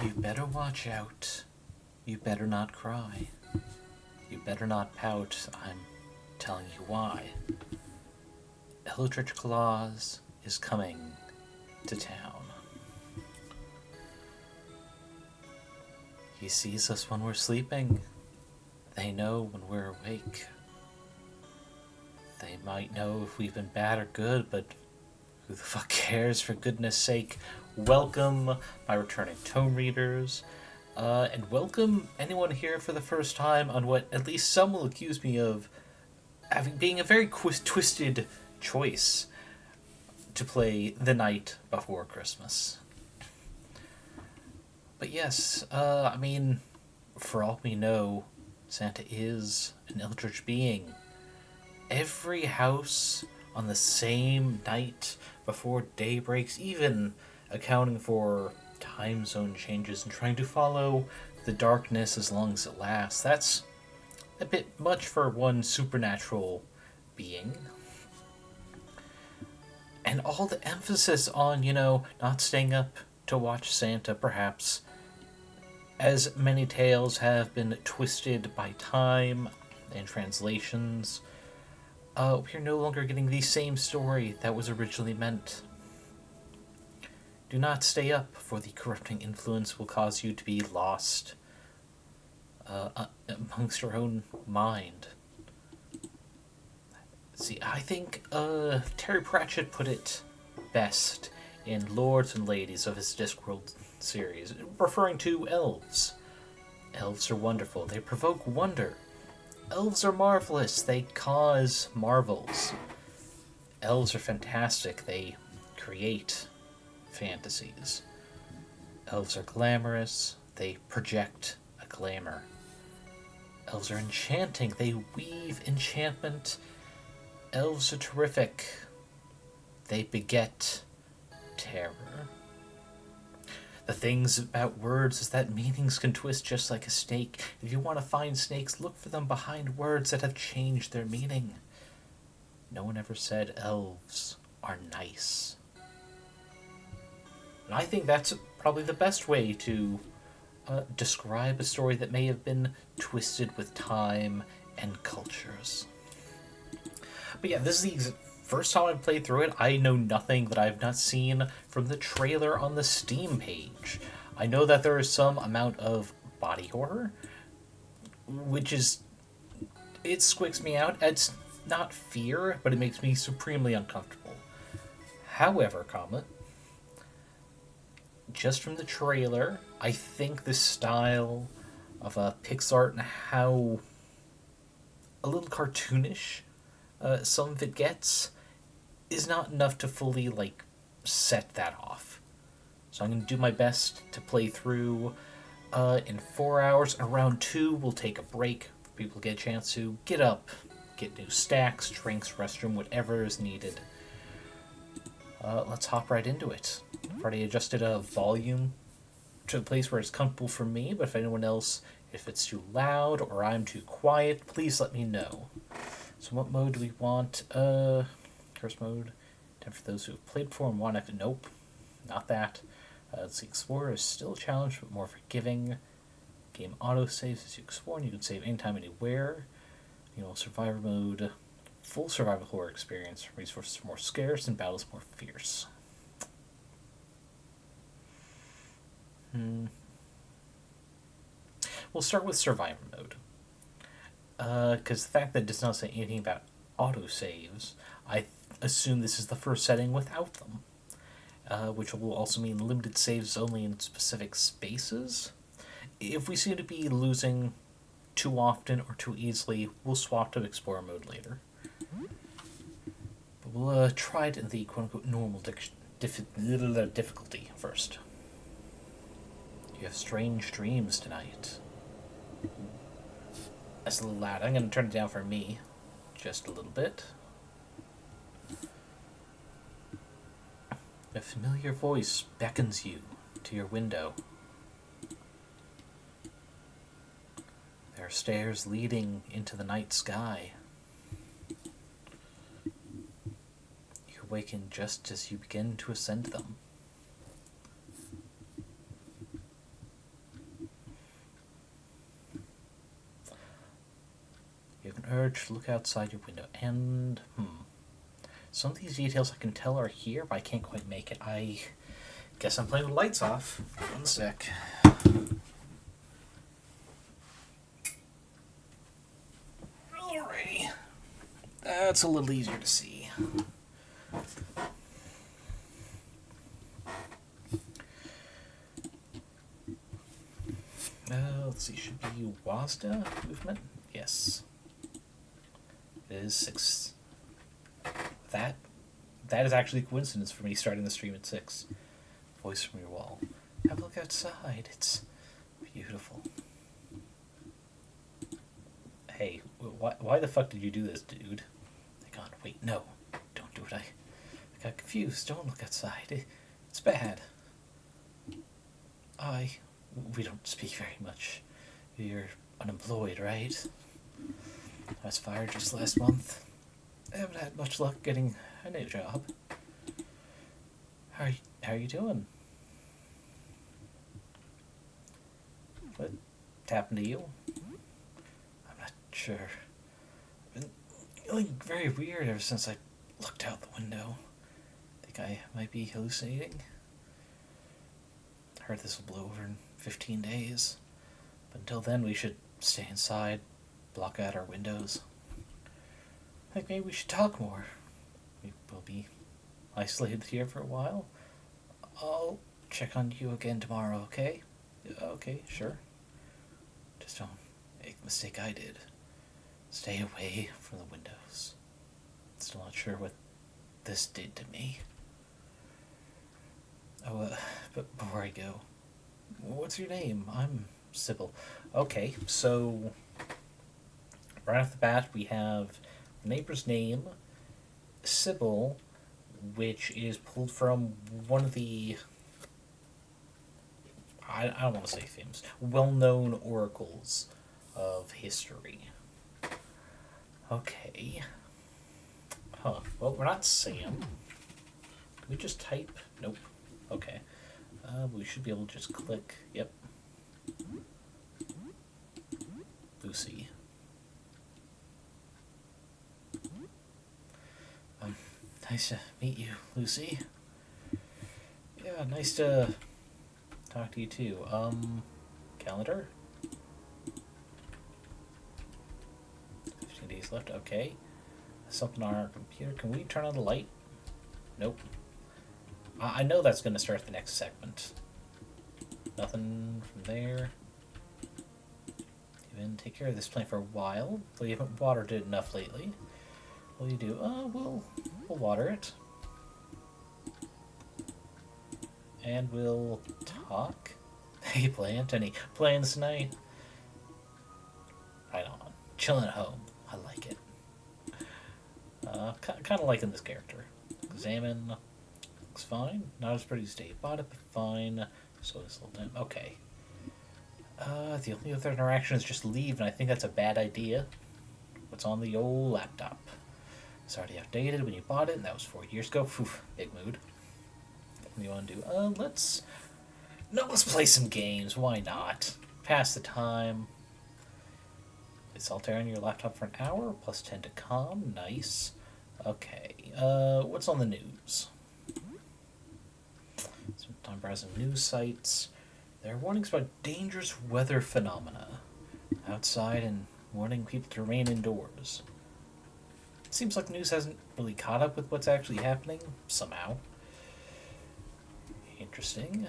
You better watch out. You better not cry. You better not pout. I'm telling you why. Eldritch Claus is coming to town. He sees us when we're sleeping. They know when we're awake. They might know if we've been bad or good, but who the fuck cares, for goodness sake? Welcome, my returning tome readers, and welcome anyone here for the first time on what at least some will accuse me of being a very twisted choice to play the night before Christmas. But yes, for all we know, Santa is an eldritch being. Every house on the same night before day breaks, even accounting for time zone changes and trying to follow the darkness as long as it lasts. That's a bit much for one supernatural being. And all the emphasis on, not staying up to watch Santa, perhaps, as many tales have been twisted by time and translations, we're no longer getting the same story that was originally meant. Do not stay up, for the corrupting influence will cause you to be lost amongst your own mind. See, I think Terry Pratchett put it best in Lords and Ladies of his Discworld series, referring to elves. Elves are wonderful. They provoke wonder. Elves are marvelous. They cause marvels. Elves are fantastic. They create fantasies. Elves are glamorous. They project a glamour. Elves are enchanting. They weave enchantment. Elves are terrific. They beget terror. The things about words is that meanings can twist just like a snake. If you want to find snakes, look for them behind words that have changed their meaning. No one ever said elves are nice. And I think that's probably the best way to describe a story that may have been twisted with time and cultures. But yeah, this is the first time I've played through it. I know nothing that I've not seen from the trailer on the Steam page. I know that there is some amount of body horror, which is... it squicks me out. It's not fear, but it makes me supremely uncomfortable. However, just from the trailer, I think the style of Pixar and how a little cartoonish some of it gets is not enough to fully, set that off. So I'm going to do my best to play through in 4 hours. Around 2, we'll take a break for people to get a chance to get up, get new stacks, drinks, restroom, whatever is needed. Let's hop right into it. I've already adjusted a volume to a place where it's comfortable for me, but if anyone else, if it's too loud or I'm too quiet, please let me know. So what mode do we want? Curse mode. Time for those who have played before and want to... nope, not that. Let's see, Explorer is still a challenge, but more forgiving. Game auto-saves as you explore, and you can save anytime, anywhere. Survivor mode. Full survival horror experience. Resources are more scarce and battles more fierce. We'll start with survivor mode. Because the fact that it does not say anything about autosaves, I assume this is the first setting without them. Which will also mean limited saves only in specific spaces. If we seem to be losing too often or too easily, we'll swap to Explorer mode later. But we'll try it in the quote-unquote normal difficulty first. You have strange dreams tonight. That's a little loud. I'm going to turn it down for me. Just a little bit. A familiar voice beckons you to your window. There are stairs leading into the night sky. You awaken just as you begin to ascend them. urge to look outside your window, and some of these details I can tell are here, but I can't quite make it. I guess I'm playing with the lights off. One sec. Alrighty. That's a little easier to see. Let's see, should be WASDA movement? Yes. It is 6. That is actually a coincidence for me starting the stream at 6. Voice from your wall. Have a look outside. It's beautiful. Hey, why the fuck did you do this, dude? Hang on, wait, no. Don't do it. I got confused. Don't look outside. It's bad. We don't speak very much. You're unemployed, right? I was fired just last month. I haven't had much luck getting a new job. How are you doing? What happened to you? I'm not sure. I've been feeling very weird ever since I looked out the window. Think I might be hallucinating. I heard this will blow over in 15 days. But until then, we should stay inside, block out our windows. I think maybe we should talk more. We will be isolated here for a while. I'll check on you again tomorrow, okay? Okay, sure. Just don't make the mistake I did. Stay away from the windows. Still not sure what this did to me. But before I go, what's your name? I'm Sybil. Okay, so right off the bat, we have the neighbor's name, Sybil, which is pulled from one of the, I don't want to say famous, well-known oracles of history. Okay. Huh. Well, we're not Sam. Can we just type? Nope. Okay. We should be able to just click. Yep. Lucy. Nice to meet you, Lucy. Yeah, nice to talk to you too. Calendar? 15 days left, okay. Something on our computer. Can we turn on the light? Nope. I know that's going to start the next segment. Nothing from there. You've been take care of this plant for a while, but you haven't watered it enough lately. What do you do? We'll water it. And we'll talk. Hey, plant, any plans tonight? Right on. Chilling at home. I like it. Kind of liking this character. Examine. Looks fine. Not as pretty as Dave bought it, but fine. So this little time. Okay. The only other interaction is just leave, and I think that's a bad idea. What's on the old laptop? It's already outdated when you bought it, and that was 4 years ago. Phew, big mood. What do you want to do? Let's play some games. Why not? Pass the time. Play solitaire on your laptop for an hour, plus 10 to calm. Nice. Okay. What's on the news? Some time browsing news sites. There are warnings about dangerous weather phenomena outside and warning people to remain indoors. It seems like the news hasn't really caught up with what's actually happening, somehow. Interesting.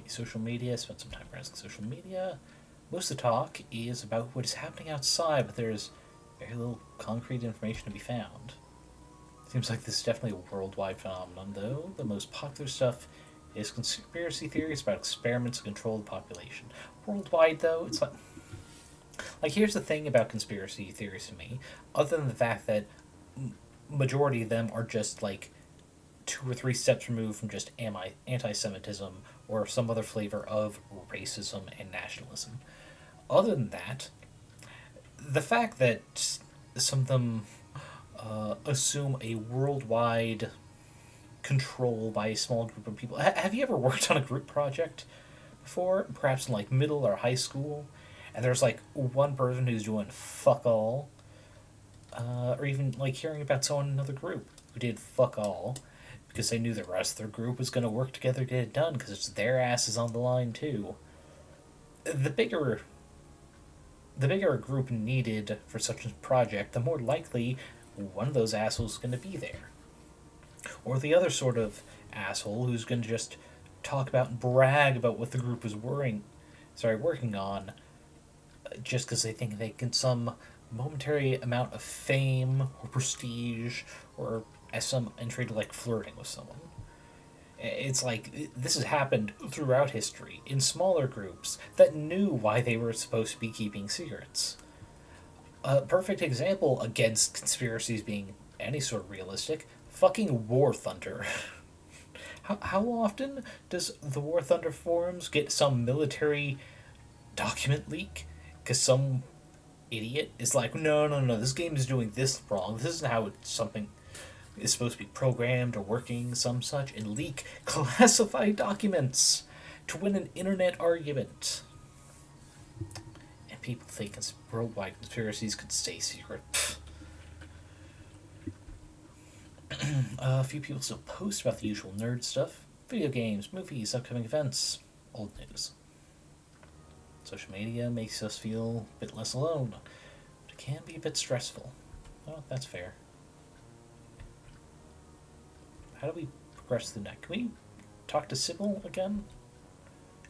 Social media, spent some time browsing social media. Most of the talk is about what is happening outside, but there's very little concrete information to be found. Seems like this is definitely a worldwide phenomenon, though. The most popular stuff is conspiracy theories about experiments to control the population. Worldwide, though, it's like here's the thing about conspiracy theories to me, other than the fact that majority of them are just like 2 or 3 steps removed from just anti-Semitism or some other flavor of racism and nationalism. Other than that, the fact that some of them assume a worldwide control by a small group of people. Have you ever worked on a group project before? Perhaps in like middle or high school? and there's like one person who's doing fuck all, or even like hearing about someone in another group who did fuck all because they knew the rest of their group was going to work together to get it done because it's their asses on the line too. The bigger the bigger a group needed for such a project, the more likely one of those assholes is going to be there. Or the other sort of asshole who's going to just talk about and brag about what the group was working on, just because they think they can some momentary amount of fame or prestige or as some entry to like flirting with someone. It's like this has happened throughout history in smaller groups that knew why they were supposed to be keeping secrets. A perfect example against conspiracies being any sort of realistic, fucking War Thunder. How often does the War Thunder forums get some military document leak? Because some idiot is like, no, no, no, this game is doing this wrong. This isn't how something is supposed to be programmed or working, some such, and leak classified documents to win an internet argument. And people think worldwide conspiracies could stay secret. A few people still post about the usual nerd stuff. Video games, movies, upcoming events, old news. Social media makes us feel a bit less alone, but it can be a bit stressful. Oh, that's fair. How do we progress through that? Can we talk to Sybil again?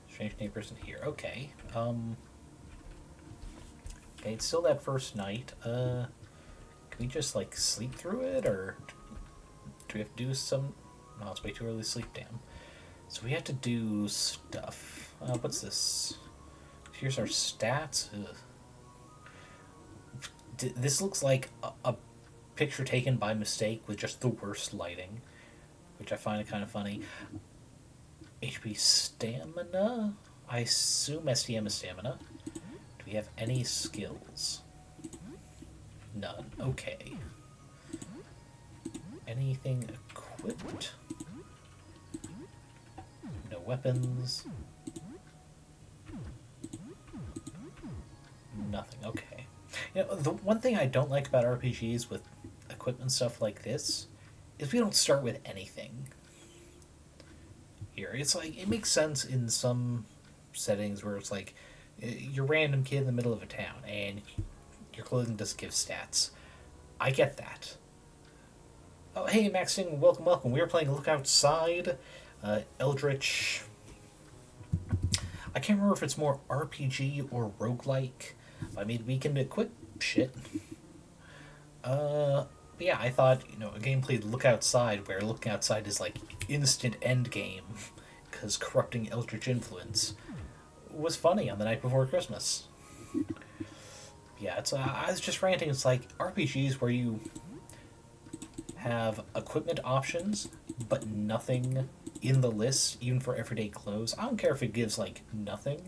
Strange neighbors in here. Okay. Okay, it's still that first night. Can we just, like, sleep through it, or do we have to do some... No, it's way too early to sleep, damn. So we have to do stuff. What's this? Here's our stats. Ugh. This looks like a picture taken by mistake with just the worst lighting, which I find kind of funny. HP stamina? I assume STM is stamina. Do we have any skills? None. Okay. Anything equipped? No weapons. Nothing. Okay. You know, the one thing I don't like about RPGs with equipment stuff like this is we don't start with anything. Here, it's like, it makes sense in some settings where it's like, you're a random kid in the middle of a town, and your clothing doesn't give stats. I get that. Oh, hey, Maxine, welcome, welcome. We were playing Look Outside, Eldritch. I can't remember if it's more RPG or roguelike. I mean, we can equip shit. But yeah, I thought, a game played Look Outside, where looking outside is like instant end game, because corrupting Eldritch influence was funny on the night before Christmas. Yeah, it's I was just ranting. It's like RPGs where you have equipment options, but nothing in the list, even for everyday clothes. I don't care if it gives like nothing.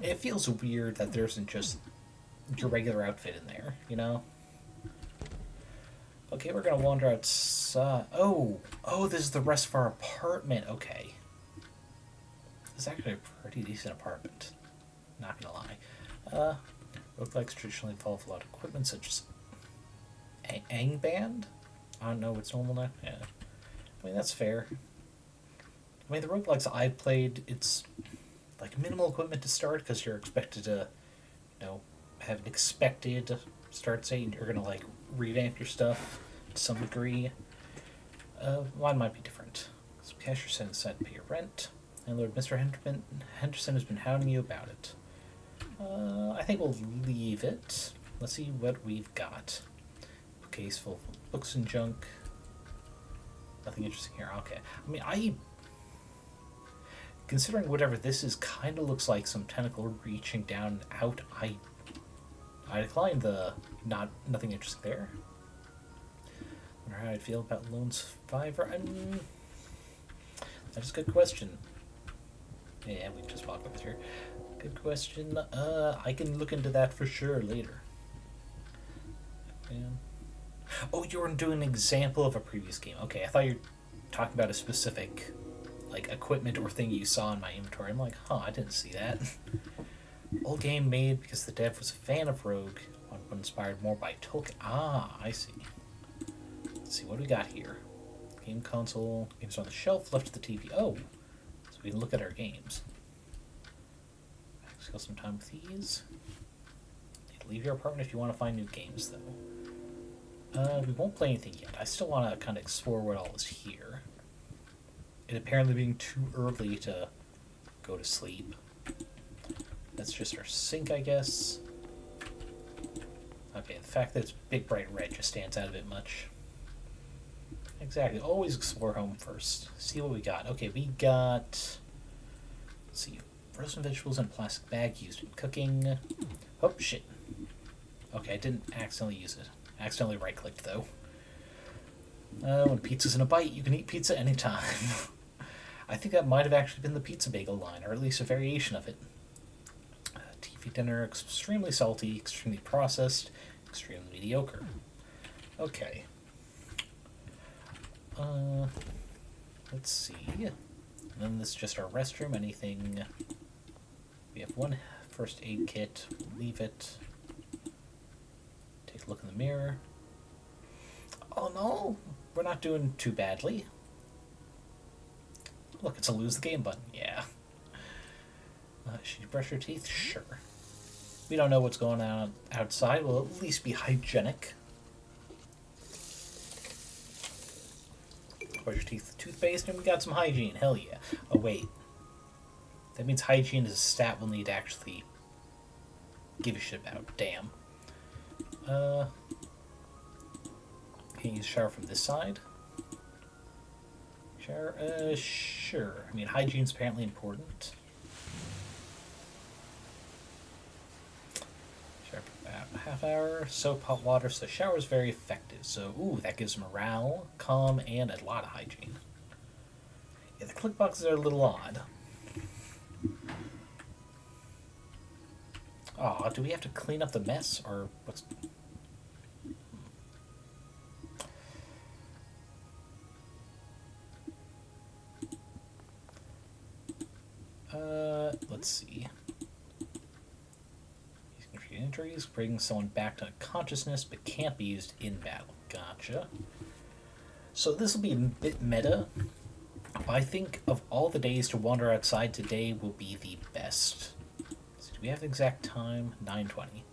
It feels weird that there isn't just your regular outfit in there, Okay, we're gonna wander outside. Oh, this is the rest of our apartment. Okay. This is actually a pretty decent apartment. Not gonna lie. Roguelikes traditionally involve a lot of equipment such as Angband? I don't know what's normal now. Yeah. I mean, that's fair. I mean, the roguelikes I've played, it's like minimal equipment to start because you're expected to, have an expected start state, and you're gonna like revamp your stuff to some degree. Mine might be different. So cashier set aside to pay your rent. Landlord Mr. Henderson has been hounding you about it. I think we'll leave it. Let's see what we've got. Bookcase full of books and junk. Nothing interesting here. Okay. I mean, considering whatever this is kind of looks like some tentacle reaching down and out, I declined the nothing interesting there. Wonder how I'd feel about Lone Survivor. That's a good question. Yeah, we just walked over here. Good question. I can look into that for sure later. Yeah. Oh, you were doing an example of a previous game. Okay, I thought you were talking about a specific, like, equipment or thing you saw in my inventory. I'm like, I didn't see that. Old game made because the dev was a fan of Rogue, one inspired more by Tolkien. Ah, I see. Let's see, what do we got here? Game console, games on the shelf, left of the TV. Oh, so we can look at our games. Spend some time with these. Leave your apartment if you want to find new games, though. We won't play anything yet. I still want to kind of explore what all is here. It apparently being too early to go to sleep. That's just our sink, I guess. Okay, the fact that it's big bright red just stands out a bit much. Exactly. Always explore home first. See what we got. Okay, we got... Let's see. Frozen vegetables in a plastic bag used in cooking. Oh, shit. Okay, I didn't accidentally use it. I accidentally right-clicked, though. When pizza's in a bite, you can eat pizza anytime. I think that might have actually been the pizza bagel line, or at least a variation of it. TV dinner, extremely salty, extremely processed, extremely mediocre. Okay. Let's see. And then this is just our restroom. Anything... We have one first aid kit. We'll leave it. Take a look in the mirror. Oh no! We're not doing too badly. Look, it's a lose the game button. Yeah. Should you brush your teeth? Sure. We don't know what's going on outside. We'll at least be hygienic. Brush your teeth with toothpaste, and we got some hygiene. Hell yeah. Oh, wait. That means hygiene is a stat we'll need to actually give a shit about. Damn. Can you use shower from this side? Shower? Sure. I mean, hygiene's apparently important. Shower for about a half hour. Soap, hot water. So shower's very effective. So, ooh, that gives morale, calm, and a lot of hygiene. Yeah, the click boxes are a little odd. Aw, do we have to clean up the mess, or what's... Let's see. These can treat injuries, bring someone back to consciousness, but can't be used in battle. Gotcha. So this will be a bit meta. I think of all the days to wander outside, today will be the best. So do we have the exact time? 9:20.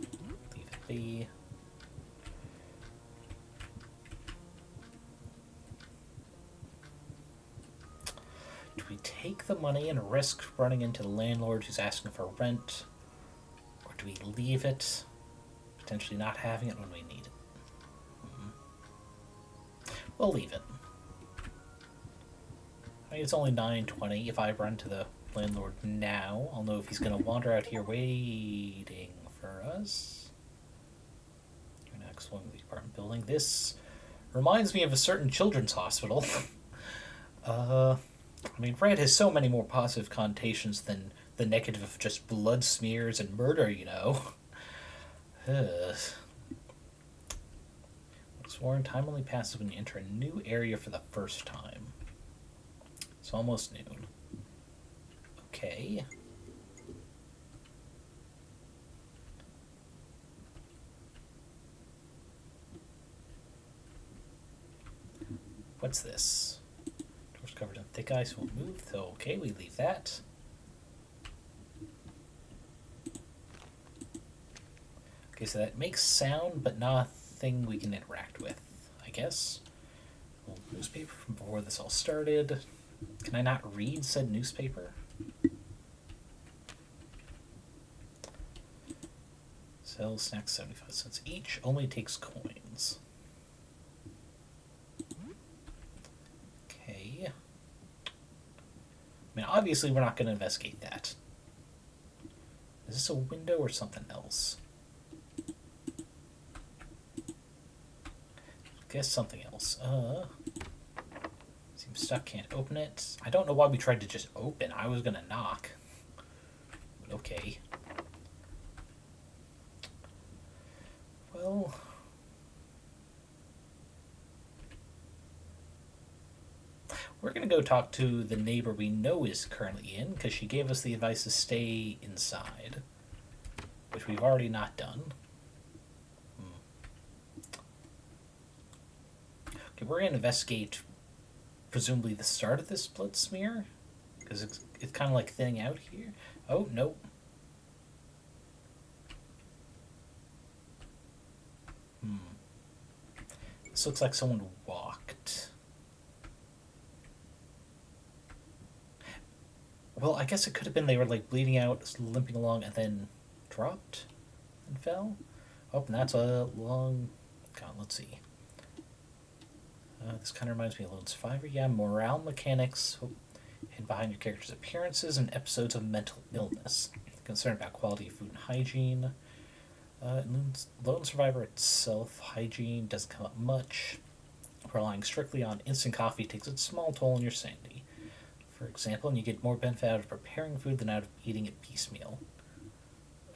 Leave it be. Do we take the money and risk running into the landlord who's asking for rent? Or do we leave it, potentially not having it when we need it? We'll leave it. I mean, it's only 9:20. If I run to the landlord now, I'll know if he's going to wander out here waiting for us. You're not exploring the apartment building. This reminds me of a certain children's hospital. I mean, red has so many more positive connotations than the negative of just blood smears and murder, you know. Exploring time only passes when you enter a new area for the first time. It's almost noon. Okay. What's this? Doors covered in thick ice won't move, so okay, we leave that. Okay, so that makes sound, but nothing we can interact with, I guess. Old newspaper from before this all started. Can I not read said newspaper? Sell snacks 75 cents each, only takes coins. Okay. I mean, obviously we're not going to investigate that. Is this a window or something else? Guess something else. Seems stuck, can't open it. I don't know why we tried to just open. I was gonna knock. But okay. Well... We're going to go talk to the neighbor we know is currently in, because she gave us the advice to stay inside, which we've already not done. Okay, we're going to investigate, presumably, the start of this blood smear, because it's kind of like thinning out here. Oh, nope. This looks like someone walked. Well, I guess it could have been they were like bleeding out, limping along, and then dropped and fell. Oh, and that's a long... God, let's see. This kind of reminds me of Lone Survivor. Yeah, morale mechanics hidden behind your character's appearances and episodes of mental illness. Concern about quality of food and hygiene. Lone Survivor itself, hygiene doesn't come up much. Relying strictly on instant coffee takes a small toll on your sanity. For example, and you get more benefit out of preparing food than out of eating it piecemeal.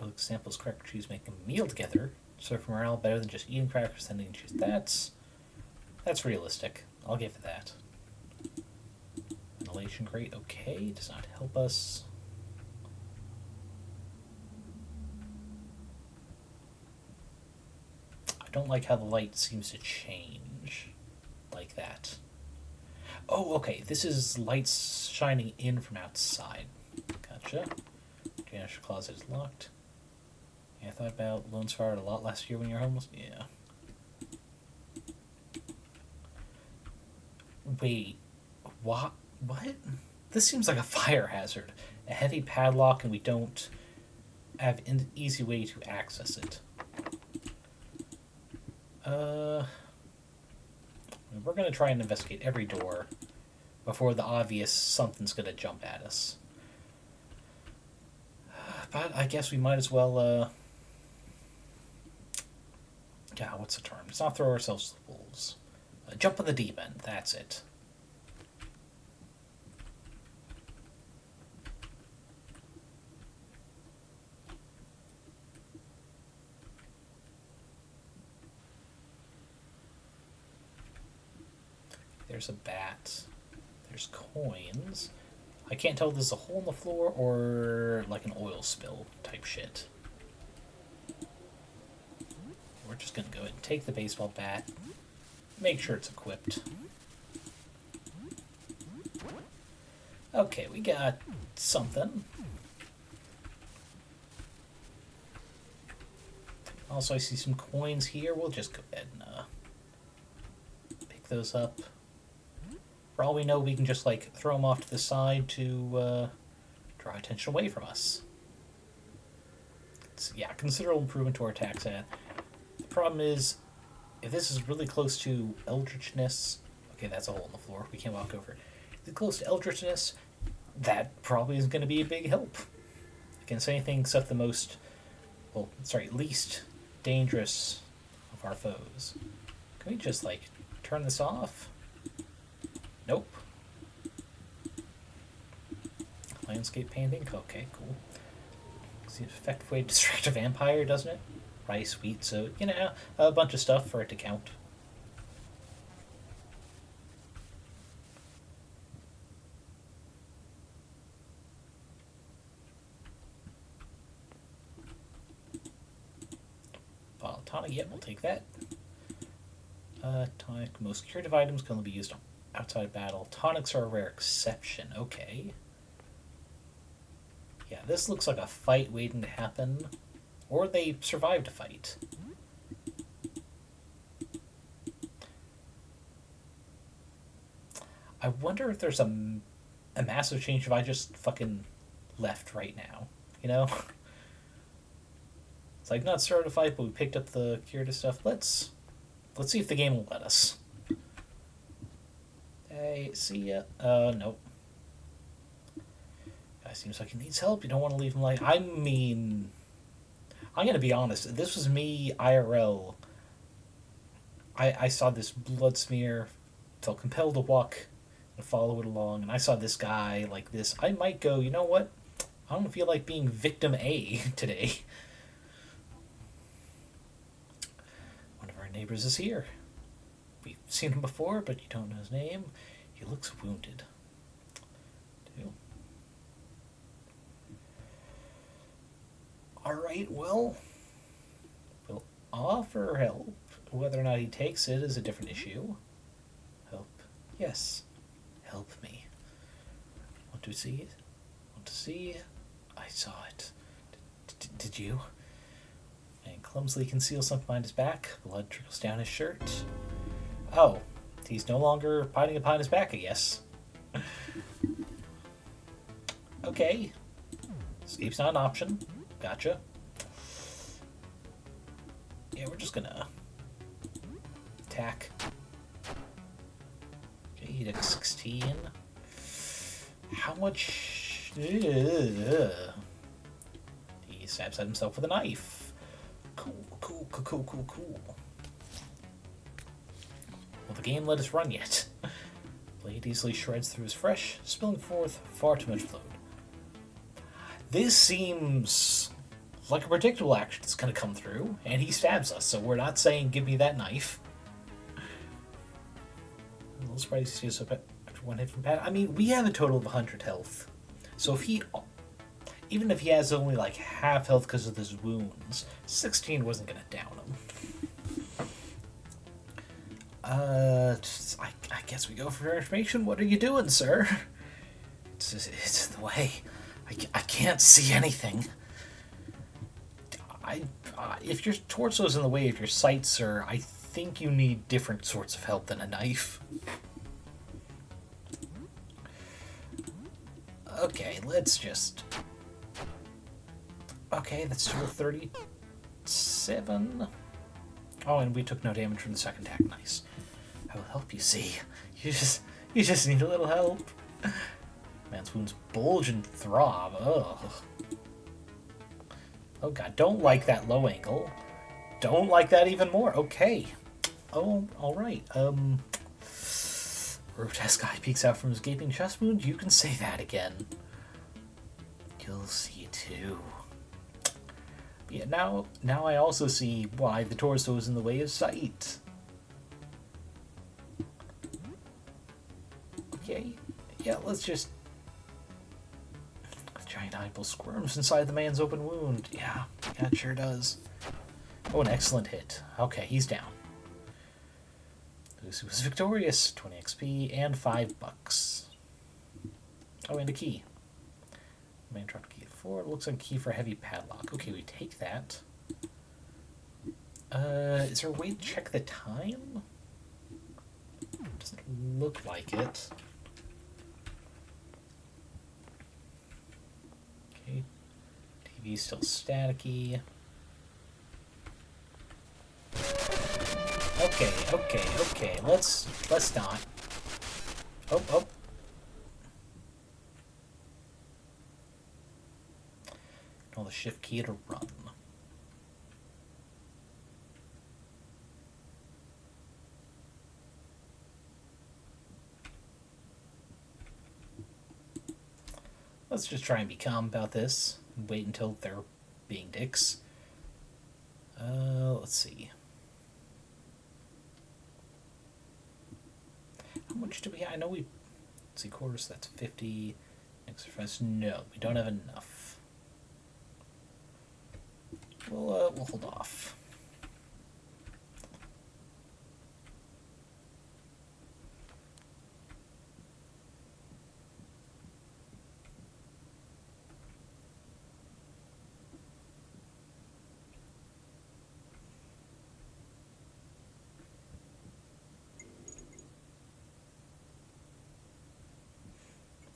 Other examples, cracker cheese making a meal together. Serve morale better than just eating crackers and eating cheese. That's realistic. I'll give it that. Ventilation grate, okay, does not help us. I don't like how the light seems to change like that. Oh, okay, this is lights shining in from outside. Gotcha. Janitor closet is locked. Yeah, I thought about Lone Survivor a lot last year when you were homeless. Yeah. Wait, what? What? This seems like a fire hazard. A heavy padlock, and we don't have an easy way to access it. We're going to try and investigate every door before the obvious something's going to jump at us. But I guess we might as well, yeah, what's the term? Let's not throw ourselves to the wolves. Jump in the deep end, that's it. There's a bat. There's coins. I can't tell if there's a hole in the floor or like an oil spill type shit. We're just going to go ahead and take the baseball bat. Make sure it's equipped. Okay, we got something. Also, I see some coins here. We'll just go ahead and pick those up. For all we know, we can just like throw them off to the side to draw attention away from us. It's, yeah, considerable improvement to our attack stat. The problem is, if this is really close to eldritchness... Okay, that's a hole in the floor. We can't walk over it. If it's close to eldritchness, that probably is going to be a big help against anything except the most... Well, sorry, least dangerous of our foes. Can we just, like, turn this off? Nope. Landscape painting? Okay, cool. It's an effective way to distract a vampire, doesn't it? Rice, wheat, so, you know, a bunch of stuff for it to count. Bottle tonic, yep, we'll take that. Tonic, most curative items can only be used outside battle. Tonics are a rare exception, okay. Yeah, this looks like a fight waiting to happen. Or they survived a fight. I wonder if there's a massive change if I just fucking left right now. You know? It's like, not started a fight, but we picked up the curative stuff. Let's see if the game will let us. Hey, see ya. Nope. Guy seems like he needs help. You don't want to leave him like... I mean... I'm going to be honest. If this was me, IRL, I saw this blood smear, felt compelled to walk and follow it along, and I saw this guy like this. I might go, you know what? I don't feel like being victim A today. One of our neighbors is here. We've seen him before, but you don't know his name. He He looks wounded. Alright, well, we'll offer help. Whether or not he takes it is a different issue. Help. Yes. Help me. Want to see it? Want to see? I saw it. Did you? And clumsily conceals something behind his back. Blood trickles down his shirt. Oh, he's no longer hiding behind his back, I guess. Okay. Escape's not an option. Gotcha. Yeah, we're just gonna attack. Okay, he took 16. How much? He stabs at himself with a knife. Cool. Well, the game let us run yet. Blade easily shreds through his flesh, spilling forth far too much fluid. This seems like a predictable action that's going to come through, and he stabs us, so we're not saying, give me that knife. A little surprised he sees after one hit from Pat. I mean, we have a total of 100 health. So if he, even if he has only like half health because of his wounds, 16 wasn't going to down him. I guess we go for information. What are you doing, sir? It's in the way. I can't see anything. If your torso's in the way of your sight, sir, I think you need different sorts of help than a knife. Okay, let's just... Okay, that's 237. Oh, and we took no damage from the second attack. Nice. I will help you see. You just need a little help. Man's wounds bulge and throb. Ugh. Oh god, don't like that low angle. Don't like that even more. Okay. Oh, alright. Grotesque eye peeks out from his gaping chest wound. You can say that again. You'll see too. Yeah, now I also see why the torso is in the way of sight. Okay. Yeah, let's just... A giant eyeball squirms inside the man's open wound. Yeah, it sure does. Oh, an excellent hit. Okay, he's down. Lucy was victorious. 20 XP and $5. Oh, and a key. Man dropped a key at 4. It looks like a key for a heavy padlock. Okay, we take that. Is there a way to check the time? Doesn't look like it. Okay. TV's still staticky. Okay. Let's not. Oh. Hold the shift key to run. Let's just try and be calm about this and wait until they're being dicks. Let's see. How much do we have? I know we... Let's see, quarters, that's 50. Next, no, we don't have enough. We'll hold off.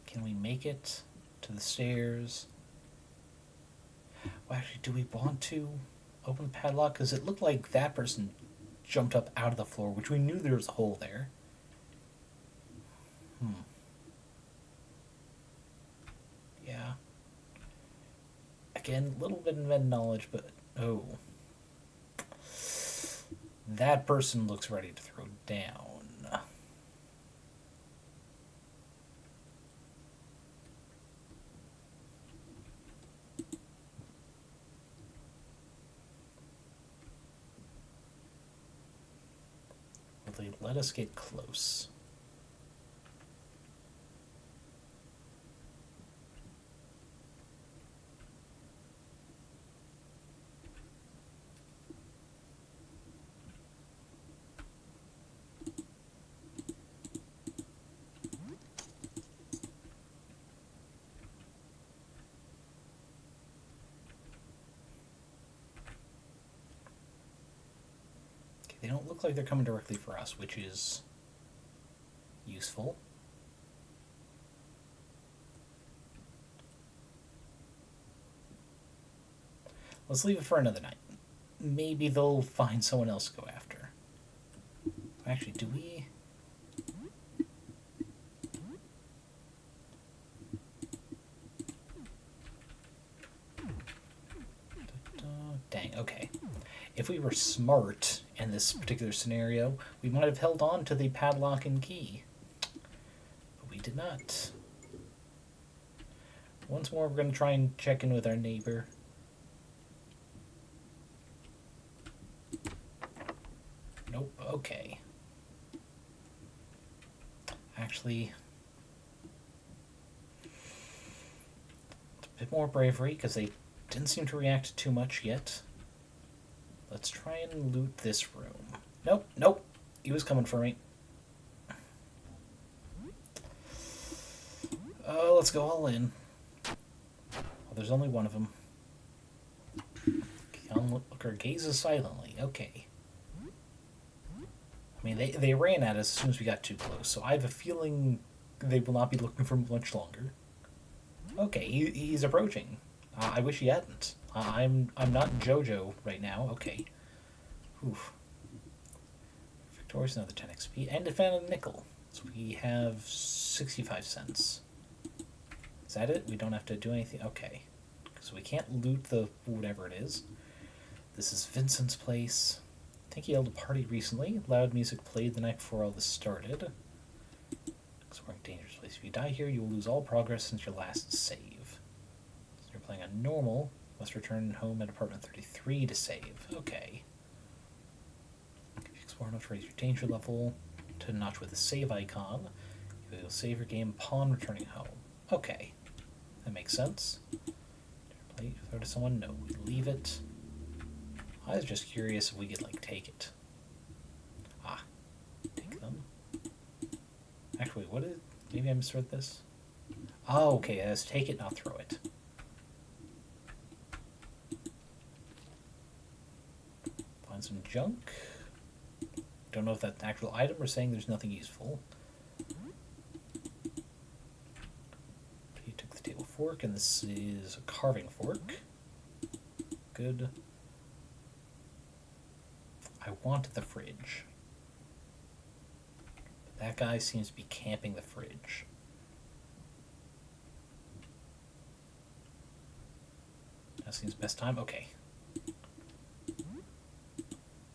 Can we make it to the stairs? Well, actually, do we want to open the padlock? Because it looked like that person jumped up out of the floor, which we knew there was a hole there. Yeah. Again, a little bit of med knowledge, but... Oh. That person looks ready to throw down. Let us get close. look like they're coming directly for us, which is useful. Let's leave it for another night. Maybe they'll find someone else to go after. Actually, do we... Dang, okay. If we were smart in this particular scenario, we might have held on to the padlock and key. But we did not. Once more, we're going to try and check in with our neighbor. Nope, okay. Actually, it's a bit more bravery, because they didn't seem to react too much yet. Let's try and loot this room. Nope, nope. He was coming for me. Oh, let's go all in. Well, there's only one of them. Onlooker gazes silently. Okay. I mean, they ran at us as soon as we got too close, so I have a feeling they will not be looking for much longer. Okay, he's approaching. I wish he hadn't. I'm not JoJo right now. Okay. Oof. Victorious, another 10 XP. And it found a nickel. So we have 65 cents. Is that it? We don't have to do anything? Okay. So we can't loot the whatever it is. This is Vincent's place. I think he held a party recently. Loud music played the night before all this started. Exploring dangerous place. If you die here, you will lose all progress since your last save. So you're playing on normal. Must return home at apartment 33 to save. Okay. If you explore enough to raise your danger level to notch with a save icon, you will save your game upon returning home. Okay. That makes sense. Play, throw to someone? No. We leave it. I was just curious if we could, like, take it. Ah. Take them. Actually, what is... Maybe I misread this? Oh, okay. Let's take it, not throw it. Find some junk. Don't know if that's an actual item or saying there's nothing useful. He took the table fork, and this is a carving fork. Good. I wanted the fridge. But that guy seems to be camping the fridge. That seems best time. Okay.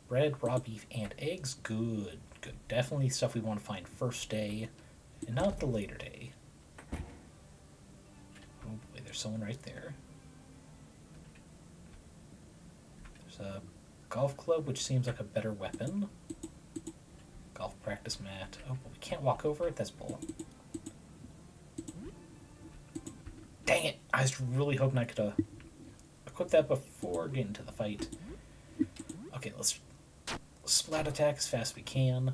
Bread, raw beef, and eggs. Good. Good. Definitely stuff we want to find first day, and not the later day. Oh boy, there's someone right there. There's a golf club, which seems like a better weapon. Golf practice mat. Oh, but we can't walk over it? That's bull. Dang it! I was really hoping I could equip that before getting to the fight. Okay, let's splat attack as fast as we can.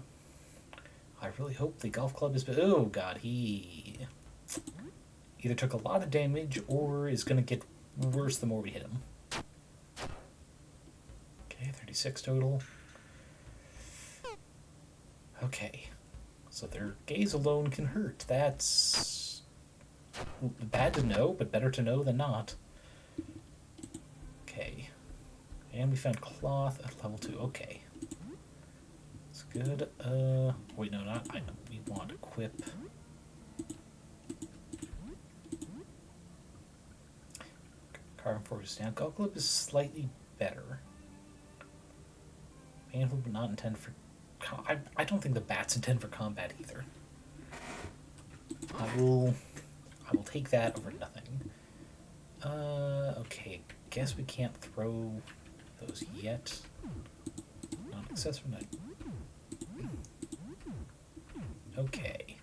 I really hope the golf club is... Oh, God, he either took a lot of damage or is going to get worse the more we hit him. Okay, 36 total. Okay. So their gaze alone can hurt. That's bad to know, but better to know than not. Okay. And we found cloth at level 2. Okay. That's good. Wait, no, not item. We want equip. Carving fork is down. Golf club is slightly better. Painful but not intended for... I don't think the bat's intended for combat either. I will take that over nothing. Okay. Guess we can't throw those yet. Non-accessory. Okay.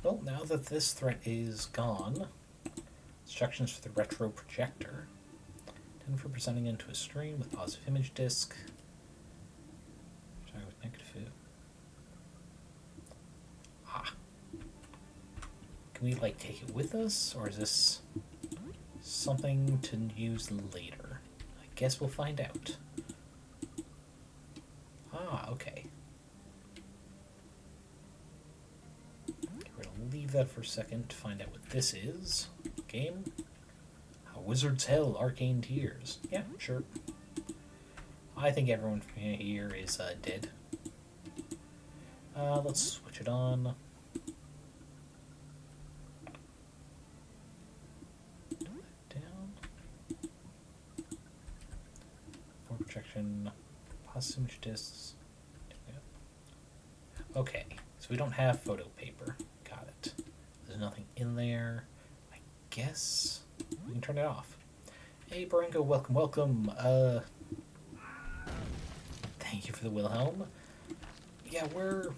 Well, now that this threat is gone, instructions for the retro projector. 10 for presenting into a stream with positive image disk. Sorry, with negative. Ah. Can we, like, take it with us, or is this something to use later? I guess we'll find out. Okay. We're gonna leave that for a second to find out what this is. Game. A Wizard's Hell Arcane Tears. Yeah, sure. I think everyone from here is dead. Let's switch it on. Down. For projection. Pause image discs. Okay, so we don't have photo paper. Got it. There's nothing in there. I guess we can turn it off. Hey, Barengo, welcome, welcome. Thank you for the Wilhelm. Yeah, we're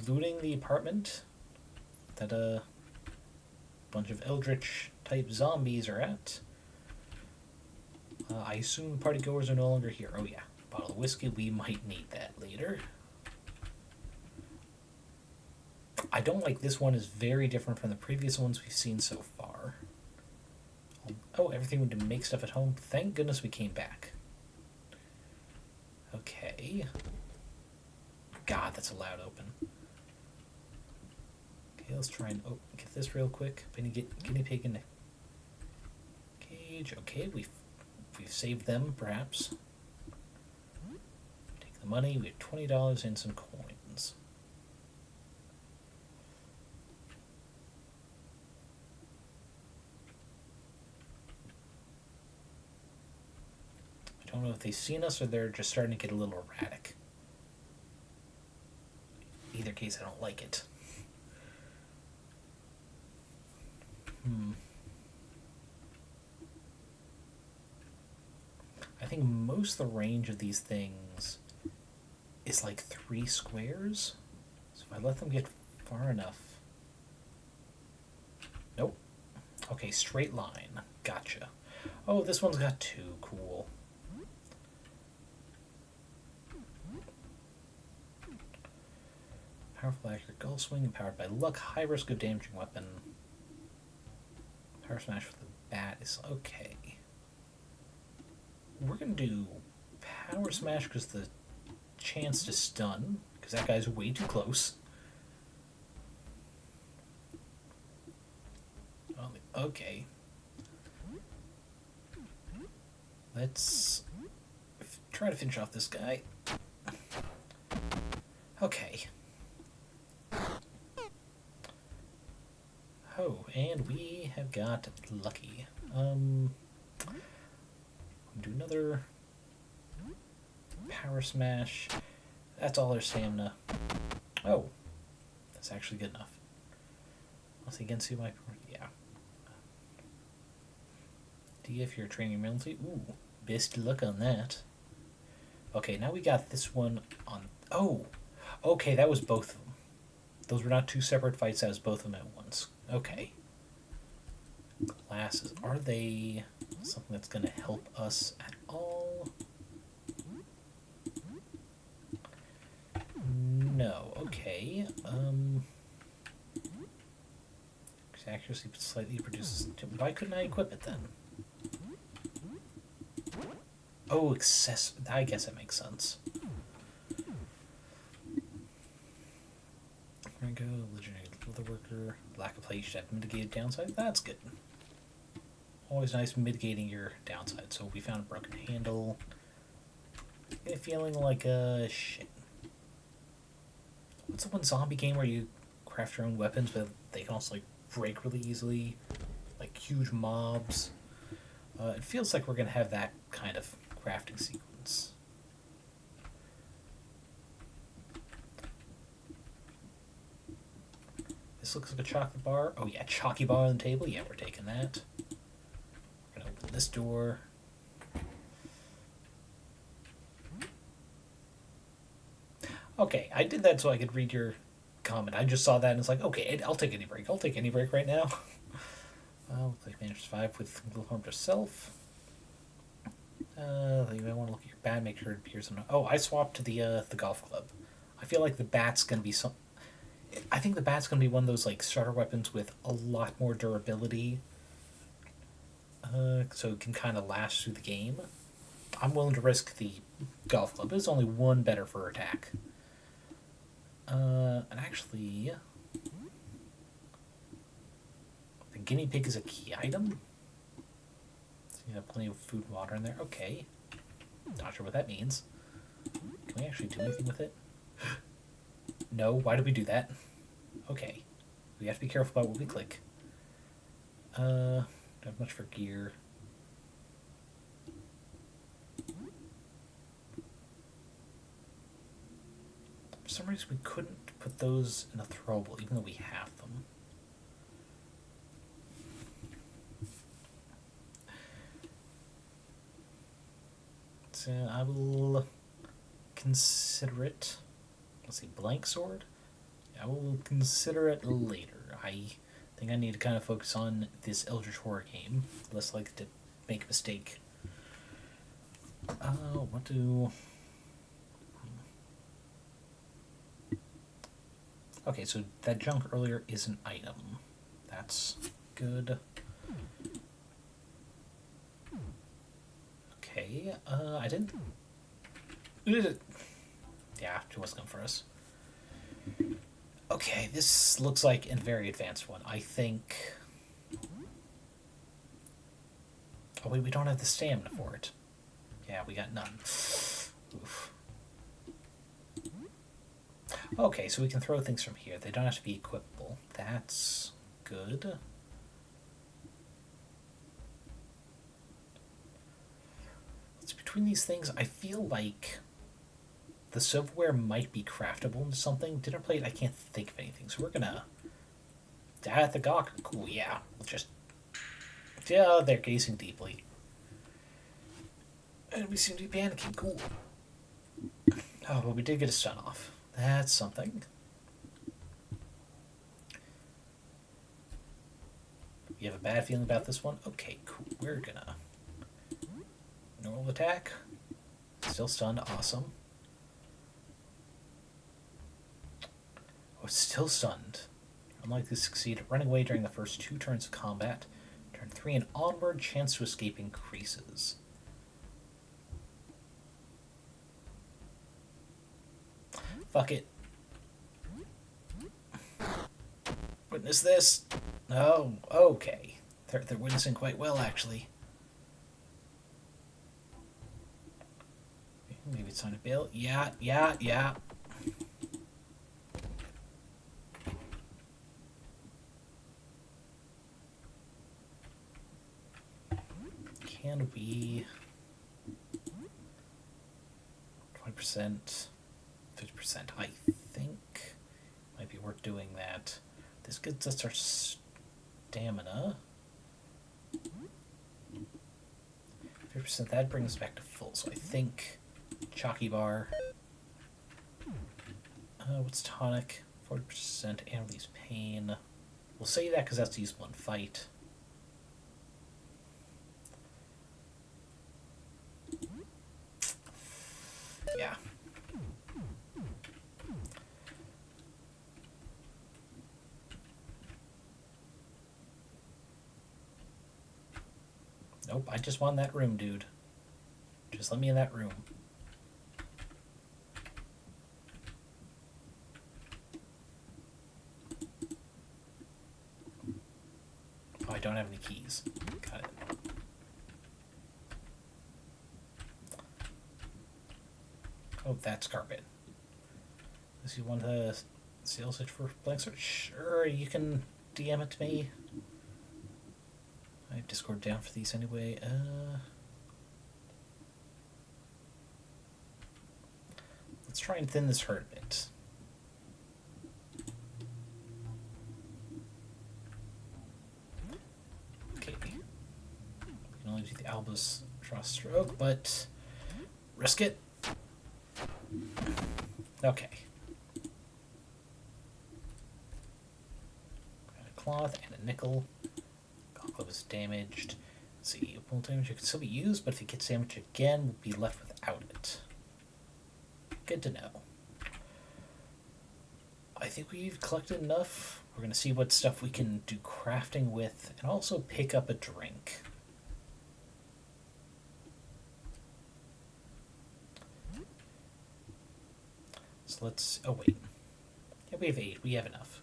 looting the apartment that a bunch of eldritch type zombies are at. I assume partygoers are no longer here. Oh yeah, bottle of whiskey. We might need that later. I don't like this one. Is very different from the previous ones we've seen so far. Oh, everything we can make stuff at home. Thank goodness we came back. Okay. God, that's a loud open. Okay, let's try and get this real quick. Guinea pig in the cage. Okay, we've saved them, perhaps. Take the money. We have $20 and some coins. I don't know if they've seen us or they're just starting to get a little erratic. Either case, I don't like it. I think most of the range of these things is like 3 squares. So if I let them get far enough... Nope. Okay, straight line. Gotcha. Oh, this one's got 2. Cool. Powerful, accurate gull swing, empowered by luck, high risk of damaging weapon. Power smash with the bat is okay. We're gonna do power smash because the chance to stun, because that guy's way too close. Okay. Let's try to finish off this guy. Okay. Oh, and we have got lucky. Do another power smash. That's all their stamina. Oh, that's actually good enough. Once again, see my yeah. DF, you're training ability. Ooh, best luck on that. Okay, now we got this one on. Oh, okay, that was both of them. Those were not 2 separate fights. That was both of them at once. Okay. Glasses. Are they something that's going to help us at all? No. Okay. Accuracy slightly reduces. Why couldn't I equip it then? Oh, excess. I guess that makes sense. Rango, legendary leatherworker, lack of play, you should have mitigated downside. That's good. Always nice mitigating your downside. So we found a broken handle. Feeling like shit. What's the one zombie game where you craft your own weapons, but they can also like break really easily, like huge mobs? It feels like we're gonna have that kind of crafting sequence. This looks like a chocolate bar. Oh yeah, chalky bar on the table. Yeah, we're taking that. We're gonna open this door. Okay, I did that so I could read your comment. I just saw that and it's like, okay, I'll take any break. I'll take any break right now. Looks like managed to survive with little harm to self. You may want to look at your bat, make sure it appears on. Oh, I swapped to the golf club. I feel like the bat's gonna be some. I think the bat's gonna be one of those like starter weapons with a lot more durability. So it can kind of last through the game. I'm willing to risk the golf club. It's only one better for attack. And actually, the guinea pig is a key item. So you have plenty of food and water in there. Okay. Not sure what that means. Can we actually do anything with it? No, why did we do that? Okay. We have to be careful about what we click. Don't have much for gear. For some reason we couldn't put those in a throwable, even though we have them. So I will consider it. Let's see, blank sword? I will consider it later. I think I need to kind of focus on this eldritch horror game. Less likely to make a mistake. What do... Okay, so that junk earlier is an item. That's good. Okay, I didn't... Yeah, she wasn't going for us. Okay, this looks like a very advanced one. I think... Oh wait, we don't have the stamina for it. Yeah, we got none. Oof. Okay, so we can throw things from here. They don't have to be equipable. That's good. It's between these things, I feel like the silverware might be craftable into something. Dinner plate, I can't think of anything. So we're gonna... At the gawk. Cool, yeah. We'll just... Yeah, they're gazing deeply. And we seem to be panicking. Cool. Oh, well, we did get a stun off. That's something. You have a bad feeling about this one? Okay, cool. We're gonna... Normal attack. Still stunned. Awesome. Oh, still stunned. Unlikely to succeed at running away during the first 2 turns of combat. Turn 3 and onward, chance to escape increases. Fuck it. Witness this. Oh, okay. They're witnessing quite well, actually. Maybe it's time to bail. Yeah. Can we... 20%, 50%, I think might be worth doing that. This gets us our stamina. 50%, that brings us back to full, so I think Chalky Bar. What's tonic? 40% and relieves pain. We'll say that because that's useful in fight. Yeah. Nope, I just want that room, dude. Just let me in that room. Oh, I don't have any keys. Got it. Oh, that's carpet. Does you want to sales search for blank search? Sure, you can DM it to me. I have Discord down for these anyway. Let's try and thin this herd a bit. Okay. We can only do the Albus Cross Stroke, but risk it. Okay. Got a cloth and a nickel. Gauntlet was damaged. Let's see, opponent damage can still be used, but if it gets damaged again, we'll be left without it. Good to know. I think we've collected enough. We're going to see what stuff we can do crafting with, and also pick up a drink. So let's... Oh, wait. Yeah, we have 8. We have enough.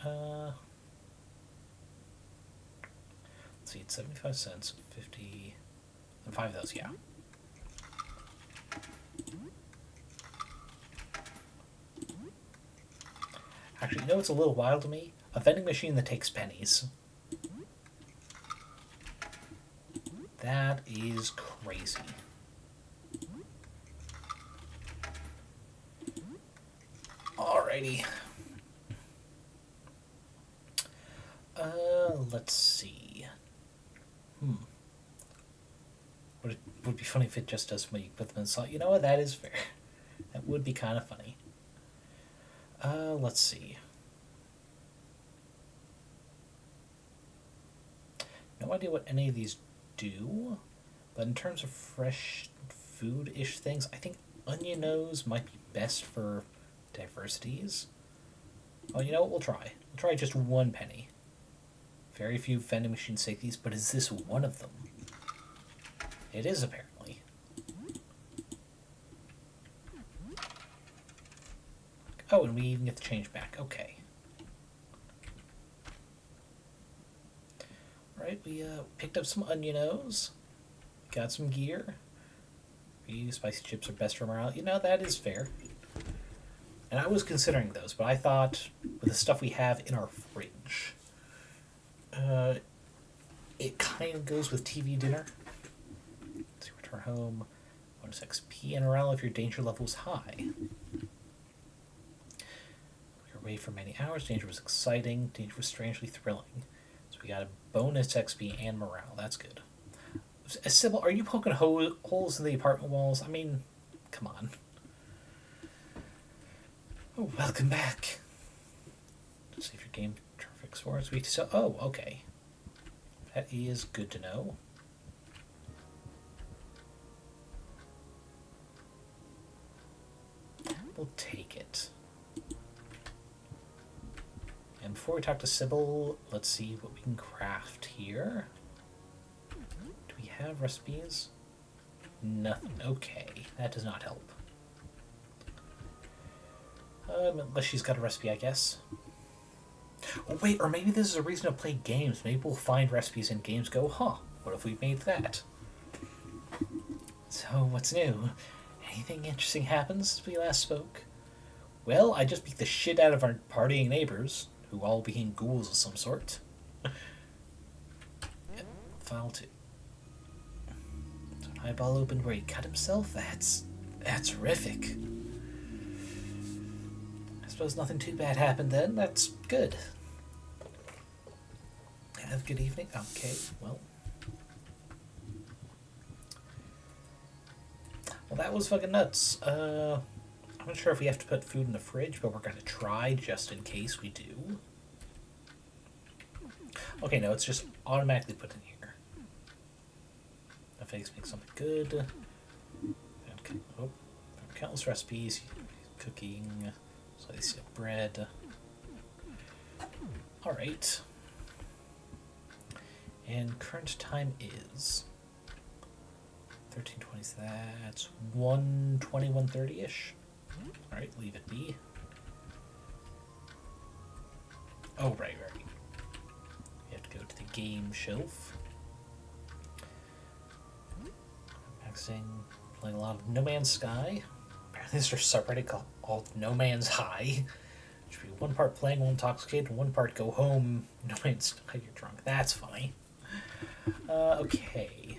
Let's see, it's 75 cents, 50... And 5 of those, yeah. Actually, you know what's a little wild to me? A vending machine that takes pennies. That is crazy. Alrighty. Let's see. Would be funny if it just does when you put them in salt. You know what? That is fair. That would be kind of funny. Let's see. No idea what any of these do, but in terms of fresh food-ish things, I think onion nose might be best for diversities. Oh, you know what? We'll try. We'll try just 1 penny. Very few vending machines take these, but is this one of them? It is, apparently. Oh, and we even get the change back. Okay. Alright, we picked up some onion nose. Got some gear. Spicy chips are best for morale. You know, that is fair. And I was considering those, but I thought with the stuff we have in our fridge, it kind of goes with TV dinner. Let's see, return home. Bonus XP and morale if your danger level is high. We were away for many hours. Danger was exciting. Danger was strangely thrilling. So we got a bonus XP and morale. That's good. Sybil, are you poking holes in the apartment walls? I mean, come on. Oh, welcome back. Save your game traffic sports. So, oh, okay. That is good to know. We'll take it. And before we talk to Sybil, let's see what we can craft here. Do we have recipes? Nothing. Okay, that does not help. Unless she's got a recipe, I guess. Oh, wait, or maybe this is a reason to play games. Maybe we'll find recipes in games, go, huh, what if we made that? So, what's new? Anything interesting happens since we last spoke? Well, I just beat the shit out of our partying neighbors, who all became ghouls of some sort. Yep, file 2. So an eyeball opened where he cut himself? That's horrific. I suppose nothing too bad happened then. That's good. Have a good evening. Okay, well. Well, that was fucking nuts. I'm not sure if we have to put food in the fridge, but we're going to try just in case we do. Okay, no, it's just automatically put in here. If eggs make something good. Okay. Oh, countless recipes. Cooking. Slice of bread. Alright. And current time is 13:20. That's 1:20, 1:30-ish. Alright, leave it be. Oh, right. We have to go to the game shelf. Maxing, playing a lot of No Man's Sky. Apparently there's a subreddit called No Man's High. It should be 1 part playing, 1 intoxicated, and 1 part go home. No Man's High, you're drunk. That's funny. Okay.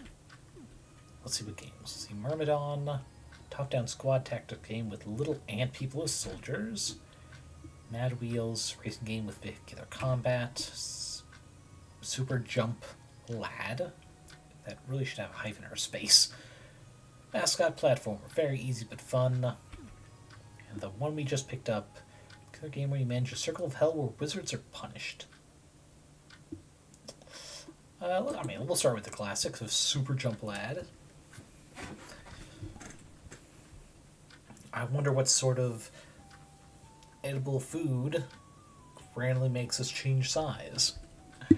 Let's see what games. Let's see, Myrmidon. Top-down squad tactic game with little ant people as soldiers. Mad Wheels, racing game with vehicular combat. Super Jump Lad. That really should have a hyphen or a space. Mascot platformer, very easy but fun. And the one we just picked up, killer game where you manage a circle of hell where wizards are punished. I mean, we'll start with the classics of Super Jump Lad. I wonder what sort of edible food randomly makes us change size. I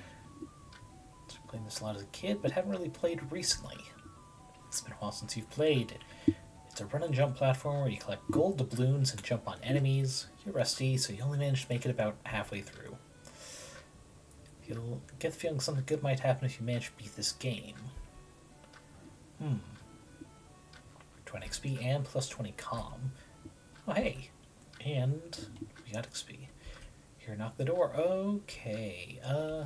was playing this a lot as a kid, but haven't really played recently. It's been a while since you've played. It's a run and jump platform where you collect gold doubloons and jump on enemies. You're rusty, so you only managed to make it about halfway through. You'll get the feeling something good might happen if you manage to beat this game. 20 XP and plus 20 calm. Oh, hey. And we got XP. Here, knock the door. Okay, I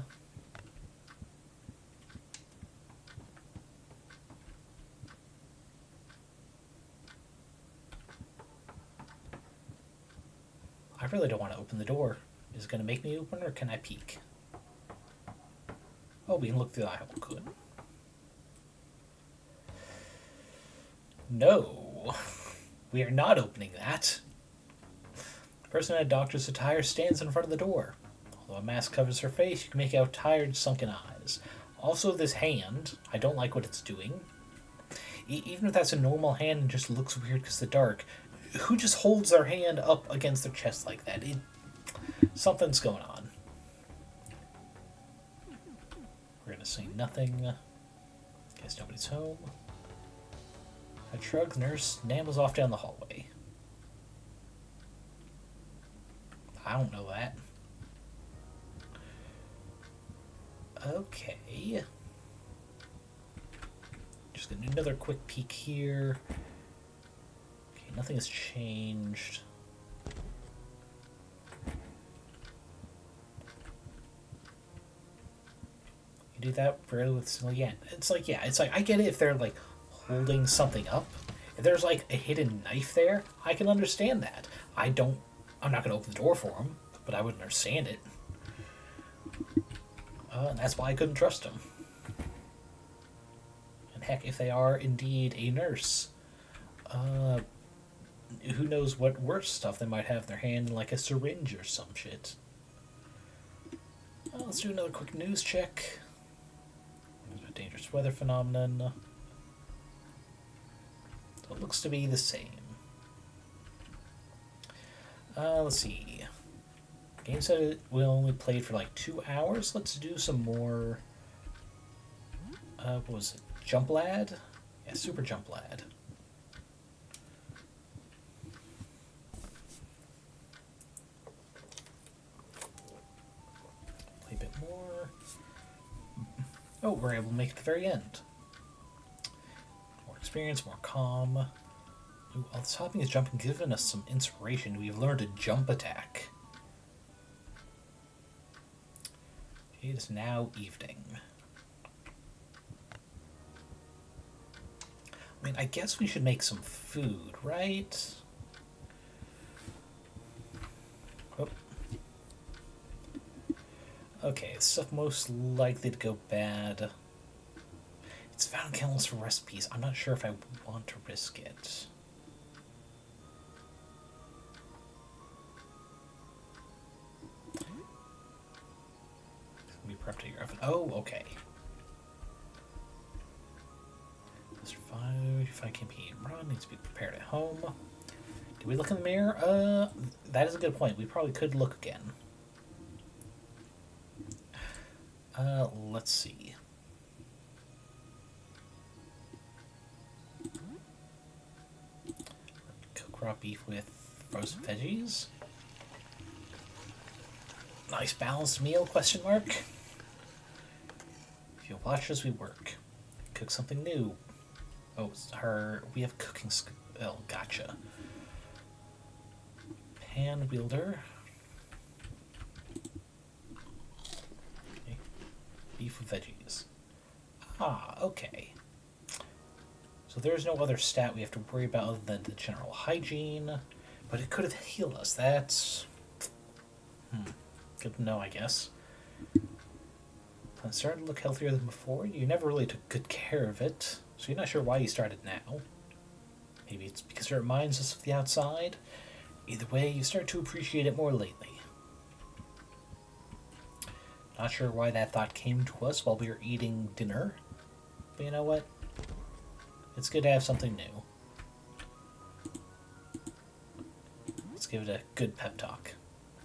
really don't want to open the door. Is it going to make me open, or can I peek? Oh, we can look through the eye hole. Good. No. We are not opening that. The person in a doctor's attire stands in front of the door. Although a mask covers her face, you can make out tired, sunken eyes. Also, this hand, I don't like what it's doing. Even if that's a normal hand and just looks weird because of the dark, who just holds their hand up against their chest like that? Something's going on. We're going to say nothing. Guess nobody's home. I shrug. Nurse ambles off down the hallway. I don't know that. Okay. Just gonna do another quick peek here. Okay, nothing has changed. You do that rarely with single yen. It's like, yeah, it's like, I get it if they're like holding something up. If there's like a hidden knife there, I can understand that. I'm not gonna open the door for them, but I would understand it. And that's why I couldn't trust them. And heck, if they are indeed a nurse, who knows what worse stuff they might have in their hand, like a syringe or some shit. Let's do another quick news check. There's a dangerous weather phenomenon. So it looks to be the same. Let's see. Game said we only played for like 2 hours. Let's do some more. What was it? Jump Lad? Yeah, Super Jump Lad. Play a bit more. Oh, we're able to make it to the very end. More experience, more calm. Ooh, all this hopping is jumping, giving us some inspiration. We've learned a jump attack. It is now evening. I mean, I guess we should make some food, right? Oh. Okay, stuff most likely to go bad. It's found countless for recipes. I'm not sure if I want to risk it. Prep to your oven. Oh, okay. If I can be run, needs to be prepared at home. Did we look in the mirror? That is a good point. We probably could look again. Let's see. Cook raw beef with frozen veggies. Nice balanced meal, question mark. If you watch as we work, cook something new. Oh, we have cooking oh, gotcha. Pan wielder. Okay. Beef with veggies. Ah, okay. So there's no other stat we have to worry about other than the general hygiene, but it could have healed us. That's good to know, I guess. It started to look healthier than before. You never really took good care of it, so you're not sure why you started now. Maybe it's because it reminds us of the outside. Either way, you start to appreciate it more lately. Not sure why that thought came to us while we were eating dinner, but you know what? It's good to have something new. Let's give it a good pep talk.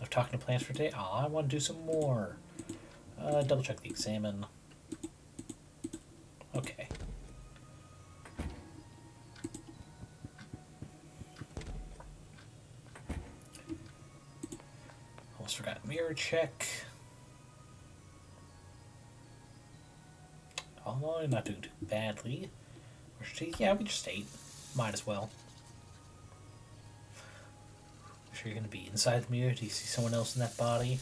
I've talking to plants for today. Oh, I want to do some more. Double check the examine. Okay. Mirror check. Oh, I'm not doing too badly. Yeah, we just ate. Might as well. Sure you're going to be inside the mirror? Do you see someone else in that body?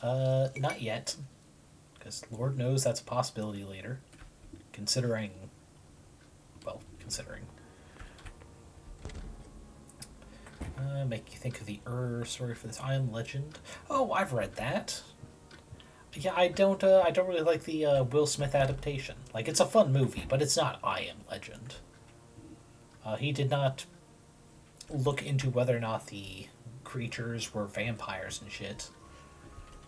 Not yet. Because Lord knows that's a possibility later. Considering... Well, considering. Make you think of the story for this I Am Legend. Oh, I've read that. Yeah, I don't really like the Will Smith adaptation. Like, it's a fun movie, but it's not I Am Legend. He did not look into whether or not the creatures were vampires and shit.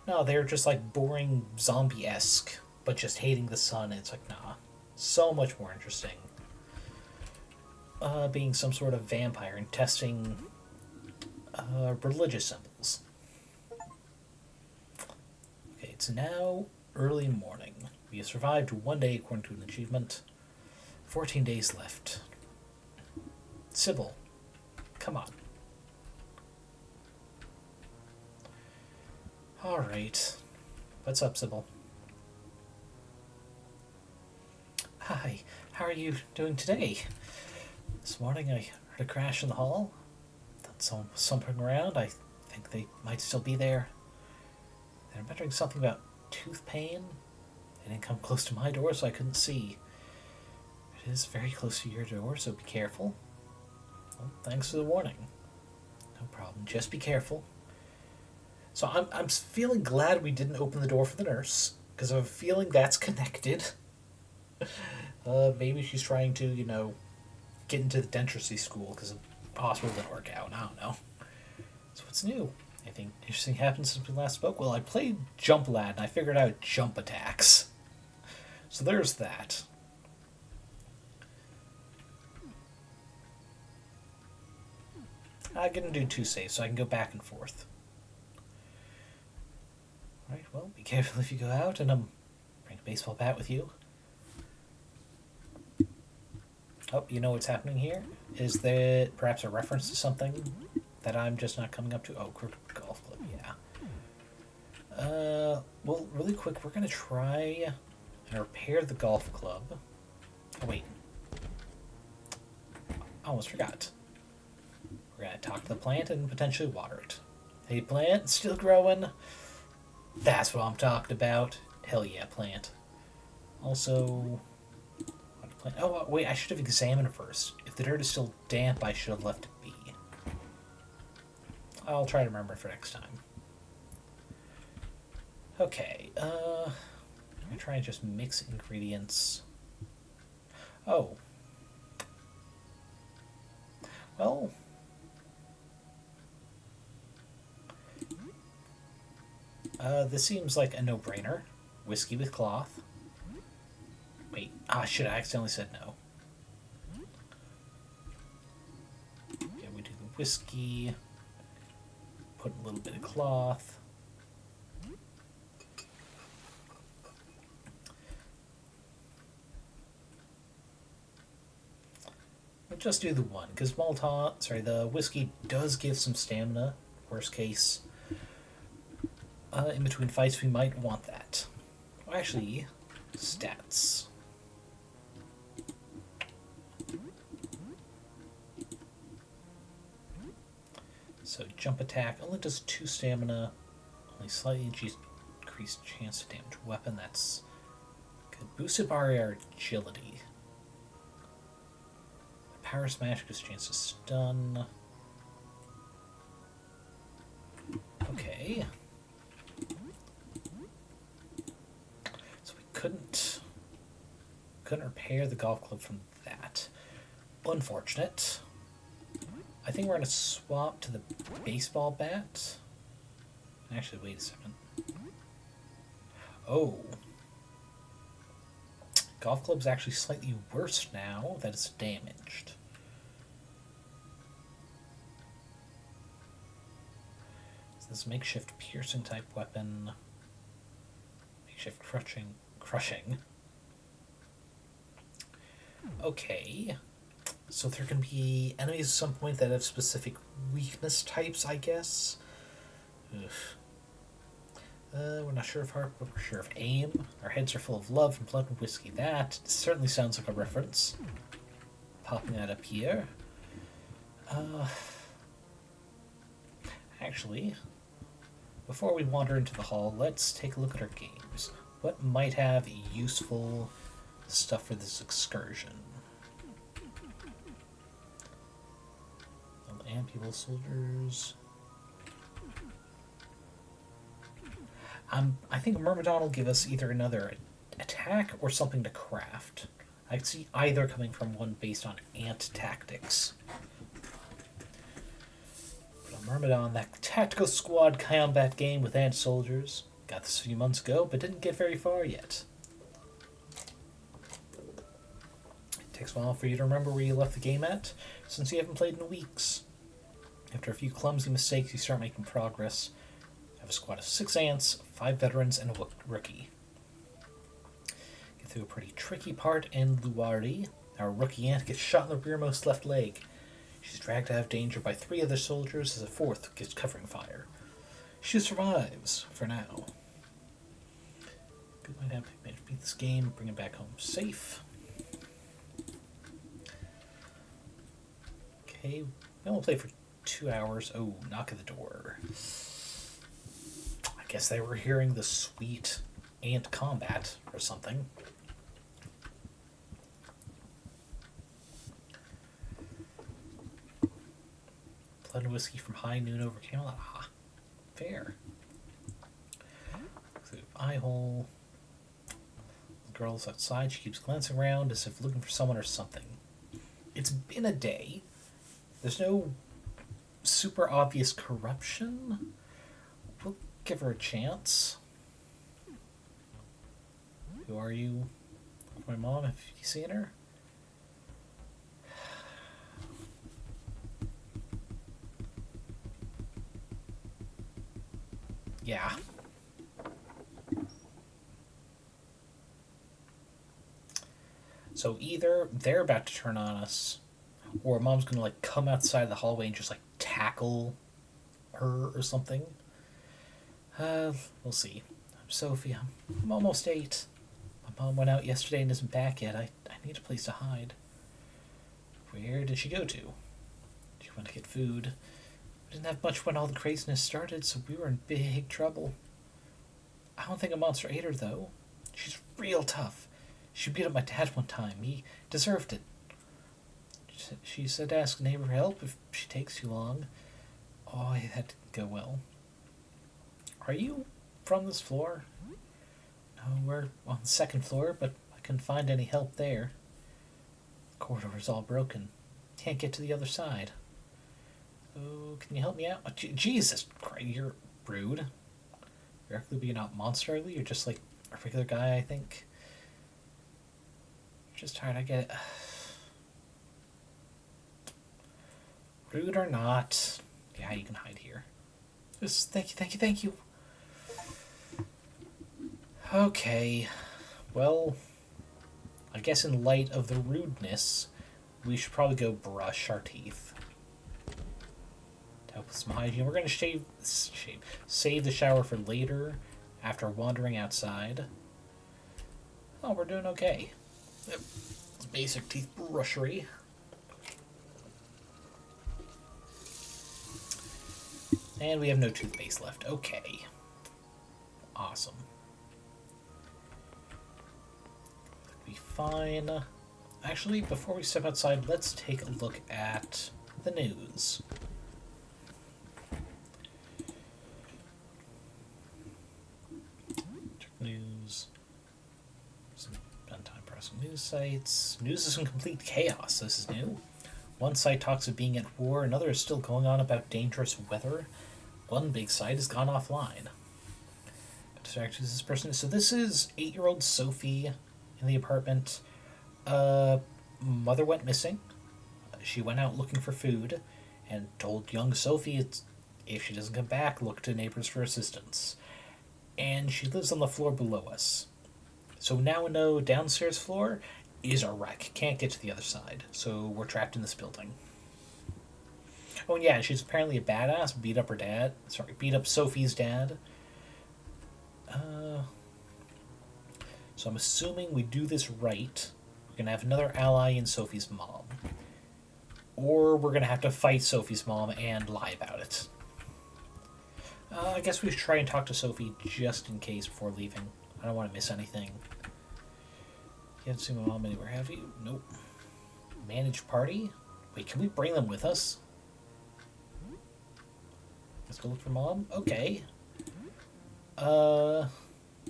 No, they're just like boring zombie-esque, but just hating the sun. It's like, nah. So much more interesting. Being some sort of vampire and testing religious symbols. Okay, it's now early morning. We have survived 1 day according to an achievement. 14 days left. Sybil, come on. Alright. What's up, Sybil? Hi, how are you doing today? This morning I heard a crash in the hall. Done something around. I think they might still be there. They're muttering something about tooth pain. They didn't come close to my door, so I couldn't see. It is very close to your door, so be careful. Well, thanks for the warning. No problem. Just be careful. So I'm feeling glad we didn't open the door for the nurse, because I have a feeling that's connected. Maybe she's trying to, get into the dentistry school because the hospital didn't work out. I don't know. So what's new? Anything interesting happened since we last spoke? Well, I played Jump Lad and I figured out jump attacks. So there's that. I'm going to do 2 saves so I can go back and forth. Alright, well, be careful if you go out, and bring a baseball bat with you. Oh, you know what's happening here? Is there perhaps a reference to something that I'm just not coming up to? Oh, Cryptid Golf Club, yeah. Well, really quick, we're going to try and repair the golf club. Oh, wait. I almost forgot. We're going to talk to the plant and potentially water it. Hey, plant, still growing? That's what I'm talking about. Hell yeah, plant. Also... Oh, wait, I should have examined first. If the dirt is still damp, I should have left it be. I'll try to remember for next time. Okay, I'm going to try and just mix ingredients. Oh. Well... this seems like a no-brainer. Whiskey with cloth. Wait, shit, I accidentally said no. Yeah, we do the whiskey. Put a little bit of cloth. We'll just do the one, because the whiskey does give some stamina. Worst case. In between fights, we might want that. Well, actually, stats. So jump attack only does 2 stamina, only slightly increased chance to damage weapon. That's good. Boosted by our agility. Power smash gives chance to stun. Okay. So we couldn't repair the golf club from that. Unfortunate. I think we're going to swap to the baseball bat. Actually, wait a second. Oh. Golf club's actually slightly worse now that it's damaged. So this makeshift piercing type weapon. Makeshift crushing. Okay. So there can be enemies at some point that have specific weakness types, I guess. Ugh. We're not sure of heart, but we're sure of aim. Our heads are full of love and blood and whiskey. That certainly sounds like a reference. Popping that up here. Actually, before we wander into the hall, let's take a look at our games. What might have useful stuff for this excursion? Ampule soldiers. I think Myrmidon will give us either another attack or something to craft. I could see either coming from one based on ant tactics. But on Myrmidon, that tactical squad combat game with ant soldiers. Got this a few months ago, but didn't get very far yet. It takes a while for you to remember where you left the game at, since you haven't played in weeks. After a few clumsy mistakes, you start making progress. You have a squad of 6 ants, 5 veterans, and a rookie. Get through a pretty tricky part in Luari. Our rookie ant gets shot in the rearmost left leg. She's dragged out of danger by 3 other soldiers as a 4th gets covering fire. She survives, for now. Good might have to manage to beat this game, bring it back home safe. Okay, we only play for 2 hours. Oh, knock at the door. I guess they were hearing the sweet ant combat or something. Blood and whiskey from high noon over Camelot. Ah, fair. Through the eye hole. The girl's outside. She keeps glancing around as if looking for someone or something. It's been a day. There's no super obvious corruption. We'll give her a chance. Who are you? My mom, have you seen her? Yeah. So either they're about to turn on us, or mom's gonna like come outside the hallway and just like tackle her or something. We'll see. I'm Sophie. I'm almost 8. My mom went out yesterday and isn't back yet. I need a place to hide. Where did she go to? She went to get food. We didn't have much when all the craziness started, so we were in big trouble. I don't think a monster ate her, though. She's real tough. She beat up my dad one time. He deserved it. She said to ask a neighbor for help if she takes too long. Oh, that didn't go well. Are you from this floor? No, we're on the 2nd floor, but I couldn't find any help there. The corridor's all broken. Can't get to the other side. Oh, can you help me out? Oh, Jesus Christ, you're rude. You're actually being out monsterly. You're just like a regular guy, I think. You're just tired, I get it. Rude or not. Yeah, you can hide here. Just thank you. Okay. Well, I guess in light of the rudeness, we should probably go brush our teeth. To help with some hygiene. We're going to save the shower for later, after wandering outside. Oh, we're doing okay. Yep. Basic teeth brushery. And we have no toothpaste left. Okay. Awesome. Be fine. Actually, before we step outside, let's take a look at the news. Check news. Some time pressing news sites. News is in complete chaos. This is new. One site talks of being at war, another is still going on about dangerous weather. One big site has gone offline. Distracted this person. So this is 8-year-old Sophie in the apartment. Mother went missing. She went out looking for food and told young Sophie if she doesn't come back, look to neighbors for assistance. And she lives on the floor below us. So now we know downstairs floor is a wreck. Can't get to the other side. So we're trapped in this building. Oh, and yeah, she's apparently a badass. Beat up Sophie's dad. So I'm assuming we do this right. We're going to have another ally in Sophie's mom. Or we're going to have to fight Sophie's mom and lie about it. I guess we should try and talk to Sophie just in case before leaving. I don't want to miss anything. You haven't seen my mom anywhere, have you? Nope. Manage party? Wait, can we bring them with us? Let's go look for mom? Okay.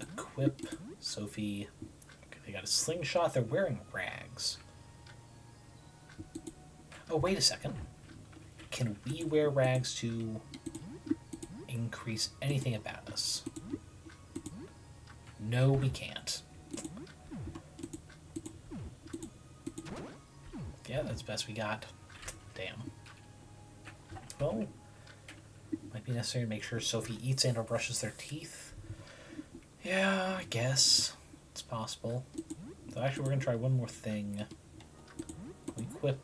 Equip Sophie. Okay, they got a slingshot. They're wearing rags. Oh, wait a second. Can we wear rags to increase anything about us? No, we can't. Yeah, that's the best we got. Damn. Well, might be necessary to make sure Sophie eats and or brushes their teeth. Yeah, I guess. It's possible. So actually, we're going to try one more thing. Equip.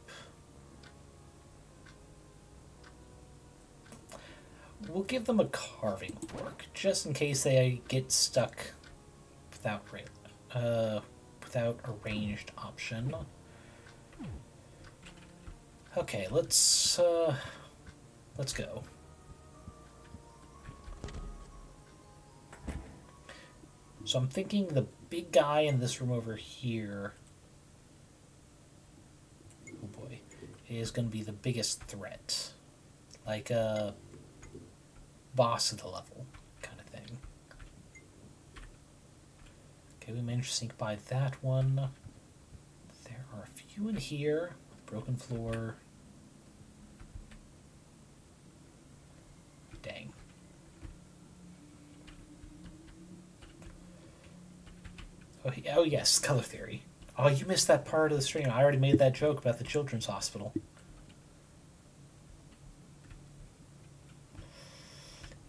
We'll give them a carving fork, just in case they get stuck without a ranged option. Okay, let's go. So I'm thinking the big guy in this room over here, oh boy, is going to be the biggest threat. Like a boss of the level kind of thing. Okay, we managed to sneak by that one. There are a few in here. Broken floor. Dang. Oh yes, color theory. Oh, you missed that part of the stream. I already made that joke about the children's hospital.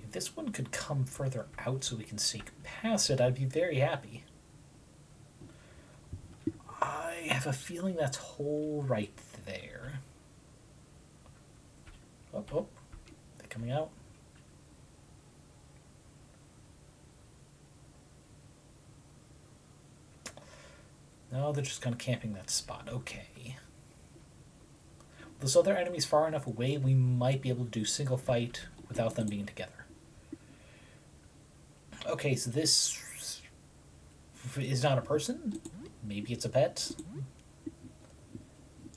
If this one could come further out so we can sneak past it, I'd be very happy. I have a feeling that's hole right there. Oh, they're coming out. No, they're just kind of camping that spot. Okay. With those other enemies far enough away, we might be able to do single fight without them being together. Okay, so this is not a person. Maybe it's a pet.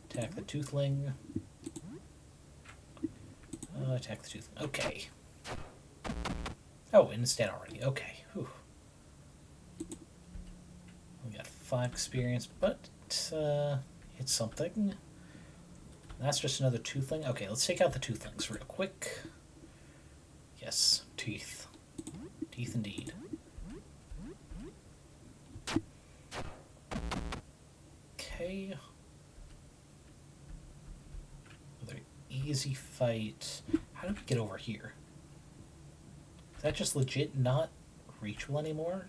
Attack the Toothling. Attack the Toothling. Okay. Oh, and it's dead already. Okay. Whew. We got 5 experience, but it's something. That's just another Toothling. Okay, let's take out the Toothlings real quick. Yes, teeth. Teeth indeed. Okay. Another easy fight. How do we get over here? Is that just legit not reachable anymore?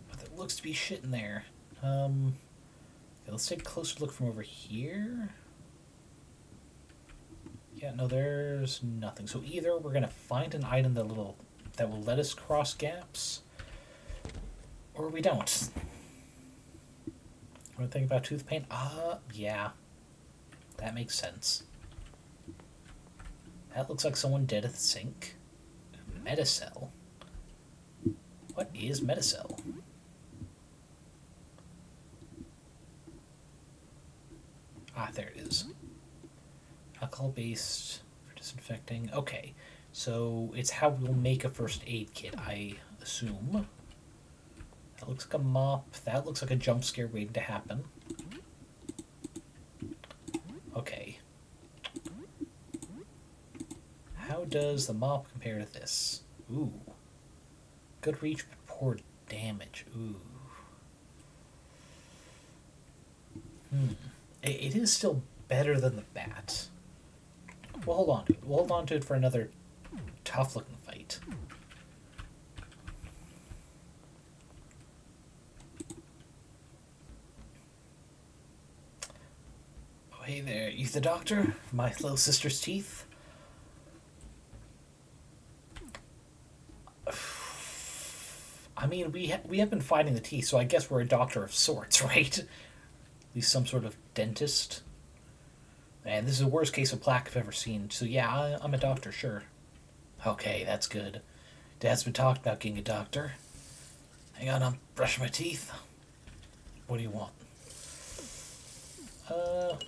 But there looks to be shit in there. Okay, let's take a closer look from over here. Yeah, no, there's nothing. So either we're gonna find an item that will let us cross gaps, or we don't. Want to think about tooth pain? Yeah, that makes sense. That looks like someone dead at the sink. Metacell. What is Metacell? Ah, there it is. Alcohol-based for disinfecting. Okay, so it's how we'll make a first aid kit, I assume. That looks like a mop. That looks like a jump scare waiting to happen. Okay. How does the mop compare to this? Ooh. Good reach, but poor damage. Ooh. It is still better than the bat. We'll hold on to it. We'll hold on to it for another tough-looking fight. Oh, hey there. You the doctor? My little sister's teeth? I mean, we have been finding the teeth, so I guess we're a doctor of sorts, right? At least some sort of dentist. And this is the worst case of plaque I've ever seen. So yeah, I'm a doctor, sure. Okay, that's good. Dad's been talking about getting a doctor. Hang on, I'm brushing my teeth. What do you want? About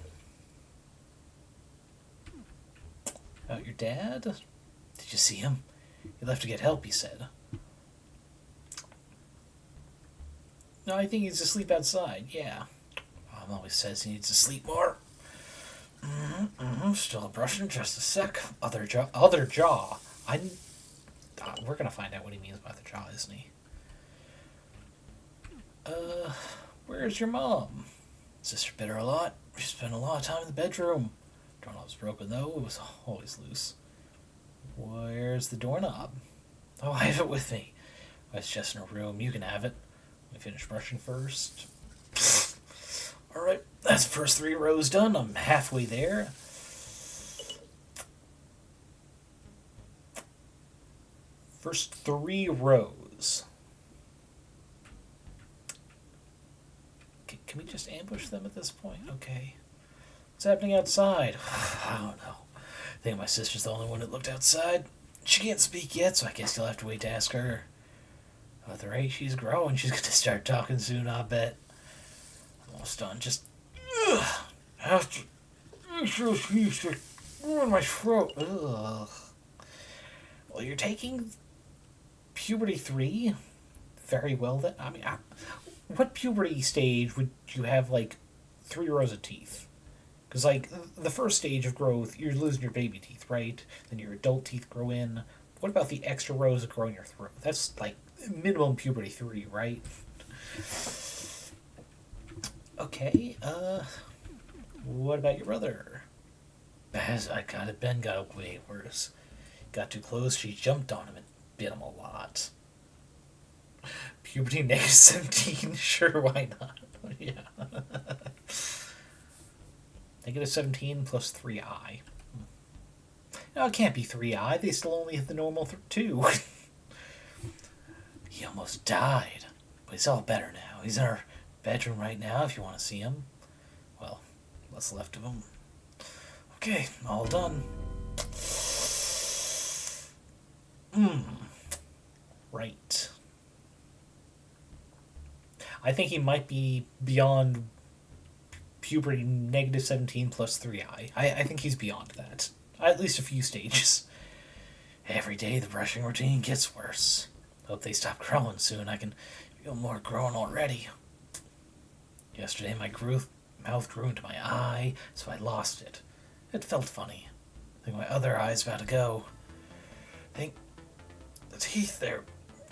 your dad? Did you see him? He left to get help, he said. No, I think he's asleep outside, yeah. Mom always says he needs to sleep more. Still brushing, just a sec. Other jaw. Other jaw. We're gonna find out what he means by the jaw, isn't he? Where's your mom? Sister bit her a lot. She spent a lot of time in the bedroom. Doorknob's broken though. It was always loose. Where's the doorknob? Oh, I have it with me. It's just in her room. You can have it. Let me finish brushing first. Alright, that's the first 3 rows done. I'm halfway there. First 3 rows. Can we just ambush them at this point? Okay. What's happening outside? I don't know. I think my sister's the only one that looked outside. She can't speak yet, so I guess you'll have to wait to ask her. At the rate she's growing, she's going to start talking soon, I bet. Almost done. Just have to make sure she's in my throat. Ugh. Well, you're taking puberty 3 very well. Then I mean, what puberty stage would you have like 3 rows of teeth? Because like the first stage of growth, you're losing your baby teeth, right? Then your adult teeth grow in. What about the extra rows that grow in your throat? That's like minimum puberty 3, right? Okay, what about your brother? As I got it, Ben got way worse. Got too close, she jumped on him and bit him a lot. Puberty negative 17, sure, why not? Yeah. Negative 17 plus 3i. No, it can't be 3i, they still only hit the normal 2. He almost died, but he's all better now. He's in our bedroom right now if you want to see him. Well, what's left of him. Okay, all done. Right. I think he might be beyond puberty negative 17 plus 3i. I think he's beyond that. At least a few stages. Every day the brushing routine gets worse. Hope they stop growing soon. I can feel more growing already. Yesterday my mouth grew into my eye, so I lost it. It felt funny. I think my other eye's about to go. I think the teeth, they're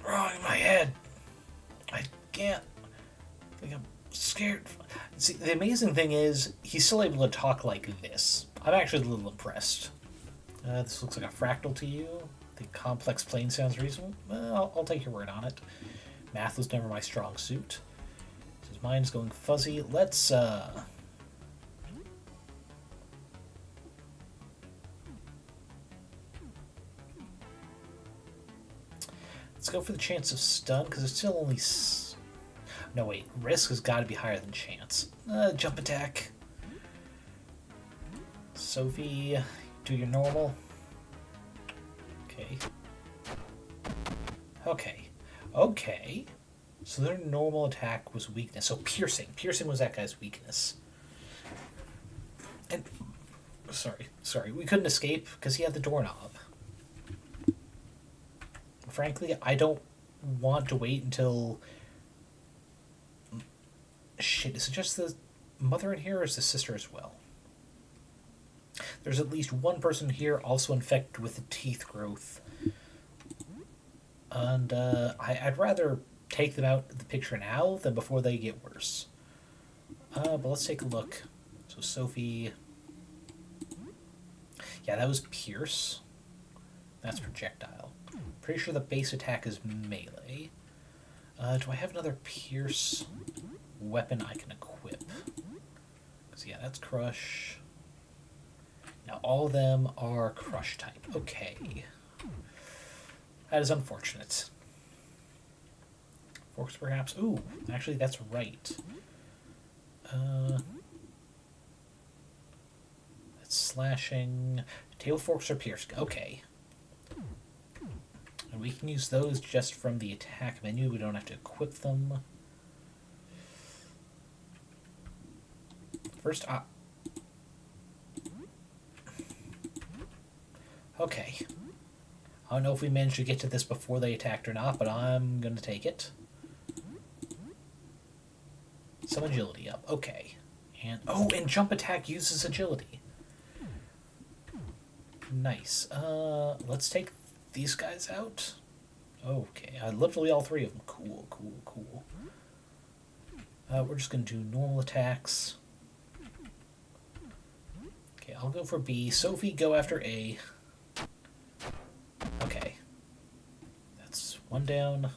growing in my head. I can't. I think I'm scared. See, the amazing thing is, he's still able to talk like this. I'm actually a little impressed. This looks like a fractal to you. The complex plane sounds reasonable. Well, I'll take your word on it. Math was never my strong suit. His mind's going fuzzy. Let's go for the chance of stun, because it's still only... No, wait. Risk has got to be higher than chance. Jump attack. Sophie, do your normal. Okay. Okay. So their normal attack was weakness. So piercing. Piercing was that guy's weakness. And... Sorry. We couldn't escape because he had the doorknob. Frankly, I don't want to wait until... Shit, is it just the mother in here or is the sister as well? There's at least one person here also infected with the teeth growth. And I'd rather take them out of the picture now than before they get worse. But let's take a look. So Sophie... Yeah, that was Pierce. That's projectile. Pretty sure the base attack is melee. Do I have another Pierce weapon I can equip? Because, yeah, that's Crush. Now, all of them are Crush type. Okay. That is unfortunate. Forks, perhaps? Ooh, actually, that's right. That's slashing. Tail forks or piercing. Okay. And we can use those just from the attack menu. We don't have to equip them. First, okay. I don't know if we managed to get to this before they attacked or not, but I'm going to take it. Some agility up. Okay. And oh, and jump attack uses agility. Nice. Let's take these guys out. Okay, literally all three of them. Cool, cool, cool. We're just going to do normal attacks. Okay, I'll go for B. Sophie, go after A. Okay. That's one down.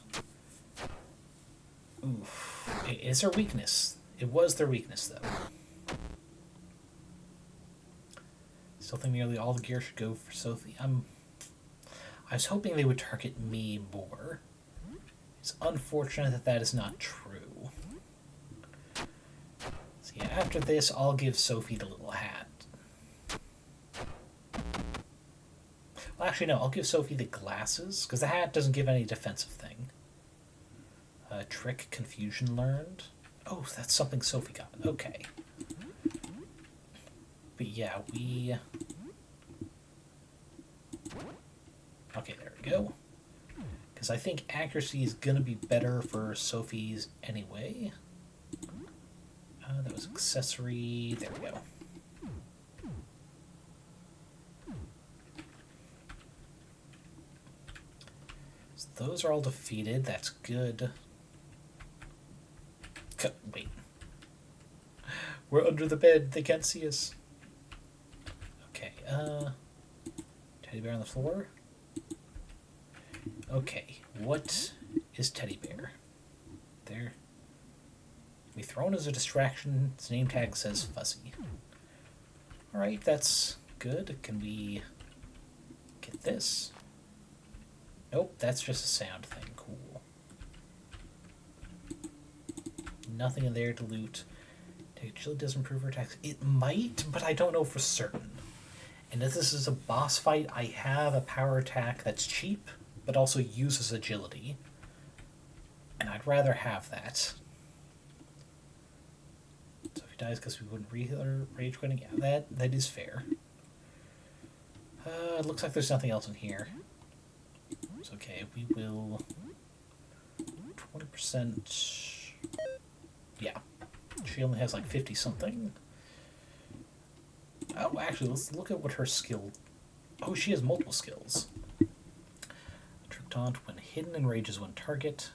Oof. It is their weakness. It was their weakness, though. Still think nearly all the gear should go for Sophie. I was hoping they would target me more. It's unfortunate that that is not true. So yeah, after this, I'll give Sophie the little hat. Well, actually, no, I'll give Sophie the glasses, because the hat doesn't give any defensive thing. Trick, confusion learned. Oh, that's something Sophie got. Okay. But yeah, we... Okay, there we go. Because I think accuracy is going to be better for Sophie's anyway. That was accessory. There we go. So those are all defeated. That's good. Wait. We're under the bed. They can't see us. Okay, teddy bear on the floor. Okay, what is teddy bear? There. Be thrown as a distraction. Its name tag says fuzzy. Alright, that's good. Can we get this? Nope, that's just a sound thing. Cool. Nothing in there to loot. Agility doesn't improve her attacks. It might, but I don't know for certain. And if this is a boss fight, I have a power attack that's cheap, but also uses agility. And I'd rather have that. So if he dies because we wouldn't rage quitting, yeah, that is fair. It looks like there's nothing else in here. It's okay, we will... 20%... Yeah. She only has like 50 something. Oh, actually, let's look at what her skill... Oh, she has multiple skills. Trick taunt when hidden, enrages one target.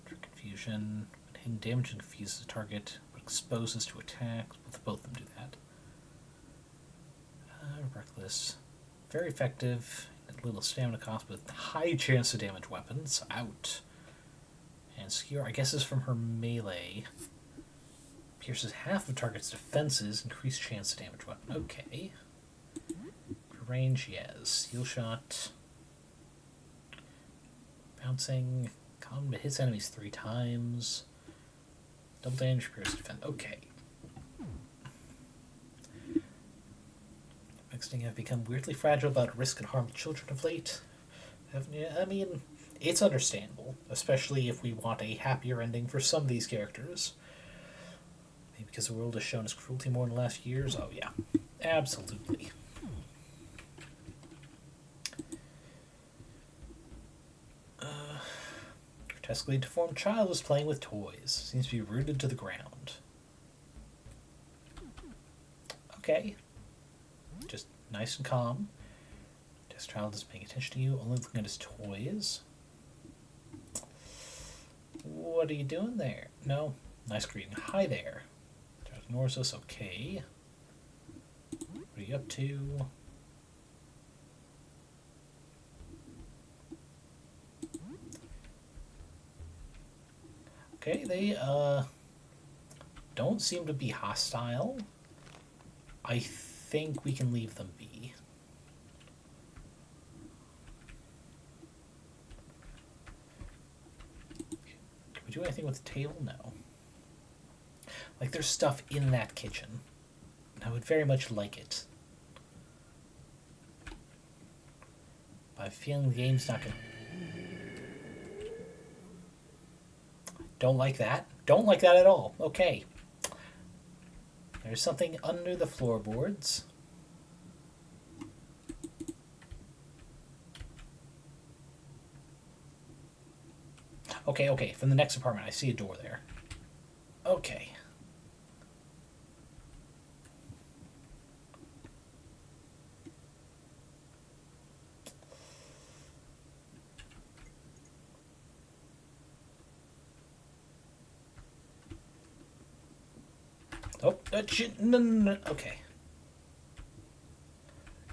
Trick confusion when hidden, damage and confuses a target, but exposes to attacks. Both of them do that. Reckless. Very effective. Little stamina cost with high chance to damage weapons. Out. And Skewer, I guess, is from her melee. Pierces half of target's defenses, increased chance to damage weapon. Okay. For range, yes. Steel shot. Bouncing. Combat hits enemies 3 times. Double damage, pierce defense. Okay. Mixing have become weirdly fragile about risk and harm to children of late. I mean, it's understandable, especially if we want a happier ending for some of these characters. Maybe because the world has shown us cruelty more in the last years. Oh yeah, absolutely. Grotesquely deformed child is playing with toys. Seems to be rooted to the ground. Okay. Just nice and calm. This child is paying attention to you, only looking at his toys. What are you doing there? No. Nice greeting. Hi there. Child ignores us. Okay. What are you up to? Okay, they don't seem to be hostile. I think we can leave them be. do anything with the table? No. Like, there's stuff in that kitchen. And I would very much like it. But I have a feeling the game's not going to... Don't like that. Don't like that at all. Okay. There's something under the floorboards. Okay, okay. From the next apartment, I see a door there. Okay. Oh, shit. No, no, no. Okay.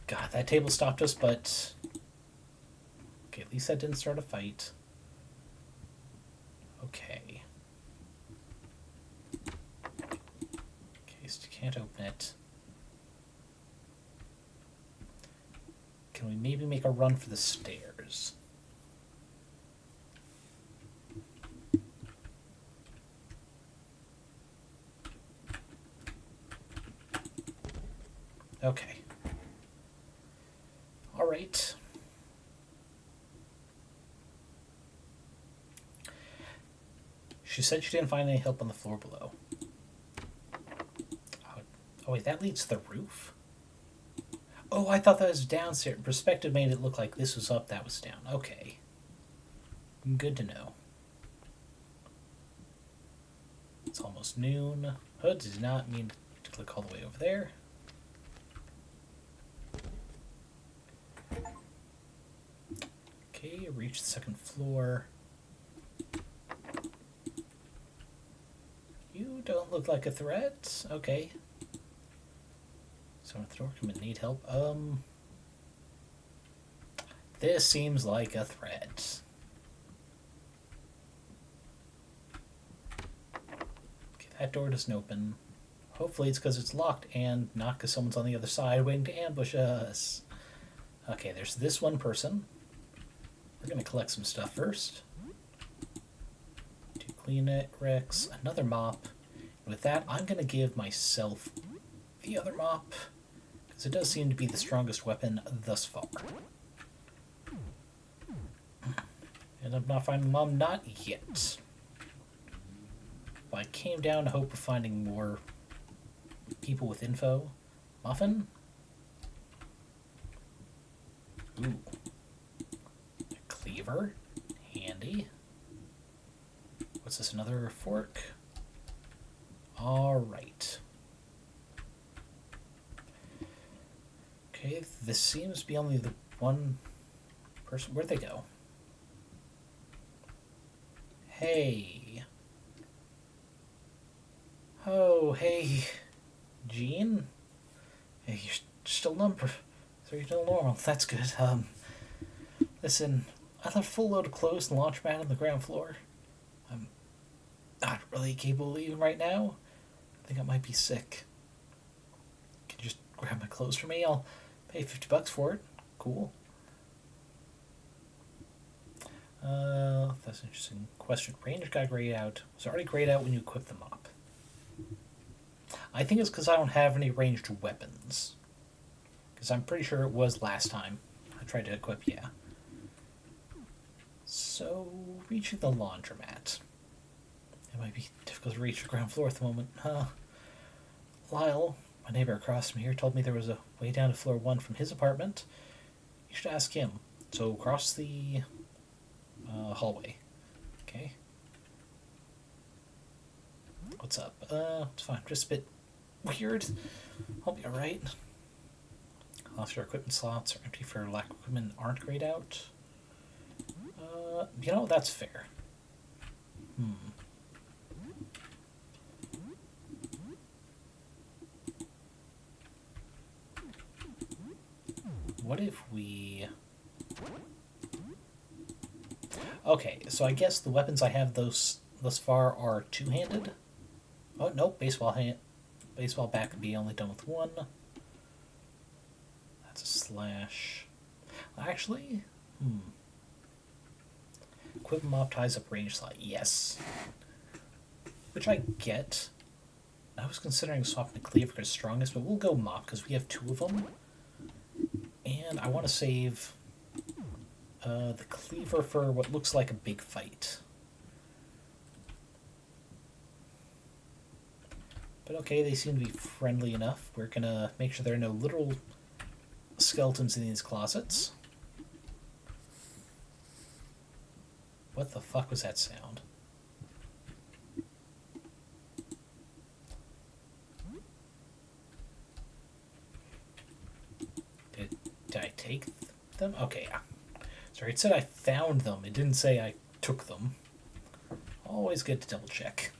God, that table stopped us, but... Okay, at least that didn't start a fight. Okay. Okay, so you can't open it. Can we maybe make a run for the stairs? Okay. All right. She said she didn't find any help on the floor below. Oh wait, that leads to the roof? Oh, I thought that was downstairs. Perspective made it look like this was up, that was down. Okay. Good to know. It's almost noon. Hood did not mean to click all the way over there. Okay, reach the second floor. You don't look like a threat. Okay. So the door come and need help. This seems like a threat. Okay, that door doesn't open. Hopefully it's because it's locked and not because someone's on the other side waiting to ambush us. Okay, there's this one person. We're going to collect some stuff first. 2 Kleenex, another mop. And with that, I'm going to give myself the other mop, because it does seem to be the strongest weapon thus far. And I'm not finding Mom, not yet. But I came down to hope of finding more people with info. Muffin? Ooh. A cleaver. Handy. What's this, another fork? Alright. Okay, this seems to be only the one person. Where'd they go? Hey. Oh, hey. Jean? Hey, you're still number. So you're still normal. That's good. Listen, I left a full load of clothes and laundry mat on the ground floor. I'm not really capable of leaving right now. I think I might be sick. Can you just grab my clothes for me? I'll pay $50 for it. Cool. That's an interesting question. Range got grayed out. It was already grayed out when you equipped the mop. I think it's because I don't have any ranged weapons. Because I'm pretty sure it was last time I tried to equip, yeah. So, reaching the laundromat. It might be difficult to reach the ground floor at the moment. Lyle, my neighbor across from here, told me there was a way down to floor 1 from his apartment. You should ask him. So, across the hallway. Okay. What's up? It's fine. Just a bit weird. I'll be alright. Unless your equipment slots are empty for lack of equipment aren't grayed out. You know, that's fair. What if we... Okay, so I guess the weapons I have thus far are two-handed. Oh, nope, baseball bat can be only done with one. That's a slash. Actually, Equip mop ties up range slot. Yes. Which I get. I was considering swapping the cleaver because strongest, but we'll go mop because we have 2 of them. And I want to save the cleaver for what looks like a big fight. But okay, they seem to be friendly enough. We're going to make sure there are no literal skeletons in these closets. What the fuck was that sound? Did I take them? Okay, yeah. Sorry, it said I found them. It didn't say I took them. Always good to double check.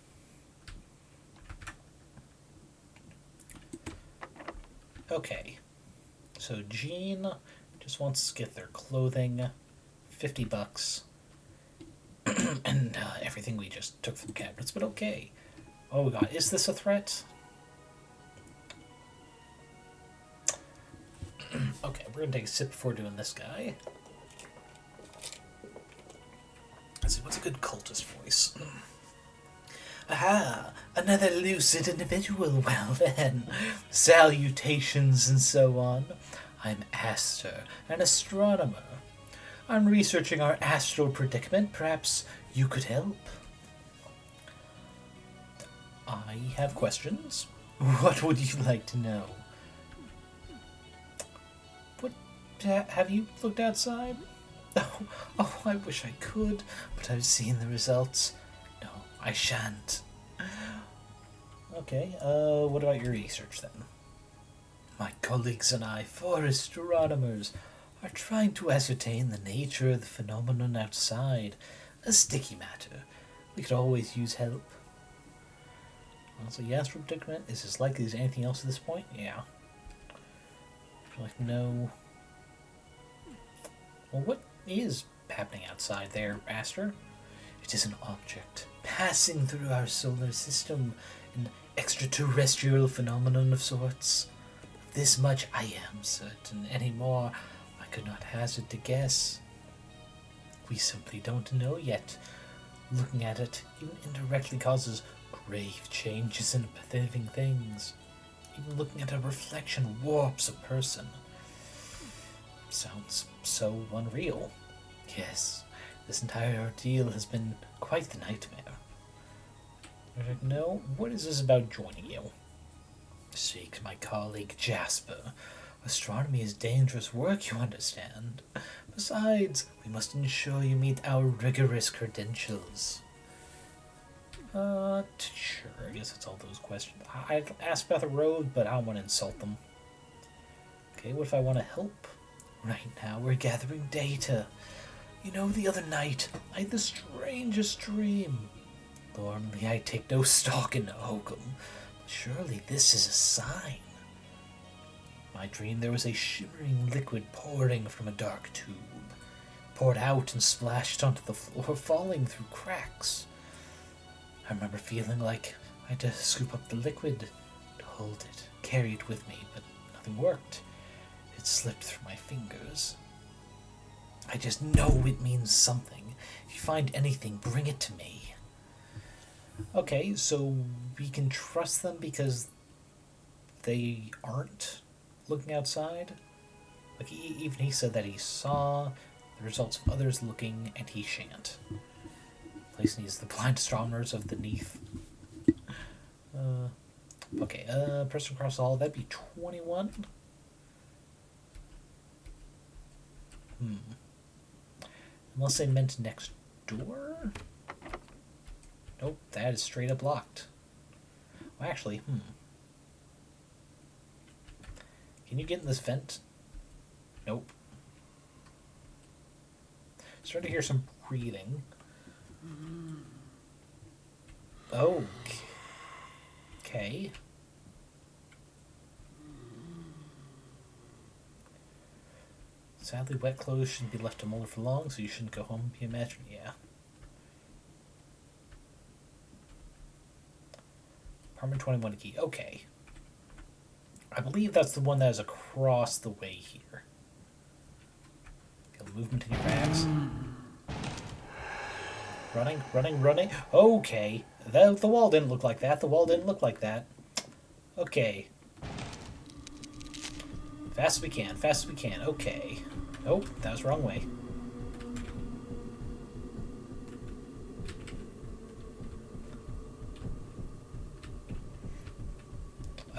Okay. So Jean just wants to get their clothing. $50. And everything we just took from cabinets, but okay. Oh god, is this a threat? Okay, we're gonna take a sip before doing this guy. Let's see, what's a good cultist voice? Aha! Another lucid individual. Well then, salutations and so on. I'm Aster, an astronomer. I'm researching our astral predicament. Perhaps you could help? I have questions. What would you like to know? What? Have you looked outside? Oh, I wish I could, but I've seen the results. No, I shan't. Okay, what about your research then? My colleagues and I, 4 astronomers, are trying to ascertain the nature of the phenomenon outside. A sticky matter. We could always use help. Also, the astral predicament is as likely as anything else at this point? Yeah. I feel like no. Well, what is happening outside there, Aster? It is an object passing through our solar system, an extraterrestrial phenomenon of sorts. This much I am certain. Any more, I could not hazard to guess. We simply don't know yet. Looking at it even indirectly causes grave changes in living things. Even looking at a reflection warps a person. Sounds so unreal. Yes, this entire ordeal has been quite the nightmare. No, what is this about joining you? Speak to my colleague Jasper. Astronomy is dangerous work, you understand. Besides, we must ensure you meet our rigorous credentials. Sure, I guess that's all those questions. I'd ask about the road, but I don't want to insult them. Okay, what if I want to help? Right now, we're gathering data. You know, the other night, I had the strangest dream. Normally, I take no stock in hokum, but surely this is a sign. In my dream, there was a shimmering liquid pouring from a dark tube. Poured out and splashed onto the floor, falling through cracks. I remember feeling like I had to scoop up the liquid to hold it, carry it with me, but nothing worked. It slipped through my fingers. I just know it means something. If you find anything, bring it to me. Okay, so we can trust them because they aren't looking outside? Like, even he said that he saw the results of others looking, and he shan't. Place needs the blind astronomers of the Neath. Okay, person across the hall, that'd be 21. Unless they meant next door? Nope, that is straight up locked. Well, actually, Can you get in this vent? Nope. Starting to hear some breathing. Okay. Sadly, wet clothes shouldn't be left to mold for long, so you shouldn't go home, you imagine? Yeah. Apartment 21 key. Okay. I believe that's the one that is across the way here. Got movement in your bags. Running, running, running. Okay. The wall didn't look like that. The wall didn't look like that. Okay. Fast as we can. Fast as we can. Okay. Oh, that was the wrong way.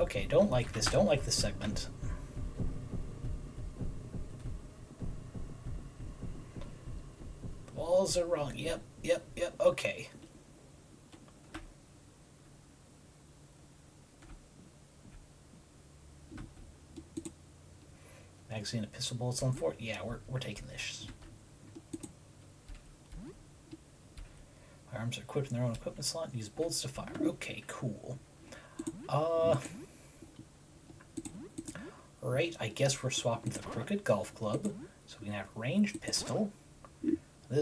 Okay, don't like this. Don't like this segment. The walls are wrong. Yep, yep, yep. Okay. Magazine of pistol bullets on fort. Yeah, we're taking this. Firearms are equipped in their own equipment slot and use bullets to fire. Okay, cool. Right, I guess we're swapping to the crooked golf club, so we can have ranged pistol.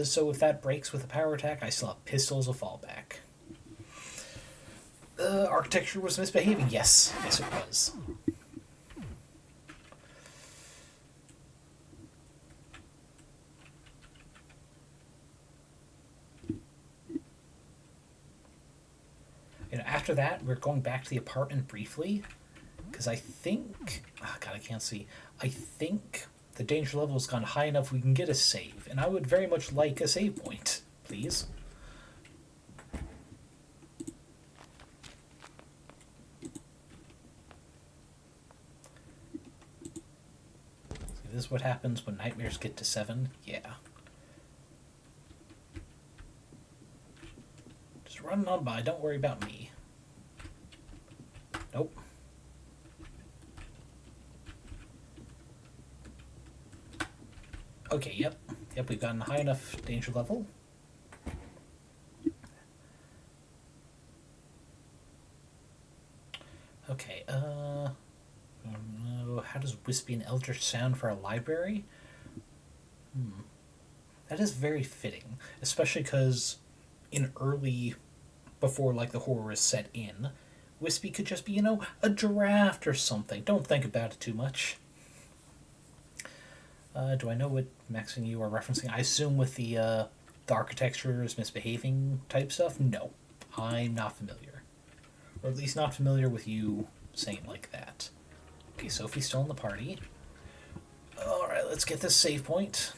So if that breaks with a power attack, I still have pistol as a fallback. Architecture was misbehaving. Yes, yes it was. After that, we're going back to the apartment briefly, because I think... Oh God, I can't see. I think the danger level has gone high enough we can get a save, and I would very much like a save point, please. See, this is what happens when nightmares get to 7. Yeah. Just running on by, don't worry about me. Nope. Okay, yep. Yep, we've gotten a high enough danger level. Okay, how does wispy and eldritch sound for a library? That is very fitting, especially because in early, before like the horror is set in, wispy could just be, a draft or something. Don't think about it too much. Do I know what Maxine you are referencing? I assume with the architecture is misbehaving type stuff? No, I'm not familiar. Or at least not familiar with you saying it like that. Okay, Sophie's still in the party. Alright, let's get this save point.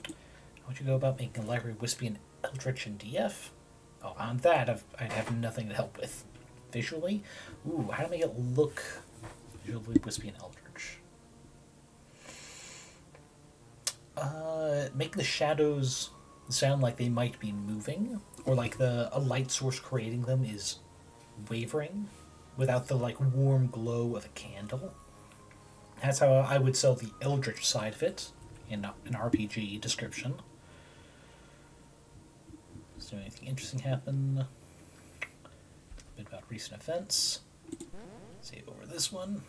How would you go about making a library wispy and eldritch and DF? Oh, on that, I'd have nothing to help with. Visually? Ooh, how to make it look visually wispy and eldritch? Make the shadows sound like they might be moving, or like a light source creating them is wavering, without the warm glow of a candle. That's how I would sell the eldritch side of it in an RPG description. Is there anything interesting happen? A bit about recent events. Save over this one.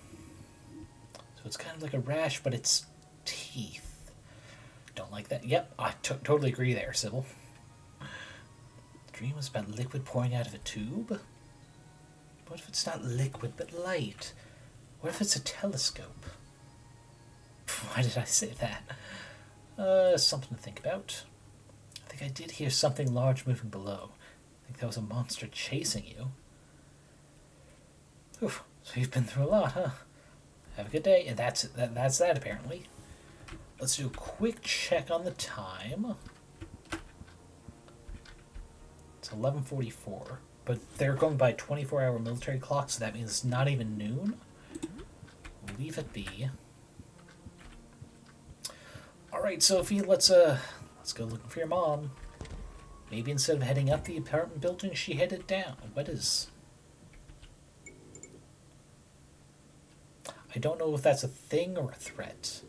So it's kind of like a rash, but it's teeth. Don't like that. Yep, I totally agree there, Sybil. The dream was about liquid pouring out of a tube? What if it's not liquid, but light? What if it's a telescope? Why did I say that? Something to think about. I think I did hear something large moving below. I think that was a monster chasing you. Oof, so you've been through a lot, huh? Have a good day. And that's that, apparently. Let's do a quick check on the time. It's 11:44, but they're going by 24-hour military clock, so that means it's not even noon. Leave it be. All right, Sophie, let's go looking for your mom. Maybe instead of heading up the apartment building, she headed down. What is? I don't know if that's a thing or a threat.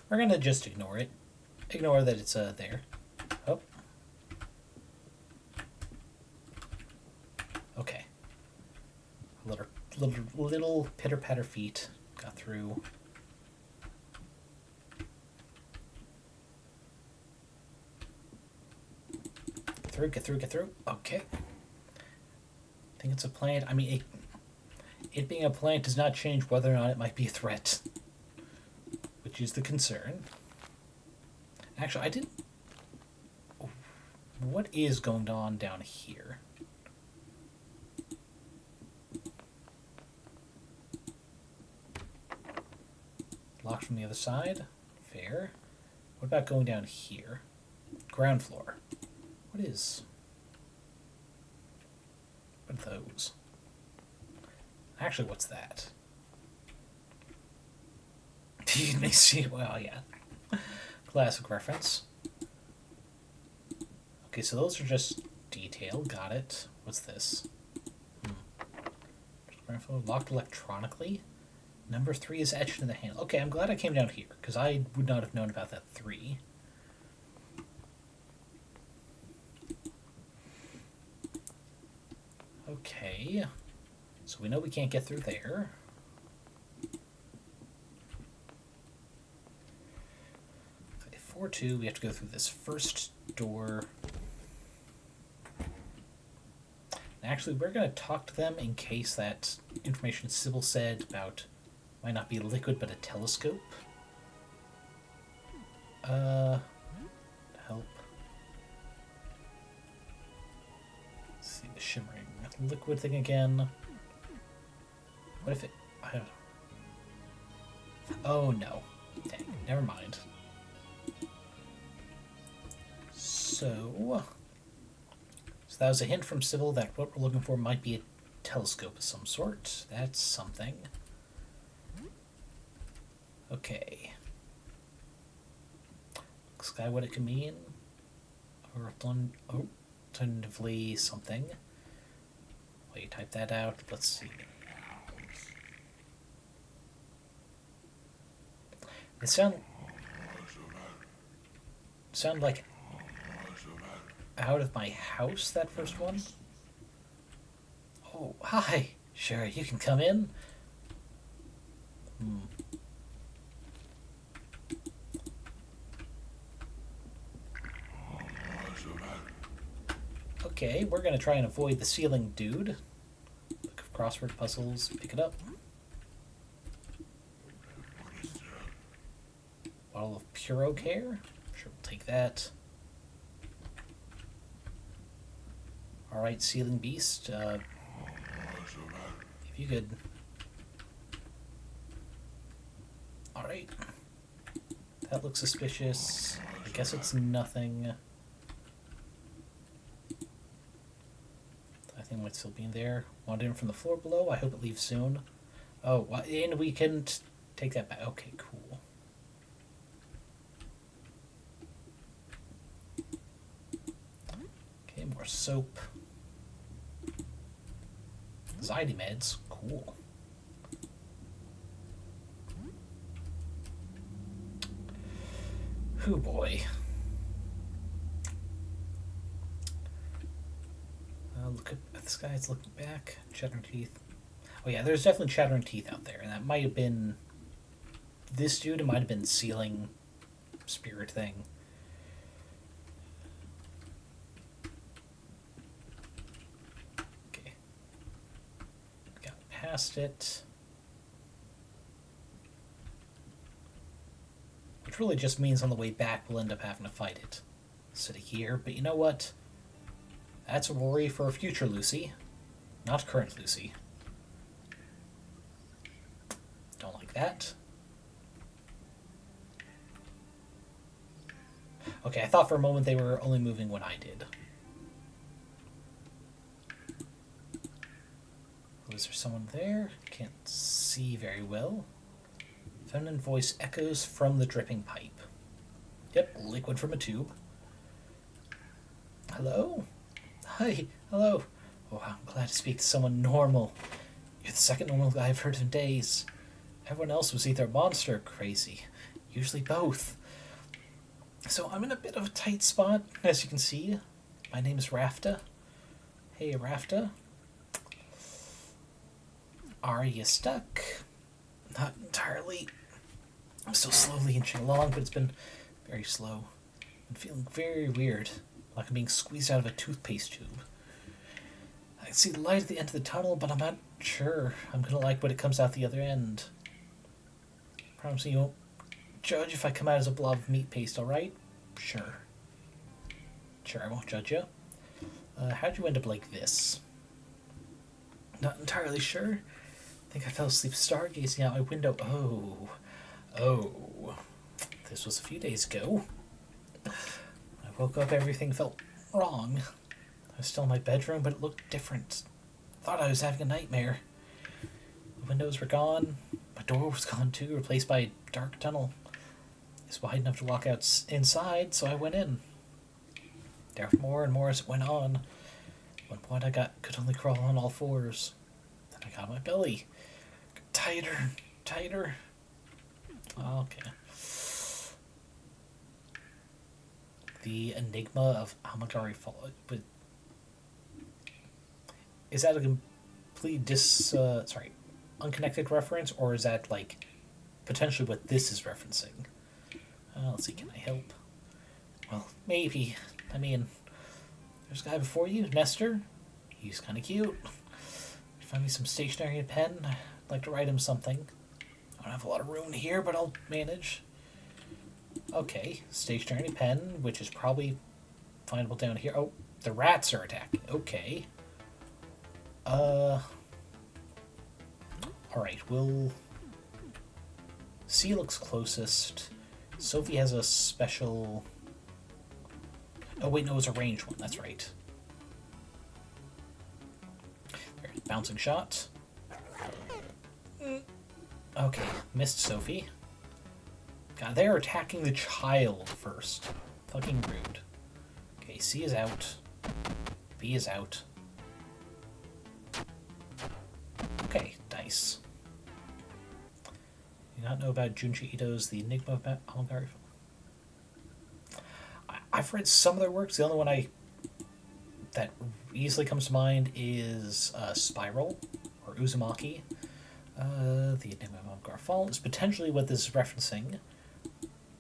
We're gonna just ignore it. Ignore that it's there. Oh. Okay. Little pitter patter feet got through. Get through. Okay. I think it's a plant. I mean, it being a plant does not change whether or not it might be a threat. Which is the concern. Actually, I didn't... what is going on down here? Locked from the other side. Fair. What about going down here? Ground floor. What is... What are those? Actually, what's that? You may see... Well, yeah. Classic reference. Okay, so those are just detail. Got it. What's this? Ground floor. Locked electronically. Number 3 is etched in the handle. Okay, I'm glad I came down here, because I would not have known about that 3. Okay. So we know we can't get through there. Okay, 4-2, we have to go through this first door. Actually, we're going to talk to them in case that information Sybil said about might not be liquid, but a telescope. Help. Let's see the shimmering liquid thing again. What if it... Oh, no. Dang, never mind. So that was a hint from Sybil that what we're looking for might be a telescope of some sort. That's something. Okay. Looks like what it can mean. Or alternatively something. While you type that out, let's see. It sound like out of my house, that first one. Oh, hi. Sure, you can come in. Okay, we're going to try and avoid the ceiling dude. Book of crossword puzzles, pick it up. Bottle of Puro Care. Sure, we'll take that. Alright, ceiling beast. If you could... Alright. That looks suspicious. I guess it's nothing. I think it might still be in there. Want in from the floor below? I hope it leaves soon. Oh, and we can take that back. Okay, cool. Okay, more soap. Anxiety meds. Cool. Hoo boy. Look at this guy's looking back. Chattering teeth. Oh yeah, there's definitely chattering teeth out there, and that might have been this dude. It might have been ceiling spirit thing. Okay, got past it. Which really just means on the way back we'll end up having to fight it. Sitting here, but you know what? That's a worry for future Lucy, not current Lucy. Don't like that. Okay, I thought for a moment they were only moving when I did. Was there someone there? Can't see very well. Feminine voice echoes from the dripping pipe. Yep, liquid from a tube. Hello? Hi, hello. Oh, I'm glad to speak to someone normal. You're the second normal guy I've heard in days. Everyone else was either a monster or crazy. Usually both. So I'm in a bit of a tight spot, as you can see. My name is Rafta. Hey, Rafta. Are you stuck? Not entirely. I'm still slowly inching along, but it's been very slow. I'm feeling very weird, like I'm being squeezed out of a toothpaste tube. I can see the light at the end of the tunnel, but I'm not sure I'm gonna like when it comes out the other end. Promise you won't judge if I come out as a blob of meat paste, alright? Sure. Sure, I won't judge you. How'd you end up like this? Not entirely sure. I think I fell asleep stargazing out my window. Oh. This was a few days ago. When I woke up, everything felt wrong. I was still in my bedroom, but it looked different. Thought I was having a nightmare. The windows were gone. My door was gone too, replaced by a dark tunnel. It's wide enough to walk out inside, so I went in. There was more and more as it went on. At one point could only crawl on all fours. Then I got on my belly. Tighter. Okay. The Enigma of Amagari Fall. But is that a complete unconnected reference, or is that like potentially what this is referencing? Let's see, can I help? Well, maybe. I mean, there's a guy before you, Nestor. He's kind of cute. Find me some stationery and pen. I'd like to write him something. I don't have a lot of room here, but I'll manage. Okay, stationery and pen, which is probably findable down here. Oh, the rats are attacking. Okay. Alright, C looks closest. Sophie has a special... Oh, wait, no, it was a ranged one. That's right. There's bouncing shot. Okay, missed Sophie. God, they're attacking the child first. Fucking rude. Okay, C is out. B is out. Okay, nice. You not know about Junji Ito's The Enigma of Amagari? I've read some of their works. The only one that easily comes to mind is Spiral, or Uzumaki. The Enigma of Amagari Fall is potentially what this is referencing,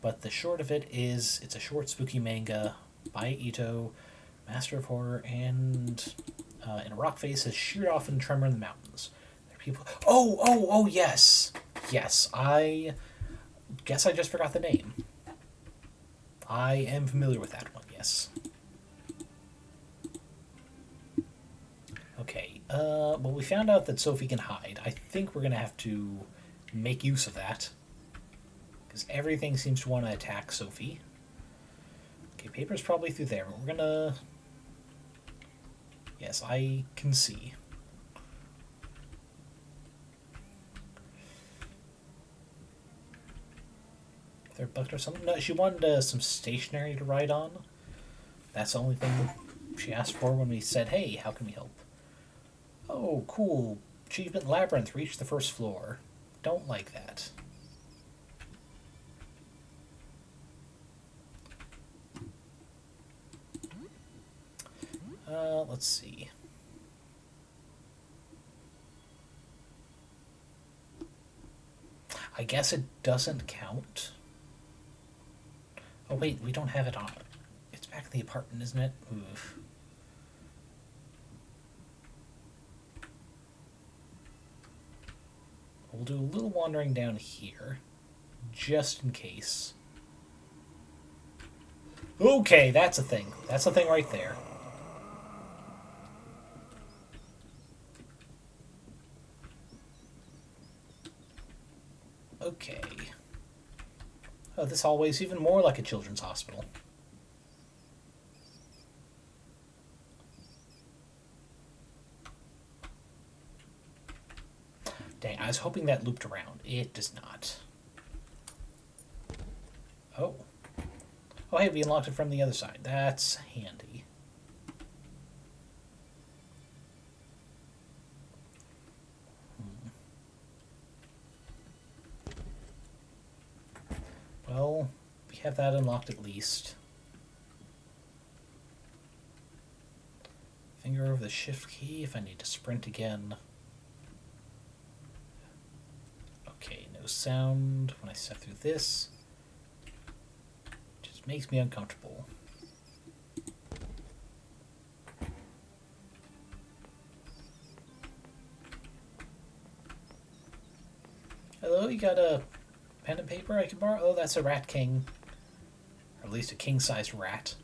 but the short of it is it's a short spooky manga by Ito, master of horror, and in a rock face has sheared off in Tremor in the Mountains. There are people... Oh, yes! Yes, I guess I just forgot the name. I am familiar with that one, yes. Okay, well, we found out that Sophie can hide. I think we're going to have to make use of that, because everything seems to want to attack Sophie. Okay, paper's probably through there, but we're going to... Yes, I can see. Their bucket or something? No, she wanted some stationery to write on. That's the only thing she asked for when we said, hey, how can we help? Oh, cool. Achievement Labyrinth. Reach the first floor. Don't like that. Let's see. I guess it doesn't count. Oh wait, we don't have it on. It's back in the apartment, isn't it? Oof. We'll do a little wandering down here, just in case. Okay, that's a thing. That's a thing right there. Okay. Oh, this hallway's even more like a children's hospital. Dang, I was hoping that looped around. It does not. Oh. Oh, hey, we unlocked it from the other side. That's handy. Well, we have that unlocked at least. Finger over the shift key if I need to sprint again. Okay, no sound when I step through this. Just makes me uncomfortable. Hello, you got a pen and paper I can borrow? Oh, that's a rat king. Or at least a king-sized rat.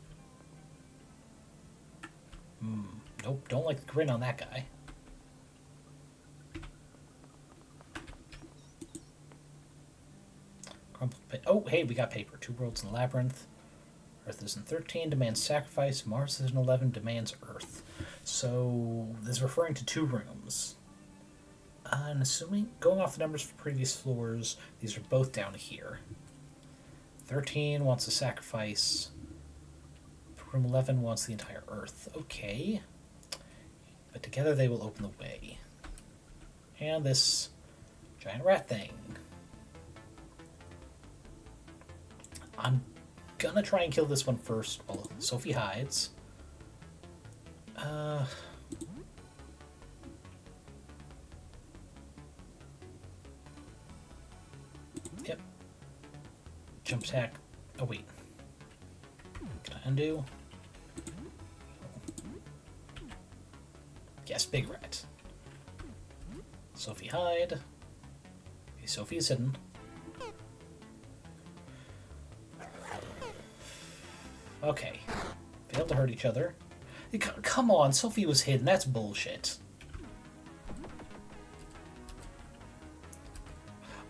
Nope, don't like the grin on that guy. Oh, hey, we got paper. 2 worlds in the labyrinth. Earth is in 13, demands sacrifice. Mars is in 11, demands Earth. So, this is referring to 2 rooms. And assuming, going off the numbers for previous floors, these are both down here. 13 wants a sacrifice. Room 11 wants the entire Earth. Okay. But together they will open the way. And this giant rat thing. I'm gonna try and kill this one first while Sophie hides. Yep. Jump attack. Oh, wait. Can I undo? Yes, big rat. Sophie hide. Okay, Sophie is hidden. Okay. Failed to hurt each other. Come on, Sophie was hidden. That's bullshit.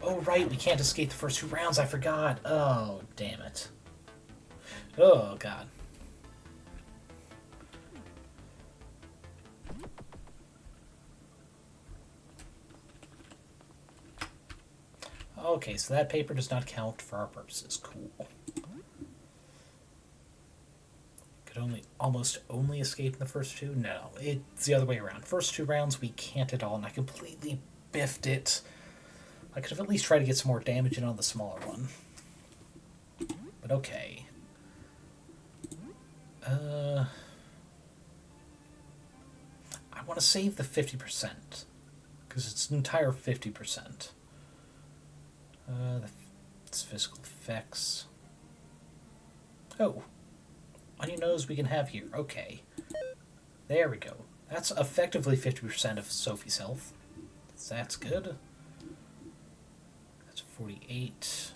Oh, right, we can't escape the first 2 rounds. I forgot. Oh, damn it. Oh, God. Okay, so that paper does not count for our purposes. Cool. Could almost only escape in the first 2? No, it's the other way around. First 2 rounds we can't at all, and I completely biffed it. I could have at least tried to get some more damage in on the smaller one. But okay. I want to save the 50%, because it's an entire 50%. It's physical effects. Oh. Onion nose we can have here. Okay. There we go. That's effectively 50% of Sophie's health. So that's good. That's 48.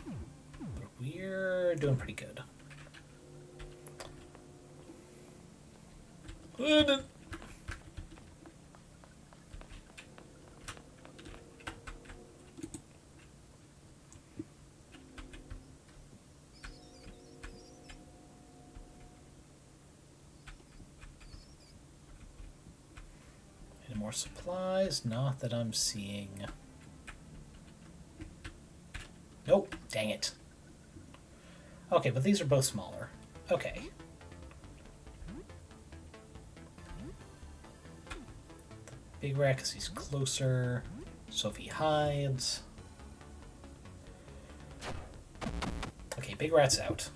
But we're doing pretty good. Any more supplies? Not that I'm seeing. Nope. Dang it. Okay, but these are both smaller. Okay. Big rat because he's closer. Sophie hides. Okay, big rat's out.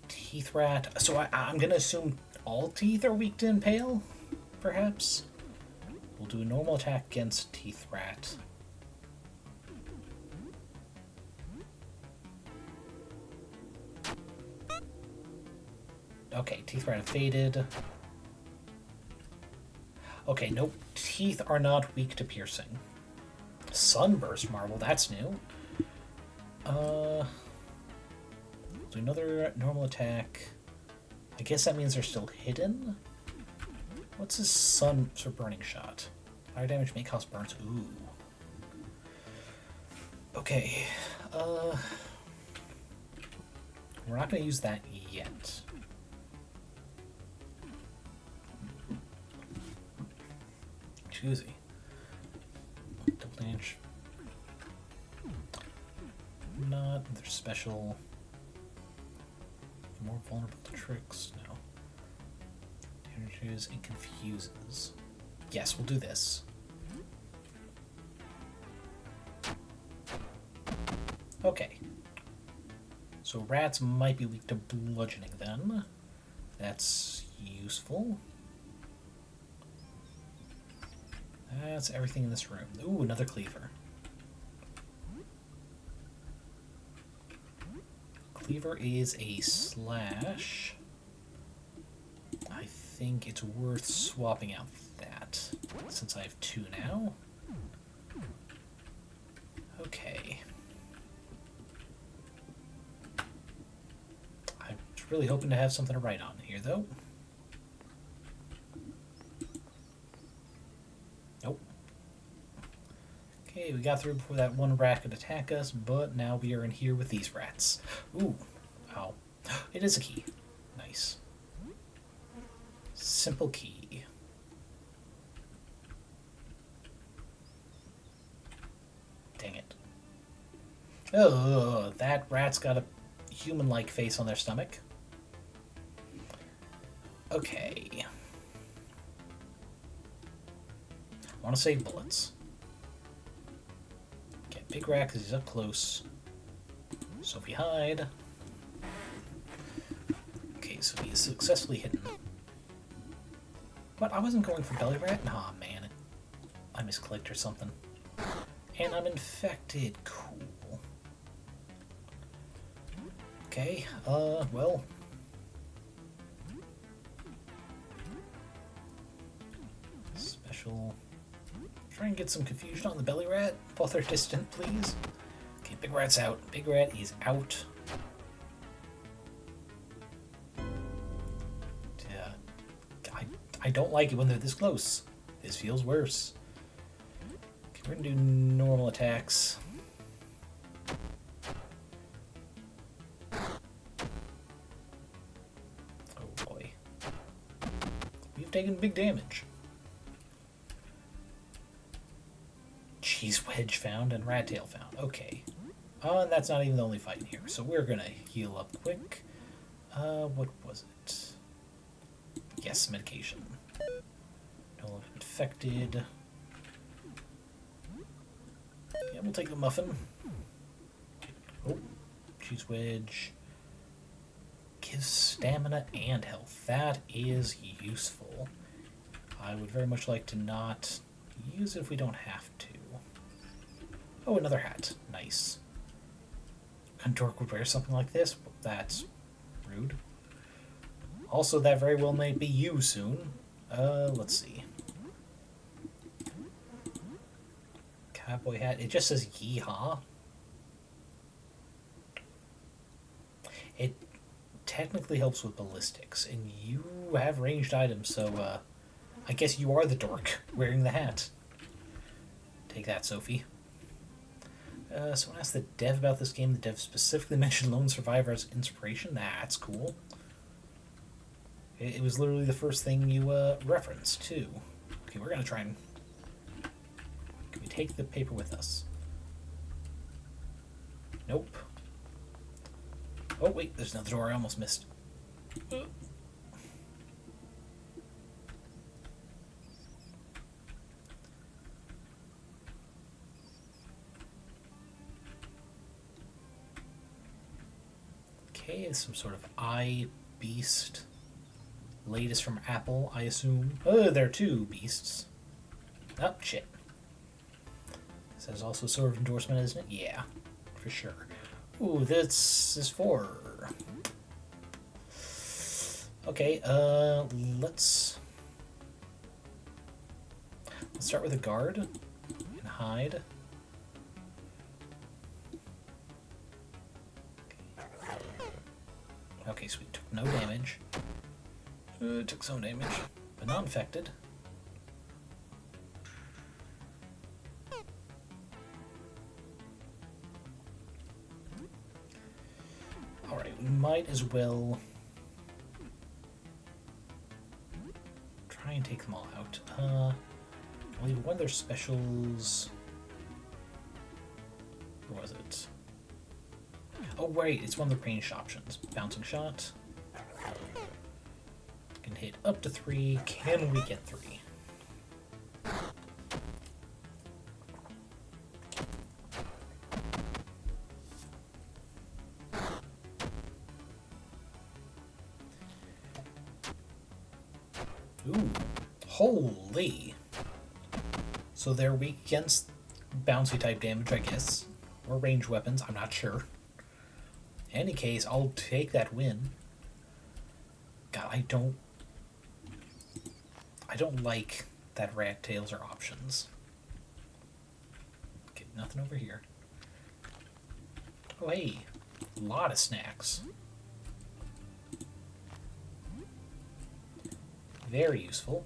Teeth rat. So I'm going to assume all teeth are weak to impale, perhaps? We'll do a normal attack against teeth rat. Okay, teeth rat have faded. Okay, nope. Teeth are not weak to piercing. Sunburst marble, that's new. Do another normal attack. I guess that means they're still hidden? What's his sun for burning shot? Fire damage may cause burns. Ooh. Okay. We're not going to use that yet. Choosy. Double damage. Not. They're special. More vulnerable to tricks. No. Damages and confuses. Yes, we'll do this. Okay. So rats might be weak to bludgeoning then. That's useful. That's everything in this room. Ooh, another cleaver. Cleaver is a slash. I think it's worth swapping out that, since I have 2 now. Okay. I was Was really hoping to have something to write on here, though. Nope. Okay, we got through before that one rat could attack us, but now we are in here with these rats. Ooh. Ow. It is a key. Nice. Simple key. Dang it. Oh, that rat's got a human-like face on their stomach. Okay. I want to save bullets. Get big rat because he's up close. So if we hide... Okay, so he is successfully hidden. But I wasn't going for belly rat? Nah, man. I misclicked or something. And I'm infected. Cool. Okay, well... Special... Try and get some confusion on the belly rat. While they're distant, please. Okay, big rat's out. Big rat is out. I don't like it when they're this close. This feels worse. Okay, we're gonna do normal attacks. Oh boy. We've taken big damage. Cheese wedge found and rat tail found. Okay. And that's not even the only fight in here. So we're gonna heal up quick. What was it? Yes, medication. No longer infected. Yeah, we'll take the muffin. Oh, cheese wedge. Gives stamina and health. That is useful. I would very much like to not use it if we don't have to. Oh, another hat. Nice. Dork would wear something like this? That's rude. Also, that very well may be you soon. Let's see. Cowboy hat. It just says yeehaw. It technically helps with ballistics, and you have ranged items, so, I guess you are the dork wearing the hat. Take that, Sophie. Someone asked the dev about this game. The dev specifically mentioned Lone Survivor as inspiration. That's cool. It was literally the first thing you referenced, too. Okay, we're going to try and... Can we take the paper with us? Nope. Oh, wait, there's another door I almost missed. Okay, some sort of eye beast. Latest from Apple, I assume. Oh, there are two beasts. Oh, shit. This is also sort of endorsement, isn't it? Yeah, for sure. Ooh, this is for... Okay, let's start with a guard and hide. Okay, so we took no damage. Took some damage, but not infected. Alright, we might as well try and take them all out. I'll leave one of their specials. Where was it? Oh, wait, it's one of the ranged options. Bouncing shot. Can hit up to 3. Can we get 3? Ooh, holy. So they're weak against bouncy type damage, I guess. Or ranged weapons, I'm not sure. In any case, I'll take that win. God, I don't like that rat tails are options. Okay, nothing over here. Oh, hey. A lot of snacks. Very useful.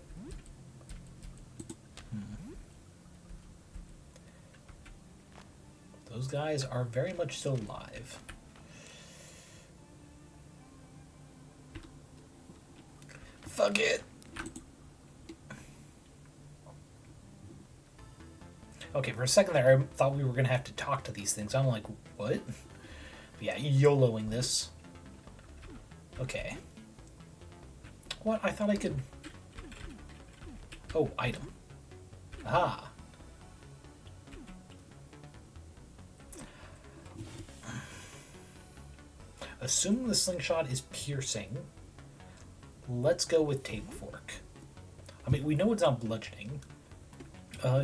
Those guys are very much still alive. Fuck it! Okay, for a second there, I thought we were going to have to talk to these things. I'm like, what? But yeah, YOLOing this. Okay. What? I thought I could... Oh, item. Ah. Assuming the slingshot is piercing, let's go with tape fork. I mean, we know it's not bludgeoning,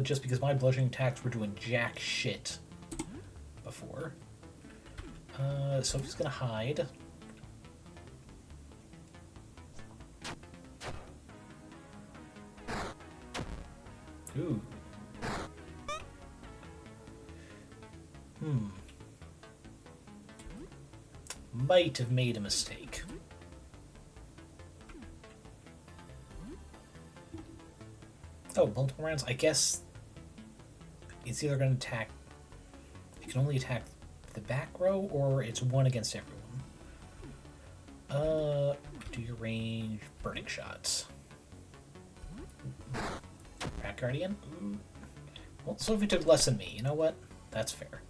just because my bludgeoning attacks were doing jack shit before. Sophie's gonna hide. Ooh. Might have made a mistake. Oh, multiple rounds? I guess it's either going to attack... It can only attack the back row, or it's one against everyone. Do your range burning shots. Rat Guardian? Ooh. Well, Sophie took less than me. You know what? That's fair.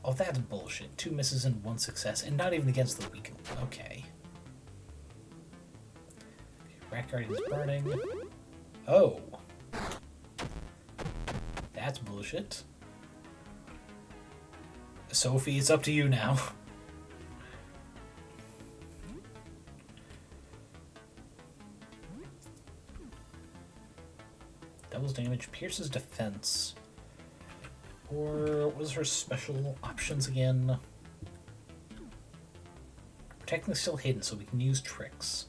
Oh, that's bullshit. 2 misses and 1 success, and not even against the weak. Okay. Rat Guardian's burning. Oh. That's bullshit. Sophie, it's up to you now. Doubles damage, pierces defense. Or what was her special options again? We're technically still hidden, so we can use tricks.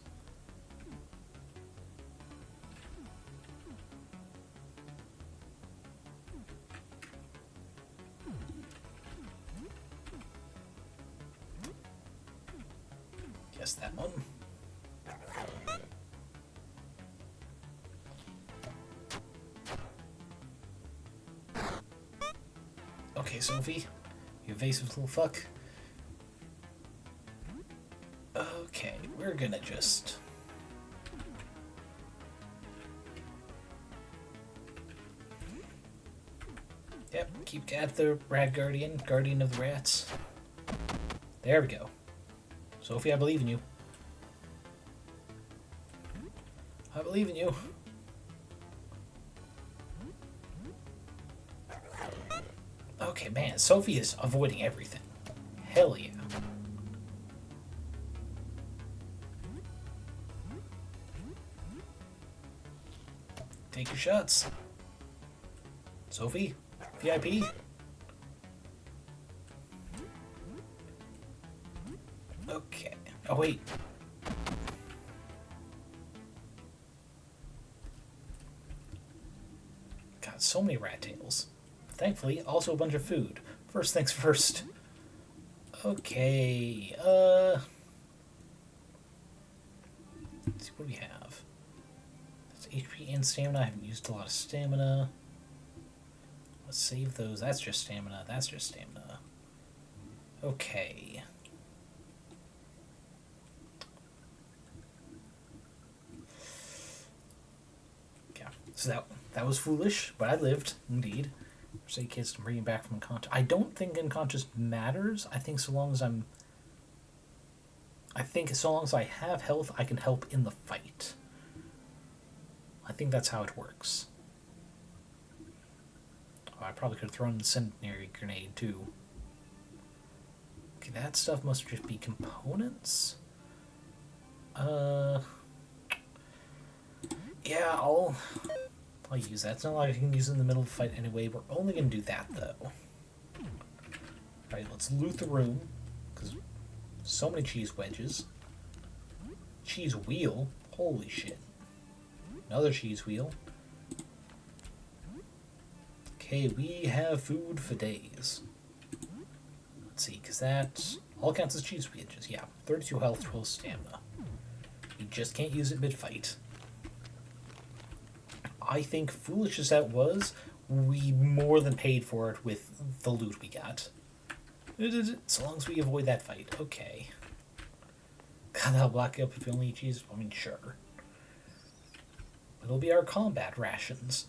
Guess that one. Okay, Sophie, you evasive little fuck. Okay, we're gonna just... Yep, keep at the Rat Guardian, Guardian of the Rats. There we go. Sophie, I believe in you. I believe in you. Okay, man, Sophie is avoiding everything. Hell yeah. Take your shots. Sophie, VIP. Okay. Oh, wait. God, so many rat tails. Thankfully, also a bunch of food. First things first. Okay, let's see what we have. That's HP and stamina. I haven't used a lot of stamina. Let's save those. That's just stamina. That's just stamina. Okay. Yeah, so that was foolish, but I lived, indeed. Say kids to bring you back from unconscious. I don't think unconscious matters. I think so long as I have health, I can help in the fight. I think that's how it works. Oh, I probably could have thrown the incendiary grenade too. Okay, that stuff must just be components. Yeah, I'll use that. It's not like I can use it in the middle of the fight anyway. We're only going to do that, though. Alright, let's loot the room. Because so many cheese wedges. Cheese wheel? Holy shit. Another cheese wheel. Okay, we have food for days. Let's see, because that all counts as cheese wedges. Yeah, 32 health, 12 stamina. You just can't use it mid-fight. I think, foolish as that was, we more than paid for it with the loot we got. So long as we avoid that fight. Okay. God, that'll block you up if you only choose. I mean, sure. It'll be our combat rations.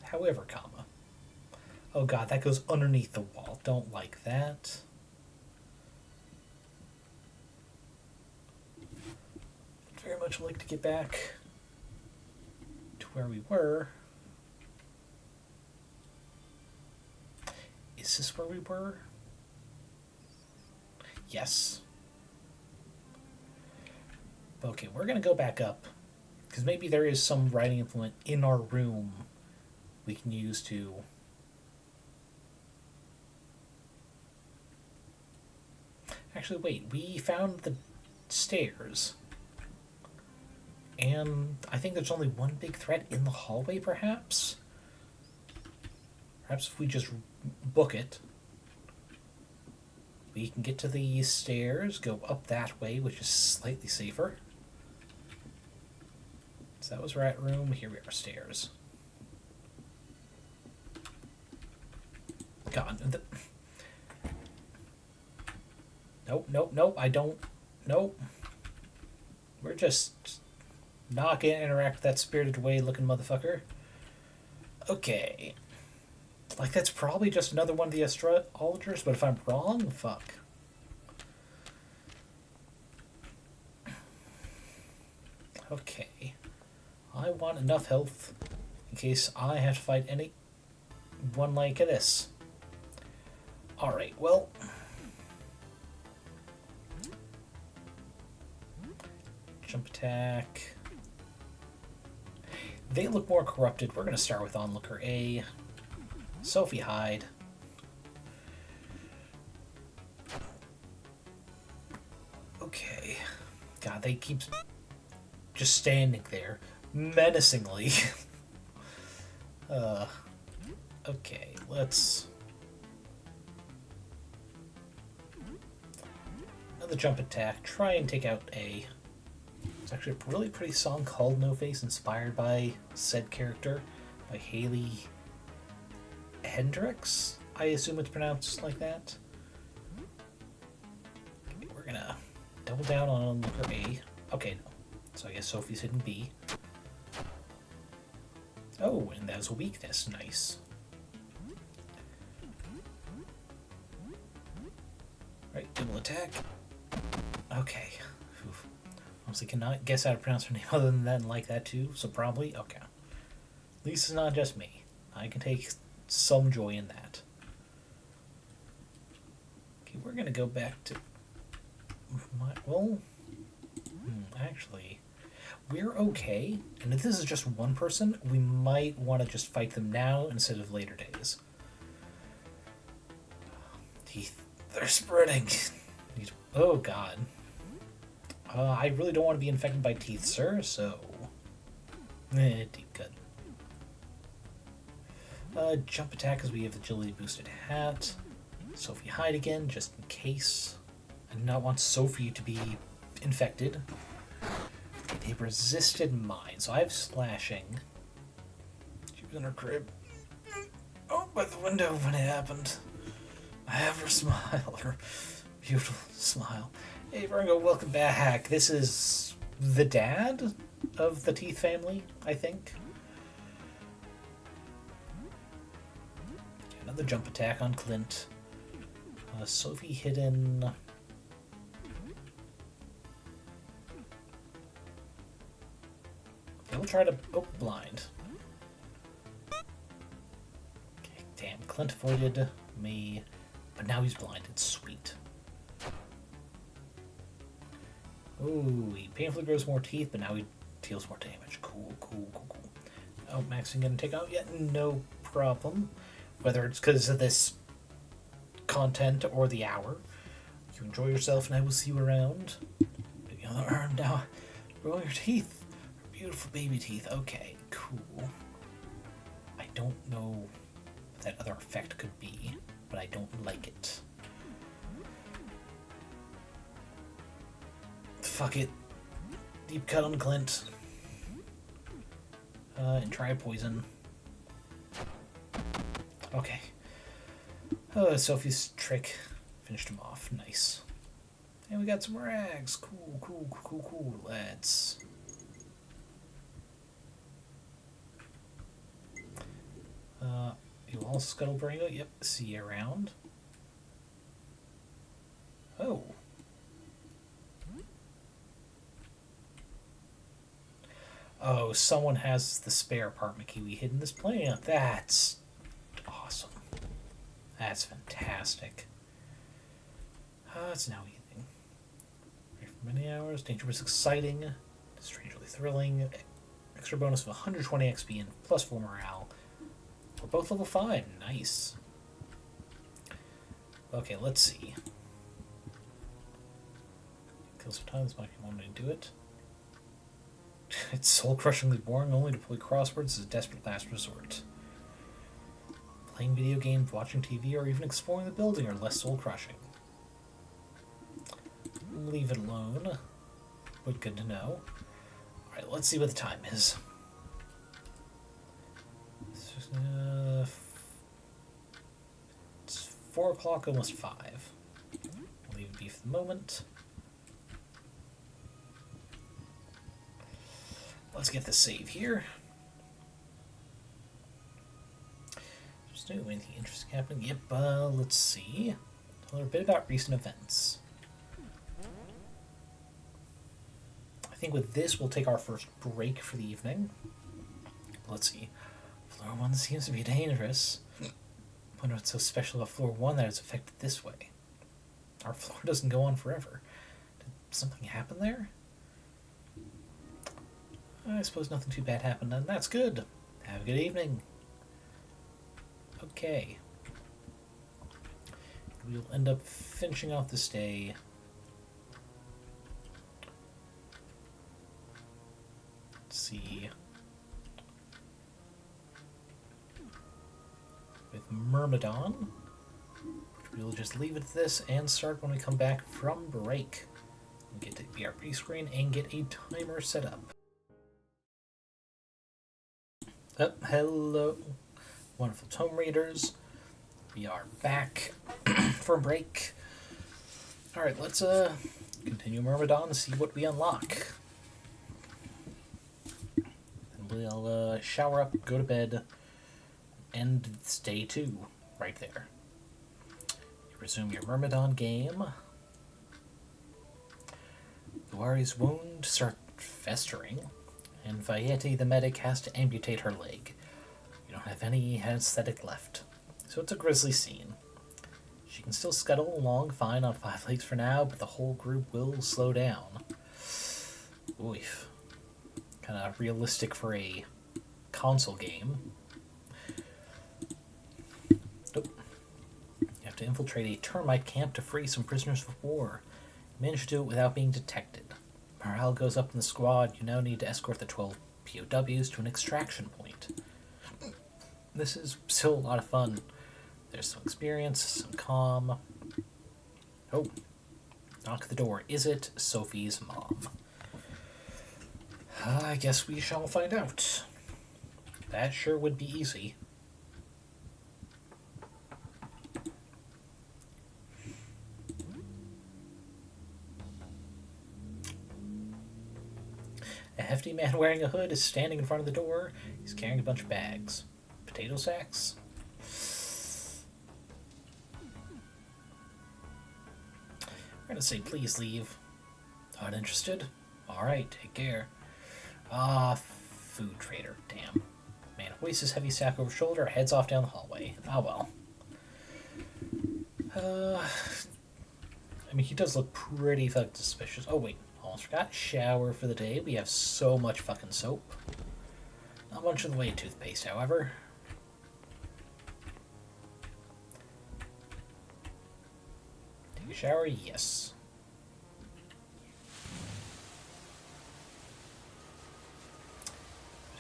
However, comma. Oh god, that goes underneath the wall. Don't like that. Very much like to get back to where we were. Is this where we were? Yes. Okay, we're going to go back up, because maybe there is some writing implement in our room we can use to... Actually, wait, we found the stairs. And I think there's only one big threat in the hallway, perhaps? Perhaps if we just book it, we can get to the stairs, go up that way, which is slightly safer. So that was rat room. Here we are, stairs. God. Nope, nope, nope, I don't... Nope. We're just not gonna interact with that spirited away looking motherfucker. Okay. Like, that's probably just another one of the astrologers, but if I'm wrong, fuck. Okay. I want enough health in case I have to fight any one like this. Alright, well... Jump attack. They look more corrupted. We're going to start with Onlooker A. Sophie hide. Okay. God, they keep just standing there menacingly. Okay, let's... Another jump attack. Try and take out A. It's actually a really pretty song called No Face, inspired by said character, by Haley Hendrix. I assume it's pronounced like that. Okay, we're gonna double down on Looker A. Okay, no. So I guess Sophie's hidden B. Oh, and that was a weakness. Nice. Right, double attack. Okay. Oof. Honestly, cannot guess how to pronounce her name other than that and like that too, so probably, okay. At least it's not just me. I can take some joy in that. Okay, we're gonna go back to my, well, actually, we're okay, and if this is just one person, we might want to just fight them now instead of later days. Teeth, they're spreading. Oh god. I really don't want to be infected by teeth, sir, so... deep cut. Jump attack because we have agility boosted hat. Sophie hide again, just in case. I do not want Sophie to be infected. They resisted mine, so I have slashing. She was in her crib. Oh, by the window when it happened. I have her smile, her beautiful smile. Hey Virgo, welcome back. This is the dad of the Teeth family, I think. Another jump attack on Clint. Sophie hidden. Okay, we'll try to... Oh, blind. Okay, damn. Clint avoided me, but now he's blinded. Sweet. Ooh, he painfully grows more teeth, but now he deals more damage. Cool, cool, cool, cool. Oh, Max isn't going to take out yet? No problem. Whether it's because of this content or the hour. You enjoy yourself, and I will see you around. Maybe on the arm now. Roll your teeth. Beautiful baby teeth. Okay, cool. I don't know what that other effect could be, but I don't like it. fuck it. Deep cut on Clint. And try poison. Okay. Sophie's trick finished him off. Nice. And we got some rags. Cool, cool, cool, cool. Let's... you all Scuttlebraingo? Yep, see you around. Oh. Oh, someone has the spare apartment key we hid in this plant. That's awesome. That's fantastic. It's now evening. Right for many hours. Dangerous, exciting. Strangely thrilling. Extra bonus of 120 XP and plus 4 morale. We're both level 5. Nice. Okay, let's see. Kill some time. This might be one way to do it. It's soul-crushingly boring. Only to play crosswords is a desperate last resort. Playing video games, watching TV, or even exploring the building are less soul-crushing. Leave it alone. But good to know. Alright, let's see what the time is. It's 4 o'clock, almost 5. I'll leave it be for the moment. Let's get the save here. Just do anything interesting happening. Yep, let's see. A little bit about recent events. I think with this, we'll take our first break for the evening. Let's see. Floor 1 seems to be dangerous. Wonder what's so special about floor 1 that it's affected this way. Our floor doesn't go on forever. Did something happen there? I suppose nothing too bad happened, and that's good. Have a good evening. Okay. We'll end up finishing off this day. Let's see. With Myrmidon. We'll just leave it at this and start when we come back from break. We'll get to the BRB screen and get a timer set up. Hello, wonderful tome readers. We are back from break. Alright, let's continue Myrmidon and see what we unlock. And we'll shower up, go to bed, end day 2 right there. You resume your Myrmidon game. Luari's wound starts festering, and Vayeti the medic has to amputate her leg. You don't have any anesthetic left, so it's a grisly scene. She can still scuttle along fine on 5 legs for now, but the whole group will slow down. Oof. Kind of realistic for a console game. Nope. You have to infiltrate a termite camp to free some prisoners of war. You manage to do it without being detected. Morale goes up in the squad. You now need to escort the 12 POWs to an extraction point. This is still a lot of fun. There's some experience, some calm. Oh. Knock at the door. Is it Sophie's mom? I guess we shall find out. That sure would be easy. A hefty man wearing a hood is standing in front of the door. He's carrying a bunch of bags. Potato sacks? We're gonna say please leave. Not interested? Alright, take care. Food trader. Damn. Man hoists his heavy sack over shoulder, heads off down the hallway. Ah, well. I mean, he does look pretty fucking suspicious. Oh, wait. Almost forgot. Shower for the day. We have so much fucking soap. Not much in the way of toothpaste, however. Take a shower? Yes.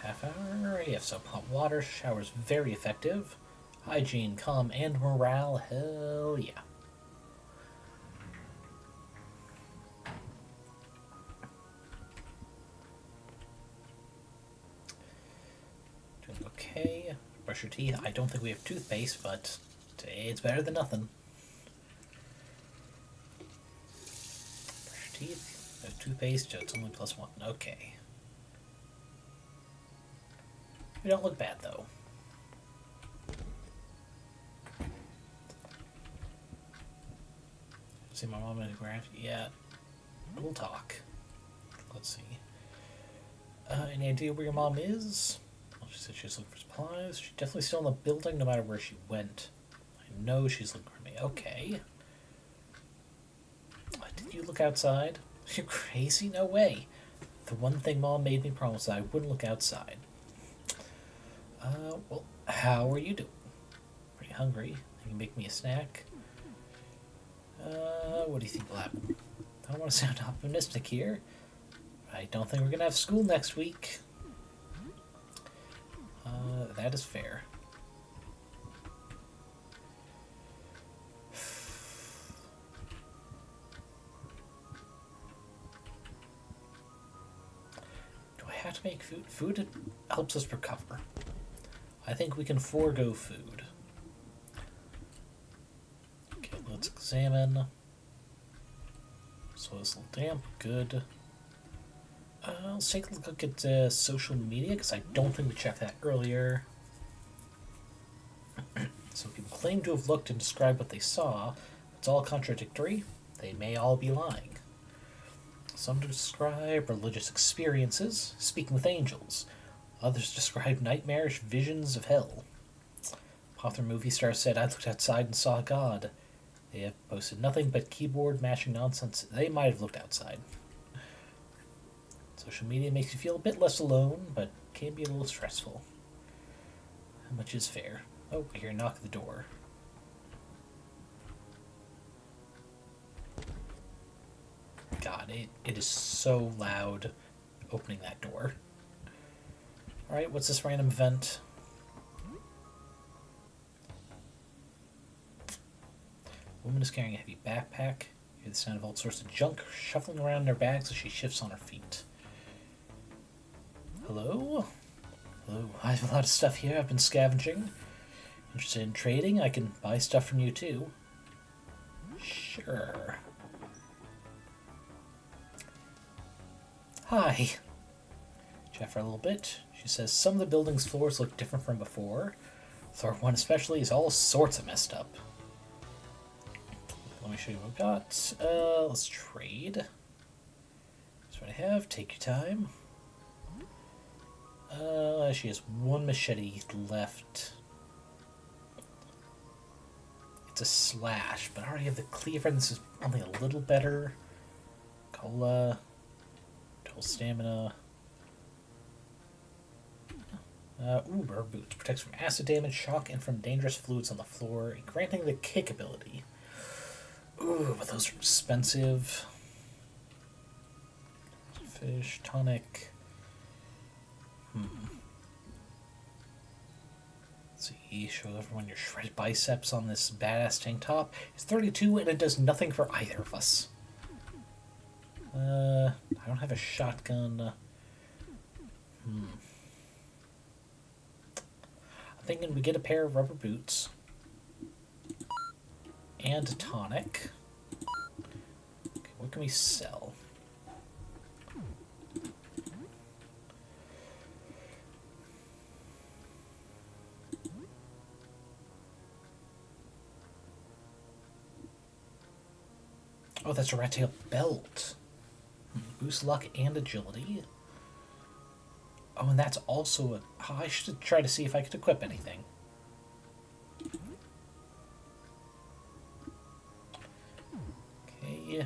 Half hour. You have soap, hot water. Shower's very effective. Hygiene, calm, and morale. Hell yeah. Okay. Brush your teeth. I don't think we have toothpaste, but it's better than nothing. Brush your teeth. No toothpaste, so it's only +1. Okay. You don't look bad, though. See my mom in the garage? Yeah. We'll talk. Let's see. Any idea where your mom is? Well, she said she's looking for supplies. She's definitely still in the building no matter where she went. I know she's looking for me. Okay. Did you look outside? You crazy? No way. The one thing Mom made me promise that I wouldn't look outside. Well, how are you doing? Pretty hungry. Can you make me a snack? What do you think will happen? I don't want to sound optimistic here. I don't think we're going to have school next week. That is fair. Do I have to make food? Food helps us recover. I think we can forego food. Okay, let's examine. So it's a little damp. Good. Let's take a look at social media, because I don't think we checked that earlier. Some people claim to have looked and described what they saw. It's all contradictory. They may all be lying. Some describe religious experiences, speaking with angels. Others describe nightmarish visions of hell. Popular movie star said, "I looked outside and saw God." They have posted nothing but keyboard mashing nonsense. They might have looked outside. Social media makes you feel a bit less alone, but can be a little stressful. How much is fair? Oh, I hear a knock at the door. God, it is so loud opening that door. Alright, what's this random vent? Woman is carrying a heavy backpack. You hear the sound of all sorts of junk shuffling around in her bags as she shifts on her feet. Hello? Hello, I have a lot of stuff here I've been scavenging. Interested in trading? I can buy stuff from you too. Sure. Hi. Chat for a little bit. She says some of the building's floors look different from before. Floor 1 especially is all sorts of messed up. Let me show you what I've got. Let's trade. That's what I have. Take your time. She has one machete left. It's a slash, but I already have the cleaver, and this is only a little better. Cola. Total stamina. Rubber boots. Protects from acid damage, shock, and from dangerous fluids on the floor, granting the kick ability. Ooh, but those are expensive. Fish, tonic. Let's see, show everyone your shredded biceps on this badass tank top. It's 32 and it does nothing for either of us. I don't have a shotgun. I'm thinking we get a pair of rubber boots. And a tonic. Okay, what can we sell? Oh, that's a rat tail belt. Boost luck and agility. Oh, and that's also a... Oh, I should try to see if I could equip anything. Okay.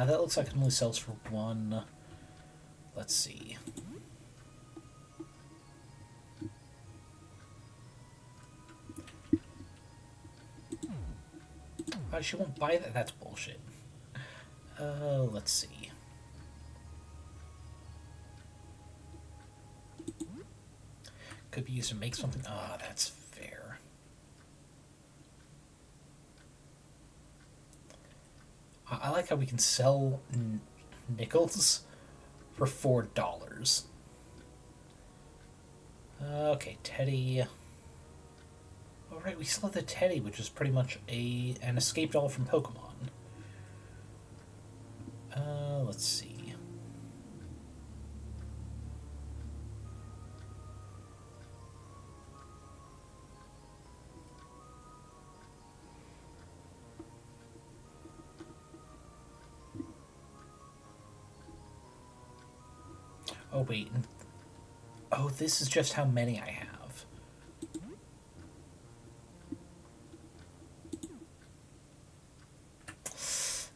That looks like it only sells for one. Let's see. Oh, she won't buy that. That's bullshit. Let's see. Could be used to make something. Ah, that's fair. I like how we can sell nickels for $4. Okay, Teddy. Oh, right, we still have the Teddy, which is pretty much an escape doll from Pokemon. Let's see. Oh, wait. Oh, this is just how many I have.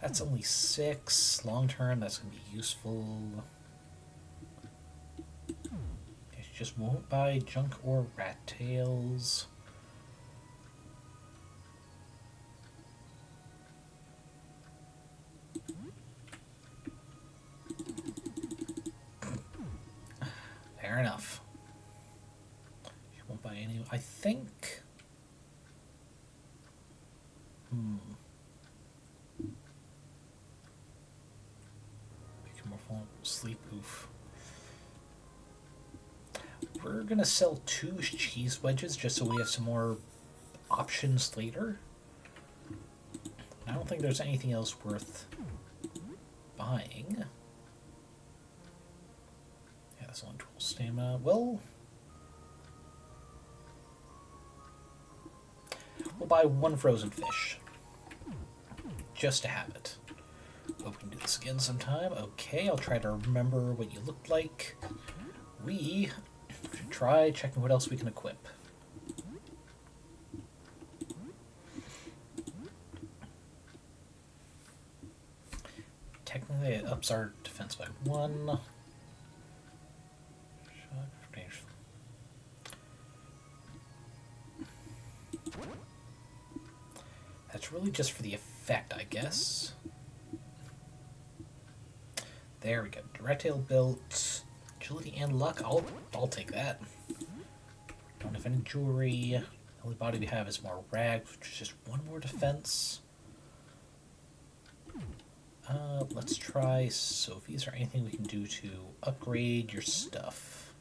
That's only 6. Long term, that's going to be useful. I just won't buy junk or rat tails. Fair enough. You won't buy any. I think. Become more vulnerable. Sleep. Oof. We're gonna sell 2 cheese wedges just so we have some more options later. I don't think there's anything else worth buying. Yeah, that's only 12 stamina. Well, we'll buy 1 frozen fish. Just to have it. Hope we can do this again sometime. Okay, I'll try to remember what you looked like. We should try checking what else we can equip. Technically, it ups our defense by 1. That's really just for the effect, I guess. There we go. Direct tail built. Agility and luck. I'll take that. Don't have any jewelry. The only body we have is more rags, which is just 1 more defense. Let's try Sophie. Is there anything we can do to upgrade your stuff?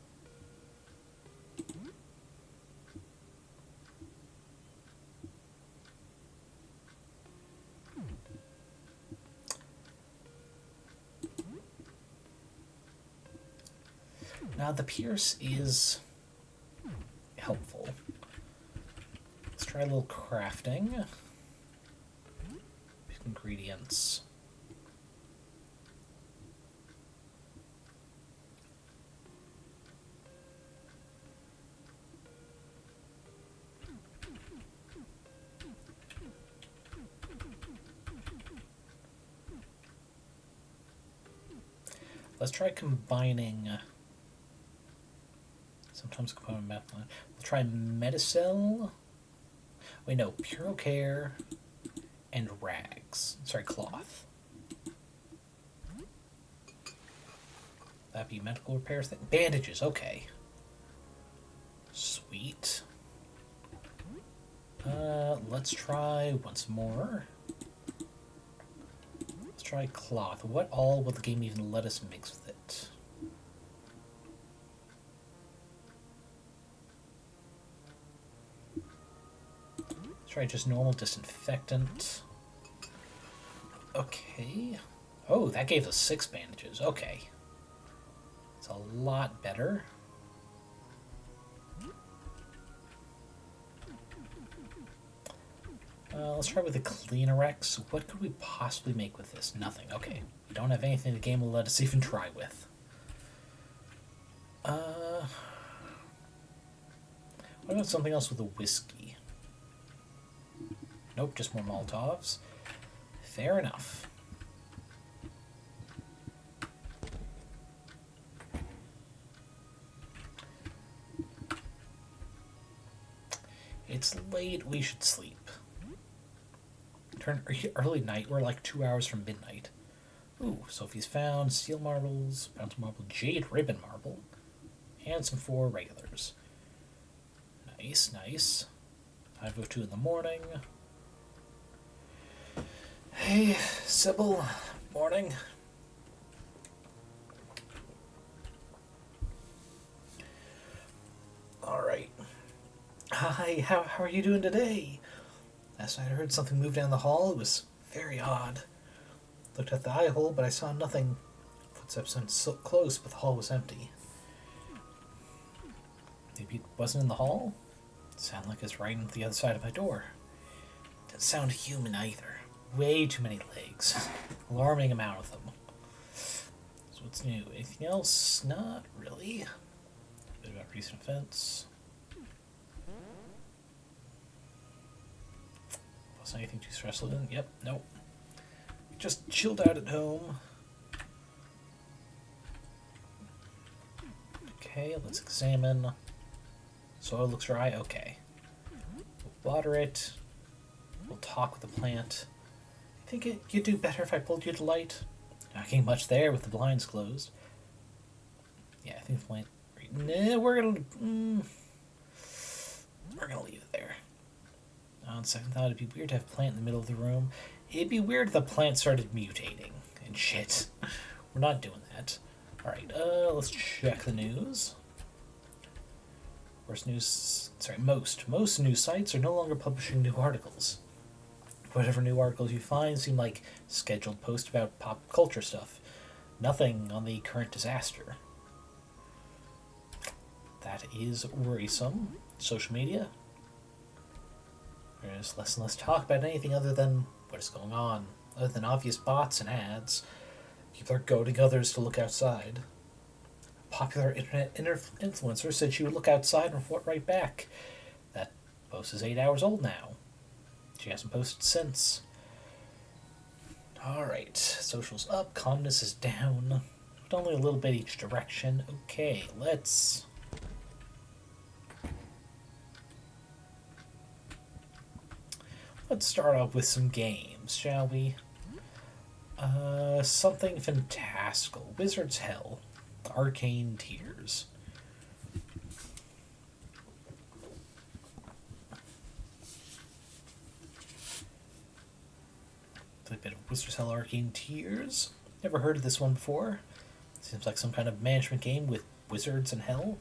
Now, the Pierce is helpful. Let's try a little crafting. Pick ingredients. Let's try combining. Sometimes component math line. We'll try Medicel. Wait, no, Pure Care and rags. Sorry, cloth. That'd be medical repairs thing. Bandages, okay. Sweet. Let's try once more. Let's try cloth. What all will the game even let us mix with it? Try just normal disinfectant. Okay. Oh, that gave us 6 bandages. Okay. It's a lot better. Let's try with the Cleanorex. What could we possibly make with this? Nothing. Okay. We don't have anything the game will let us even try with. What about something else with a whiskey? Nope, just more Molotovs. Fair enough. It's late, we should sleep. Turn early night, we're like 2 hours from midnight. Ooh, Sophie's found, steel marbles, bounty marble, jade ribbon marble, and some 4 regulars. Nice, nice. 5:02 in the morning. Hey, Sybil. Morning. Alright. Hi, how are you doing today? Last night I heard something move down the hall. It was very odd. Looked at the eye hole, but I saw nothing. Footsteps sounded so close, but the hall was empty. Maybe it wasn't in the hall? It sounded like it's right on the other side of my door. Didn't sound human either. Way too many legs. Alarming amount of them. So what's new? Anything else? Not really. A bit about recent events. Was anything too stressful then? Yep, nope. Just chilled out at home. Okay, let's examine. Soil looks dry. Okay. We'll water it. We'll talk with the plant. I think you'd do better if I pulled you to light. Not getting much there with the blinds closed. Yeah, I think the plant. Nah, we're gonna leave it there. On second thought, it'd be weird to have a plant in the middle of the room. It'd be weird if the plant started mutating and shit. We're not doing that. Alright, let's check the news. Most news sites are no longer publishing new articles. Whatever new articles you find seem like scheduled posts about pop culture stuff. Nothing on the current disaster. That is worrisome. Social media. There's less and less talk about anything other than what is going on. Other than obvious bots and ads. People are goading others to look outside. A popular internet influencer said she would look outside and report right back. That post is 8 hours old now. She hasn't posted since. Alright, social's up, calmness is down. But only a little bit each direction. Okay, let's start off with some games, shall we? Something fantastical. Wizard's Hell. Arcane Tears. A bit of Wizard's Hell Arcane Tears. Never heard of this one before. Seems like some kind of management game with wizards and hell.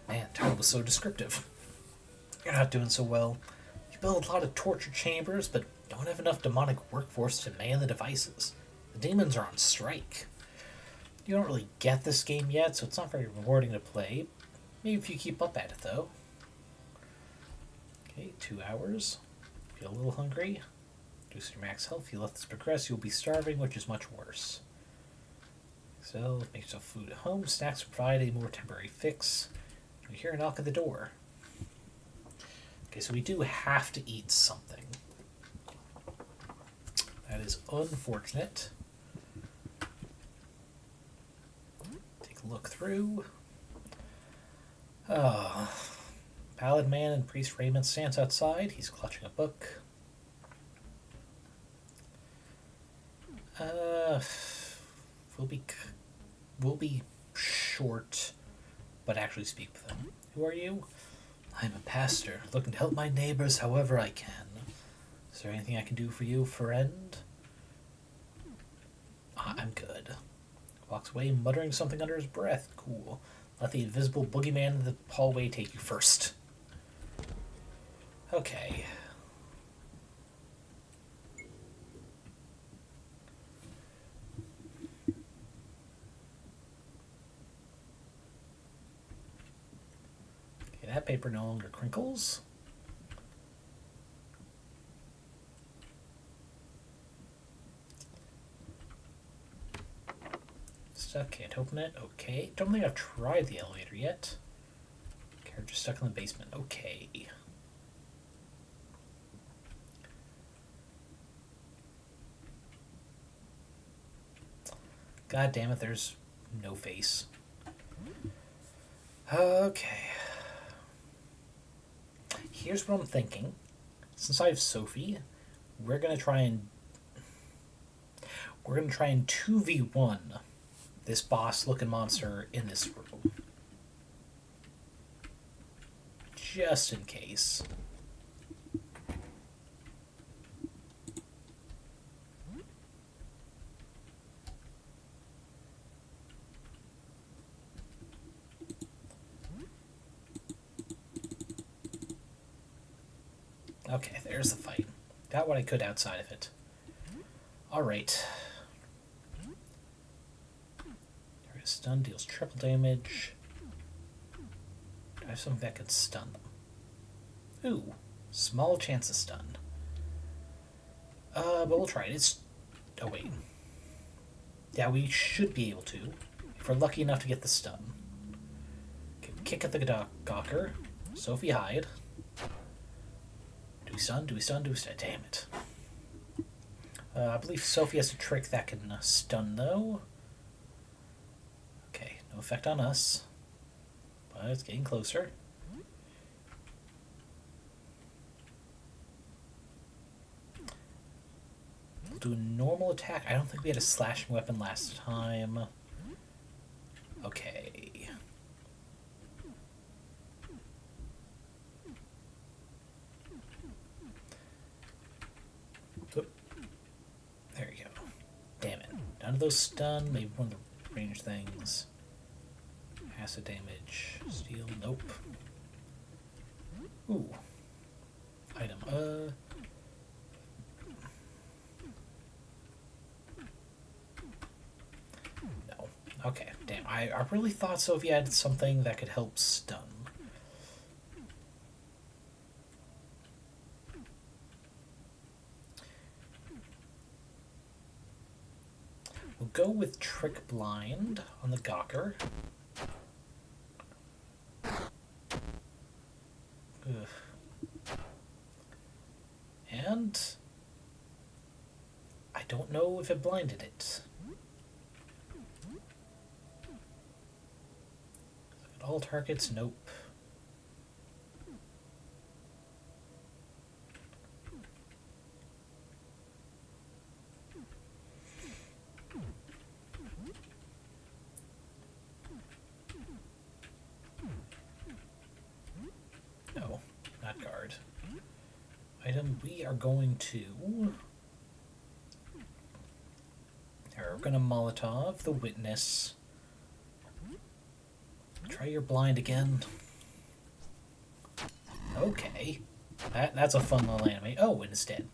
Man, title was so descriptive. You're not doing so well. You build a lot of torture chambers, but don't have enough demonic workforce to man the devices. The demons are on strike. You don't really get this game yet, so it's not very rewarding to play. Maybe if you keep up at it, though. Okay, 2 hours. Feel a little hungry. Reduce your max health. If you let this progress, you'll be starving, which is much worse. So, make yourself food at home. Snacks provide a more temporary fix. We hear a knock at the door. Okay, so we do have to eat something. That is unfortunate. Take a look through. Oh. Pallid man in priest raiment stands outside. He's clutching a book. We'll be short, but actually speak with him. Who are you? I'm a pastor, looking to help my neighbors however I can. Is there anything I can do for you, friend? I'm good. Walks away, muttering something under his breath. Cool. Let the invisible boogeyman in the hallway take you first. Okay. Okay, that paper no longer crinkles. Stuck, can't open it. Okay. Don't think I've tried the elevator yet. Carriage is stuck in the basement. Okay. God damn it, there's no face. Okay. Here's what I'm thinking. Since I have Sophie, we're gonna try and 2v1 this boss-looking monster in this room. Just in case. Okay, there's the fight. Got what I could outside of it. Alright. Stun deals triple damage. I have something that could stun them. Ooh, small chance of stun. But we'll try it. It's... Oh, wait. Yeah, we should be able to, if we're lucky enough to get the stun. Okay, kick at the Gawker. Sophie hide. Do we stun? Do we stun? Do we stun? Damn it. I believe Sophie has a trick that can stun, though. Okay, no effect on us. But it's getting closer. We'll do a normal attack. I don't think we had a slashing weapon last time. Okay. Oop. There you go. Damn it. None of those stun. Maybe one of the range things. Acid damage. Steel. Nope. Ooh. Item. No. Okay. Damn. I really thought Sophie had something that could help stun. We'll go with Trick Blind on the Gawker. Ugh. And I don't know if it blinded it. All targets, nope. No, not guard. Item, we are going to... We're going to Molotov the Witness. Try your blind again. Okay. That's a fun little anime. Oh, and it's dead.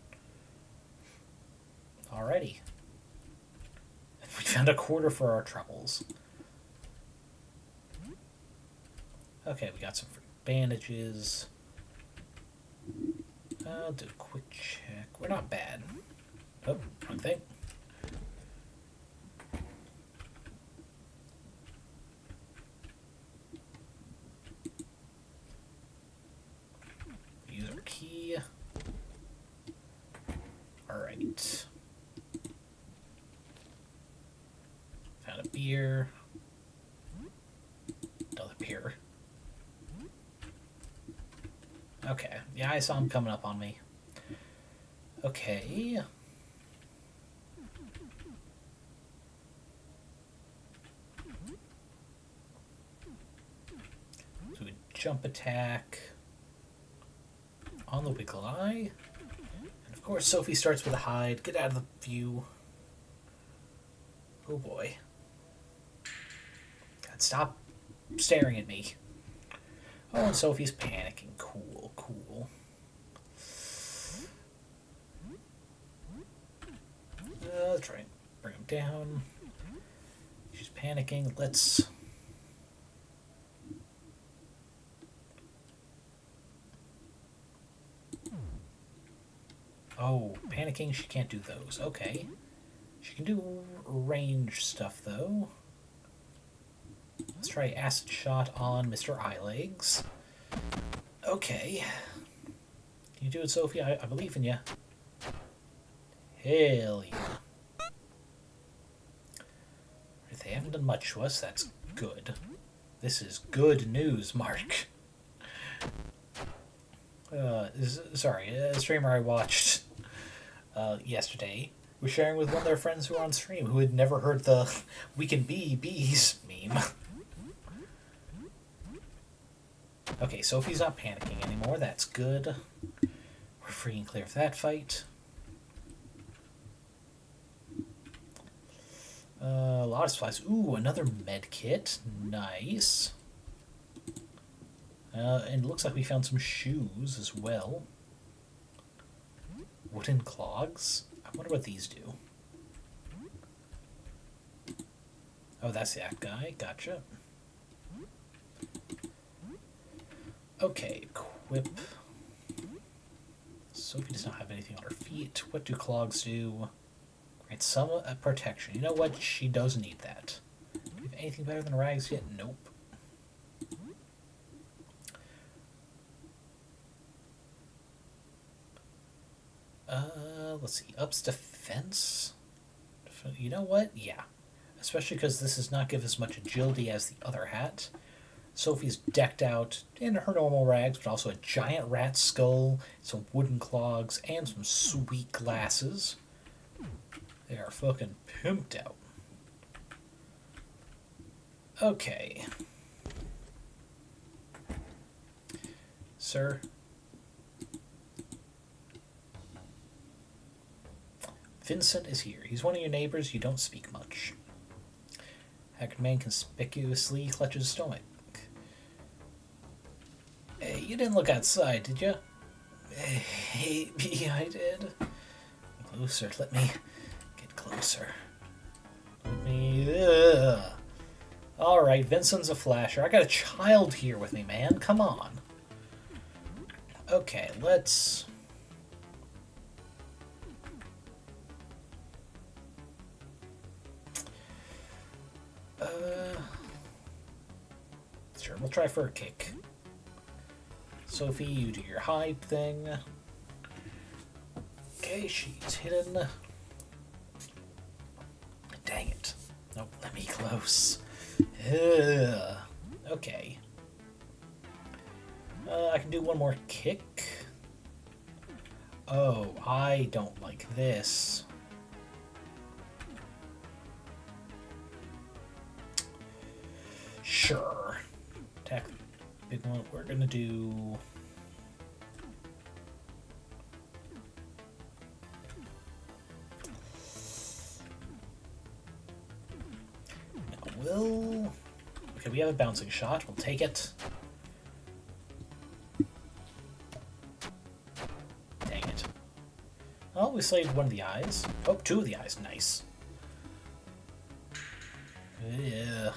Alrighty. We found a quarter for our troubles. Okay, we got some free bandages. I'll do a quick check. We're not bad. Oh, wrong thing. Use our key. Alright. Found a beer. Another beer. Okay. Yeah, I saw him coming up on me. Okay. So we jump attack on the Wiggle Eye. And of course, Sophie starts with a hide. Get out of the view. Oh boy. God, stop staring at me. Oh, and Sophie's panicking. Cool, cool. Let's try and bring him down. She's panicking. Let's... Oh, panicking, she can't do those. Okay. She can do range stuff, though. Let's try Acid Shot on Mr. Eyelegs. Okay. Can you do it, Sophie? I believe in you. Hell yeah. If they haven't done much to us, that's good. This is good news, Mark. Sorry, a streamer I watched yesterday was sharing with one of their friends who were on stream who had never heard the "We can be bees" meme. Okay, Sophie's not panicking anymore. That's good. We're free and clear of that fight. A lot of supplies. Ooh, another med kit. Nice. And it looks like we found some shoes as well. wooden clogs? I wonder what these do. Oh, that's that guy. Gotcha. Okay, equip. Sophie does not have anything on her feet. What do clogs do? Grant some protection. You know what? She does need that. Do you have anything better than rags yet? Nope. Let's see. Ups defense? You know what? Yeah. Especially because this does not give as much agility as the other hat. Sophie's decked out in her normal rags, but also a giant rat skull, some wooden clogs, and some sweet glasses. They are fucking pimped out. Okay. Sir? Vincent is here. He's one of your neighbors. You don't speak much. Haggard man conspicuously clutches his stomach. Hey, you didn't look outside, did you? Hey, maybe I did. Closer, let me get closer. Let me... Alright, Vincent's a flasher. I got a child here with me, man. Come on. Okay, let's... Sure, we'll try for a kick. Sophie, you do your hide thing. Okay, she's hidden. Dang it. Nope, let me close. Ugh. Okay. I can do one more kick. Oh, I don't like this. Sure. Attack the big one. We're gonna do... Okay, we have a bouncing shot. We'll take it. Dang it. Oh, we saved one of the eyes. Oh, two of the eyes. Nice. Ugh.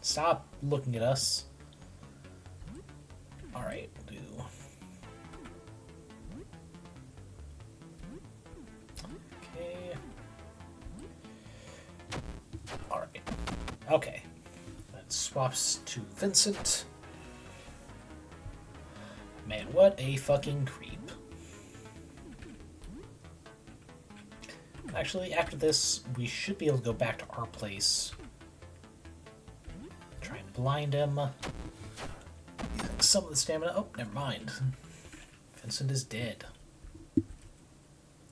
Stop looking at us. Alright, we'll do... Okay. Alright. Okay. That swaps to Vincent. Man, what a fucking creep. Actually, after this, we should be able to go back to our place. Try and blind him. Using some of the stamina. Oh, never mind. Vincent is dead.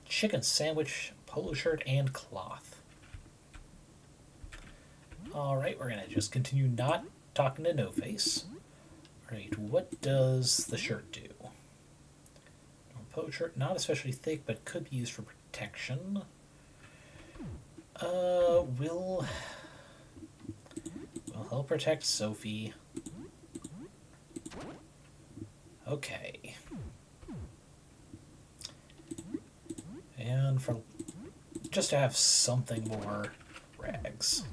Chicken sandwich, polo shirt, and cloth. Alright, we're gonna just continue not talking to No Face. Alright, what does the shirt do? Polo shirt, not especially thick, but could be used for protection. Will help protect Sophie. Okay. And for just to have something more rags.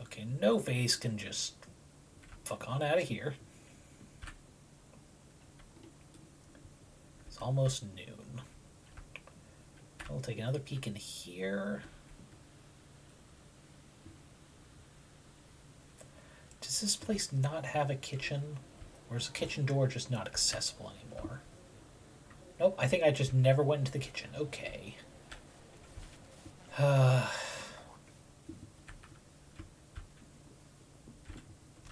Okay, No Face can just fuck on out of here. It's almost noon. I'll take another peek in here. Does this place not have a kitchen? Or is the kitchen door just not accessible anymore? Nope, I think I just never went into the kitchen. Okay. Dang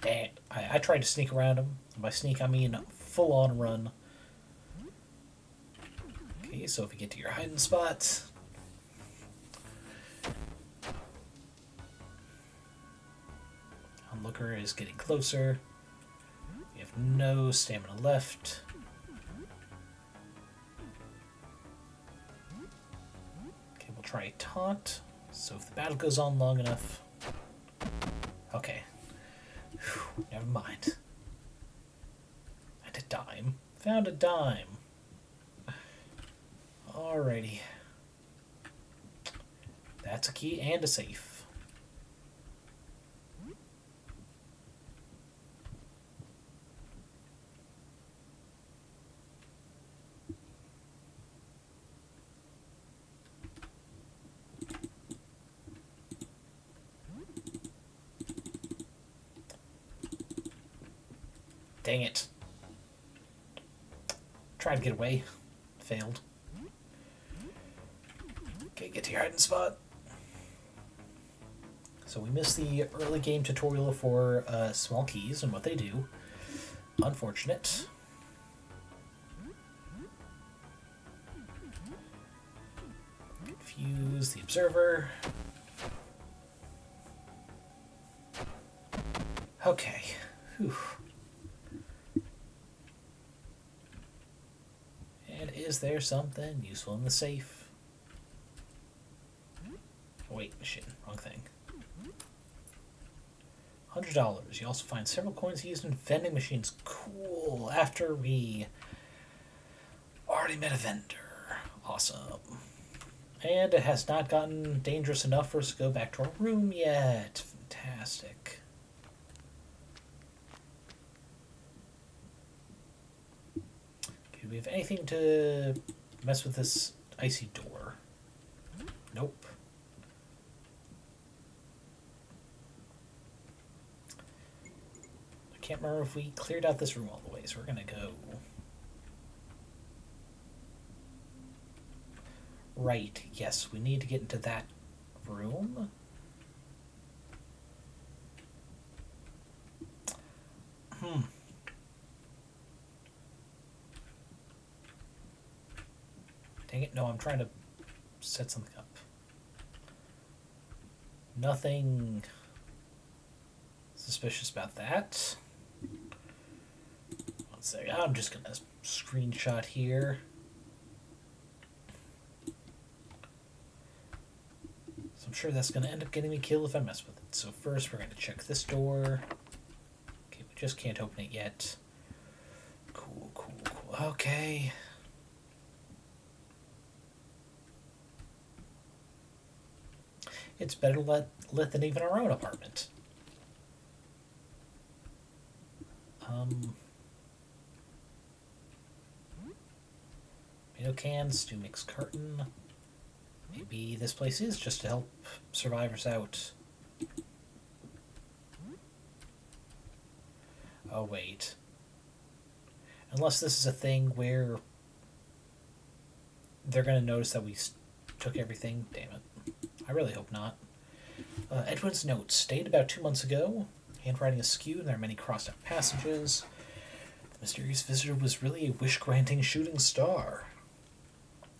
it. I tried to sneak around him. By sneak, I mean full-on run. Okay, so if you get to your hiding spot... Onlooker is getting closer. We have no stamina left. Okay, we'll try a taunt. So if the battle goes on long enough... Okay. Whew, never mind. And a dime. Found a dime. Alrighty. That's a key and a safe. Dang it. Tried to get away. Failed. Okay, get to your hiding spot. So we missed the early game tutorial for small keys and what they do. Unfortunate. Confuse the observer. Okay. Whew. And is there something useful in the safe? Oh, wait, shit, wrong thing. $100. You also find several coins used in vending machines. Cool. After we already met a vendor. Awesome. And it has not gotten dangerous enough for us to go back to our room yet. Fantastic. Okay, do we have anything to mess with this icy door? Nope. Can't remember if we cleared out this room all the way, so we're gonna go right. Yes, we need to get into that room. Dang it, no, I'm trying to set something up. Nothing suspicious about that. One sec, I'm just gonna screenshot here. So I'm sure that's gonna end up getting me killed if I mess with it. So first we're gonna check this door. Okay, we just can't open it yet. Cool, cool, cool. Okay. It's better lit than even our own apartment. Tomato can, stew mix carton. Maybe this place is just to help survivors out. Oh, wait. Unless this is a thing where they're going to notice that we took everything. Damn it. I really hope not. Edwin's notes. Dated about 2 months ago. Handwriting askew, and there are many crossed-out passages. The mysterious visitor was really a wish-granting shooting star.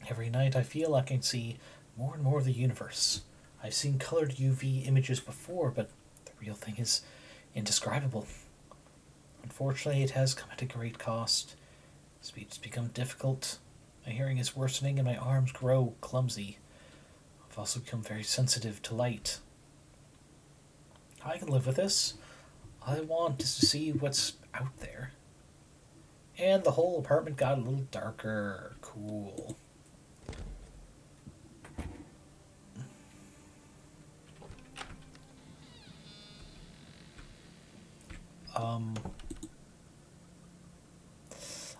Every night I feel I can see more and more of the universe. I've seen colored UV images before, but the real thing is indescribable. Unfortunately, it has come at a great cost. Speech has become difficult. My hearing is worsening and my arms grow clumsy. I've also become very sensitive to light. I can live with this. All I want is to see what's out there. And the whole apartment got a little darker. Cool.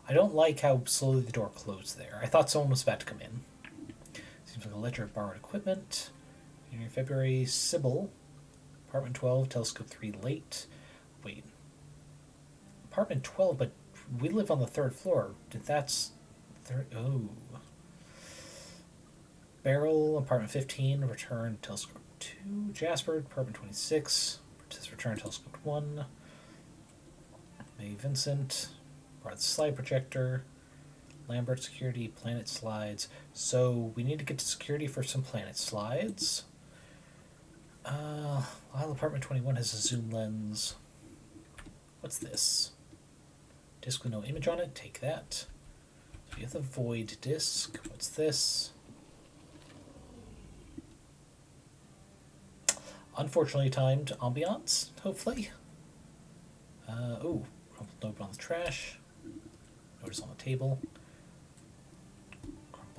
I don't like how slowly the door closed there. I thought someone was about to come in. Seems like a ledger of borrowed equipment. January, February, Sybil. Apartment 12, Telescope 3 late. Wait. Apartment 12, but we live on the 3rd floor. That's... Oh. Barrel, Apartment 15, Return, Telescope 2. Jasper, Apartment 26. Return, Telescope 1. May Vincent. Brought the slide projector. Lambert security, planet slides. So we need to get to security for some planet slides. While Apartment 21 has a zoom lens. What's this? Disc with no image on it. Take that. So we have the void disc. What's this? Unfortunately timed ambiance, hopefully. Oh, crumpled note on the trash. Notice on the table.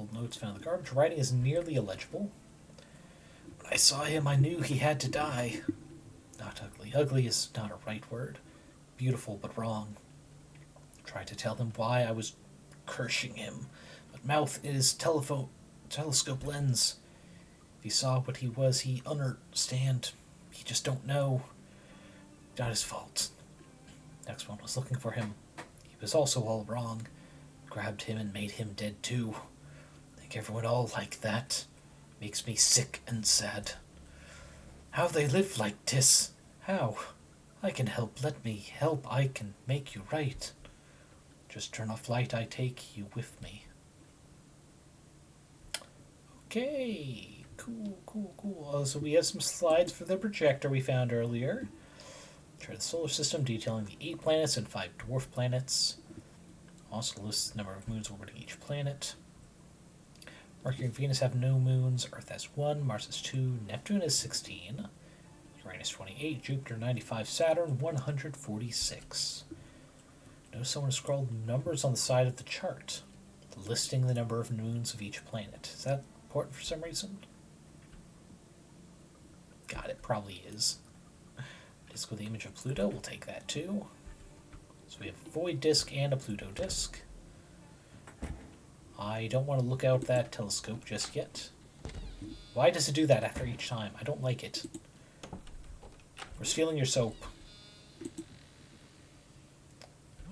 scribbled notes found in the garbage. Writing is nearly illegible. When I saw him, I knew he had to die. Not ugly. Ugly is not a right word. Beautiful, but wrong. Tried to tell him why I was cursing him, but mouth in his telescope lens. If he saw what he was, he understand. He just don't know. Not his fault. Next one was looking for him. He was also all wrong. Grabbed him and made him dead too. Think everyone all like that. Makes me sick and sad. How they live like this? How? I can help, let me help, I can make you right. Just turn off light, I take you with me. Okay, cool. So we have some slides for the projector we found earlier. Try the solar system, detailing the 8 planets and 5 dwarf planets. Also lists the number of moons orbiting each planet. Mercury and Venus have no moons. Earth has 1, Mars has 2, Neptune has 16, Uranus 28, Jupiter 95, Saturn 146. Notice someone scrawled numbers on the side of the chart, listing the number of moons of each planet. Is that important for some reason? God, it probably is. Disk with the image of Pluto, we'll take that too. So we have a void disk and a Pluto disk. I don't want to look out that telescope just yet. Why does it do that after each time? I don't like it. We're stealing your soap.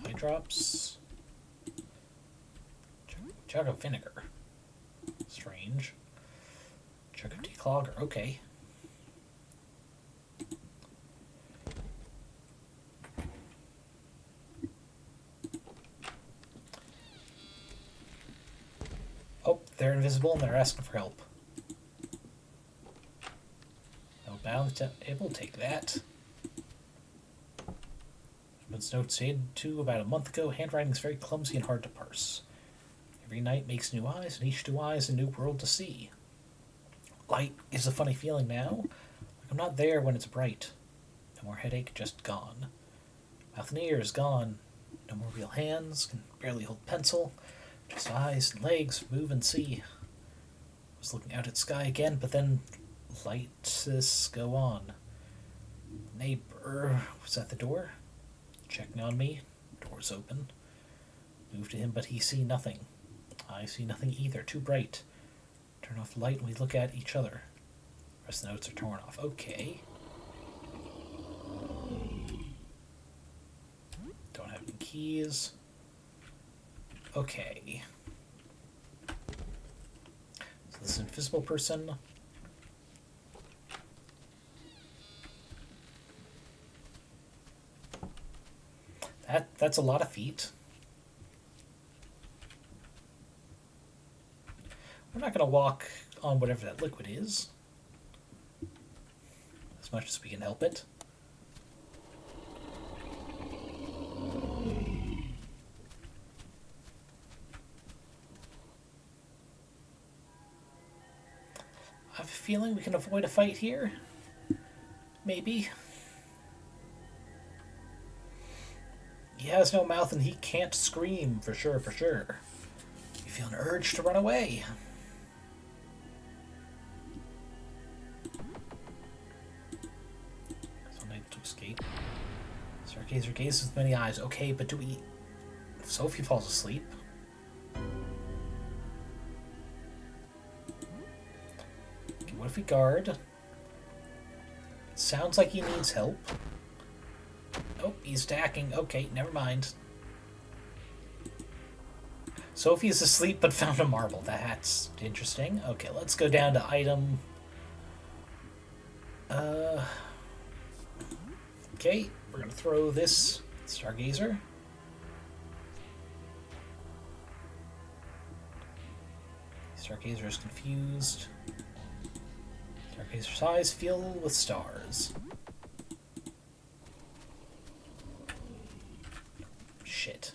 Eye drops. Jug of vinegar. Strange. Jug of declogger. Okay. Oh, they're invisible and they're asking for help. No bound able to take that. Someone's note stated to about a month ago, handwriting is very clumsy and hard to parse. Every night makes new eyes, and each new eye is a new world to see. Light gives a funny feeling now, like I'm not there when it's bright. No more headache, just gone. Mouth and ears gone. No more real hands, can barely hold pencil. Just eyes and legs, move and see. Was looking out at sky again, but then lights go on. Neighbor was at the door, checking on me. Door's open. Move to him, but he see nothing. I see nothing either, too bright. Turn off the light and we look at each other. The rest of the notes are torn off. Okay. Don't have any keys. Okay. So this invisible person. That's a lot of feet. We're not going to walk on whatever that liquid is. As much as we can help it. I have a feeling we can avoid a fight here. Maybe. He has no mouth and he can't scream, for sure, for sure. You feel an urge to run away. So unable to escape. Stargazer gazes with many eyes. Okay, but do we... If Sophie falls asleep... Okay, what if we guard? It sounds like he needs help. Oh, he's stacking. Okay, never mind. Sophie is asleep but found a marble. That's interesting. Okay, let's go down to item. Okay, we're going to throw this Stargazer. Stargazer is confused. Stargazer's eyes fill with stars. Shit.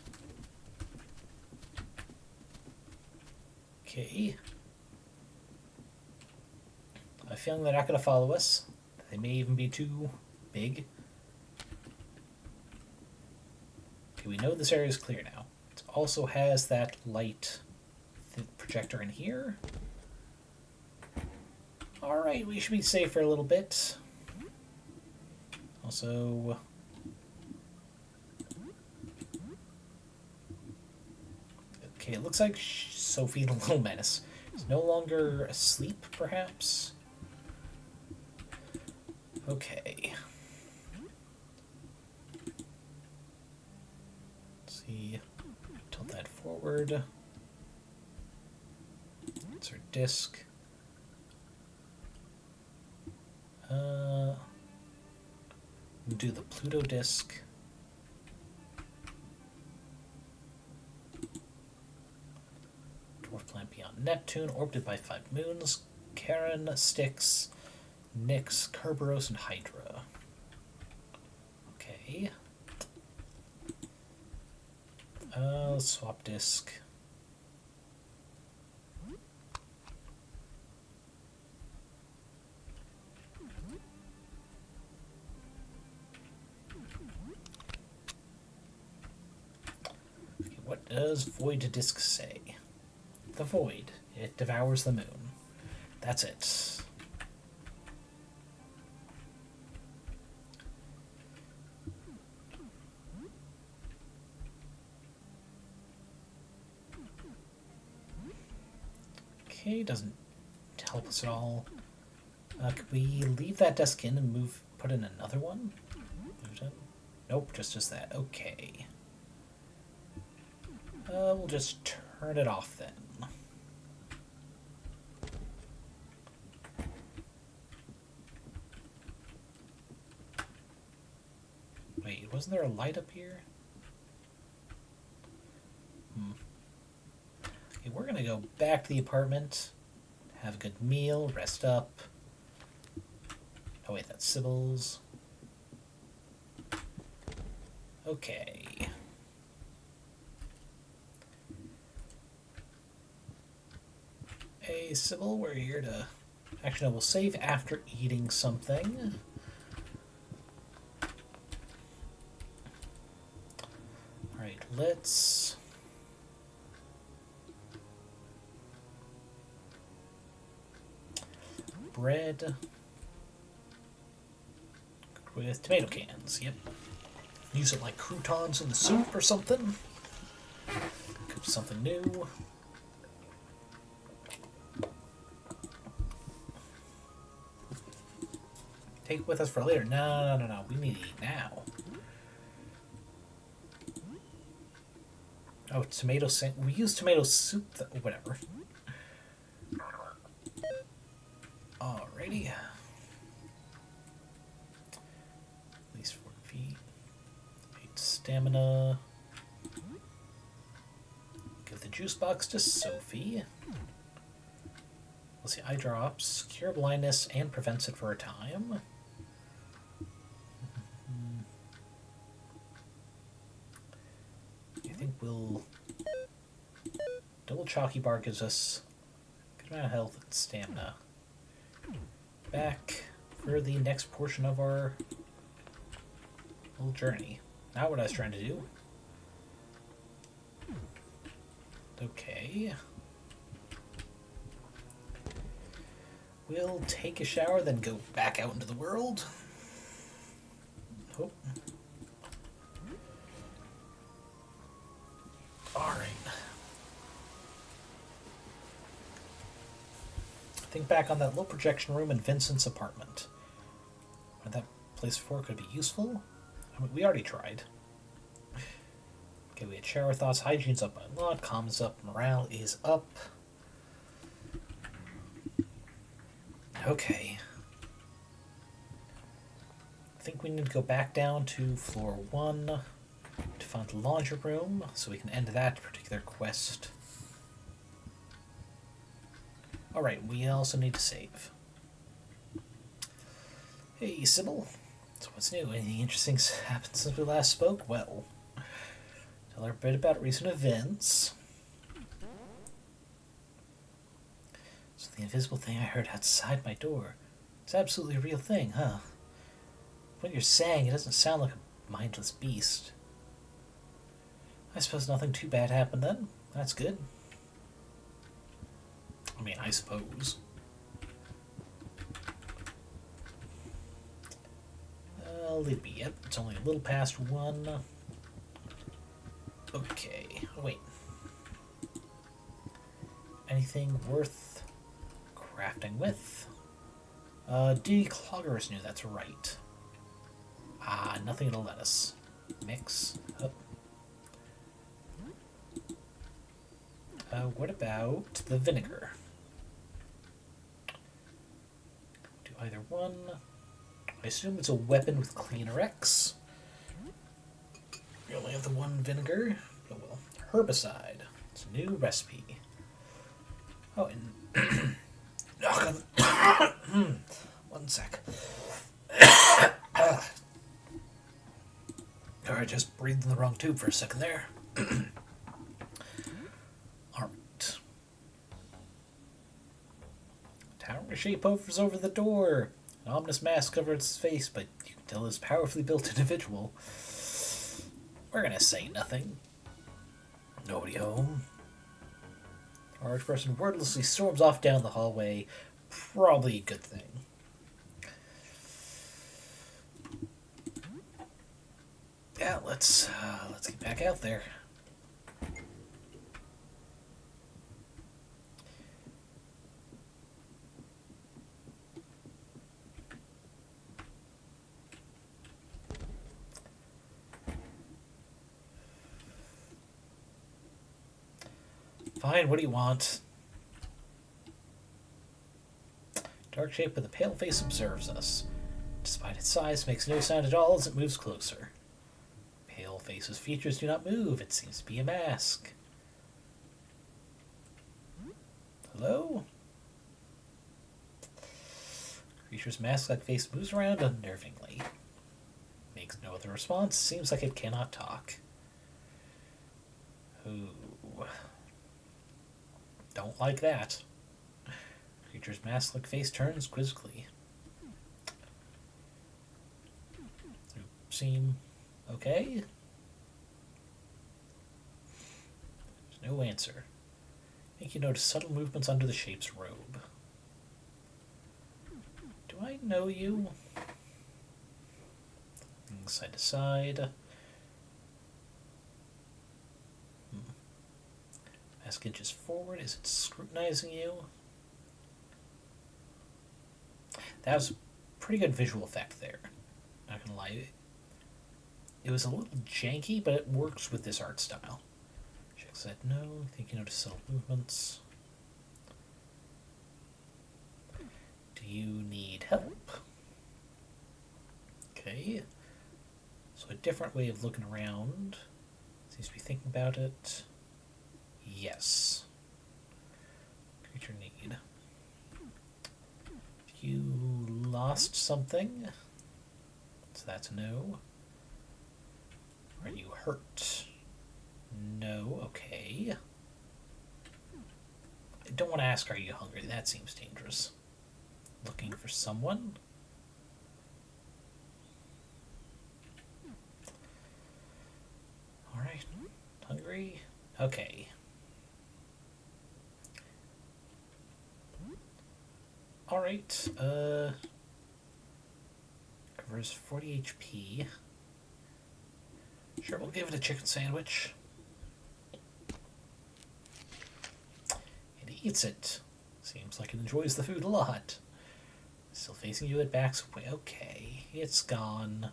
Okay. I have a feeling they're not going to follow us. They may even be too big. Okay, we know this area is clear now. It also has that light the projector in here. Alright, we should be safe for a little bit. Also... Okay, it looks like Sophie the Little Menace is no longer asleep, perhaps? Okay. Let's see. Tilt that forward. It's our disk. We'll do the Pluto disk. Dwarf planet beyond Neptune, orbited by 5 moons. Charon, Styx, Nix, Kerberos, and Hydra. Okay. Let's swap disk. Okay, what does Void Disk say? The Void. It devours the moon. That's it. Okay, doesn't help us at all. Could we leave that desk in and put in another one? Move it in? Nope, just that. Okay. We'll just turn it off then. Wait, wasn't there a light up here? Okay, we're gonna go back to the apartment, have a good meal, rest up. Oh wait, that's Sybil's. Okay. Hey Sybil, we're here to... Actually, no, we'll save after eating something. Alright, let's... Bread with tomato cans, yep. Use it like croutons in the soup or something. Could be something new. Take it with us for later. No. We need to eat now. Oh, tomato soup. We use tomato soup. Whatever. Alrighty. At least 4 feet. 8 stamina. Give the juice box to Sophie. Let's see, eye drops, cure blindness, and prevents it for a time. I think we'll... Double chalky bar gives us a good amount of health and stamina. Back for the next portion of our little journey. Not what I was trying to do. Okay. We'll take a shower, then go back out into the world. Oh. Alright. Think back on that little projection room in Vincent's apartment. Where that place before could be useful. I mean, we already tried. Okay, we had shower thoughts. Hygiene's up by a lot. Calm is up. Morale is up. Okay. I think we need to go back down to floor 1 to find the laundry room so we can end that particular quest. Alright, we also need to save. Hey, Sybil. So what's new? Anything interesting happened since we last spoke? Well, tell her a bit about recent events. So the invisible thing I heard outside my door. It's absolutely a real thing, huh? What you're saying, it doesn't sound like a mindless beast. I suppose nothing too bad happened then. That's good. mean, I suppose. Leave me. Yep, it's only a little past 1. Okay, wait. Anything worth crafting with? Declogger's new, that's right. Nothing to let us mix up. What about the vinegar? Do either one. I assume it's a weapon with cleaner X. We only have the one vinegar. Oh well. Herbicide. It's a new recipe. Oh, and... One sec. Alright, just breathed in the wrong tube for a second there. Alright. Tower shape hovers over the door. An ominous mask covers its face, but you can tell it's a powerfully built individual. We're gonna say nothing. Nobody home. A large person wordlessly storms off down the hallway. Probably a good thing. Yeah, let's get back out there. Fine, what do you want? Dark shape with a pale face observes us. Despite its size, makes no sound at all as it moves closer. Pale face's features do not move. It seems to be a mask. Hello? Creature's mask-like face moves around unnervingly. Makes no other response. Seems like it cannot talk. Ooh. Don't like that. Creature's mask-like face turns quizzically. Seem okay? There's no answer. I think you notice subtle movements under the shape's robe. Do I know you? Side to side. Mask inches forward. Is it scrutinizing you? That was a pretty good visual effect there. Not gonna lie. It was a little janky, but it works with this art style. Check said no. I think you notice subtle movements. Do you need help? Okay. So a different way of looking around. Seems to be thinking about it. Yes. Creature need. You lost something. So that's a no. Are you hurt? No. Okay. I don't want to ask, are you hungry? That seems dangerous. Looking for someone? Alright. Hungry? Okay. Alright, covers 40 HP. Sure, we'll give it a chicken sandwich. It eats it. Seems like it enjoys the food a lot. Still facing you, it backs away. Okay, it's gone.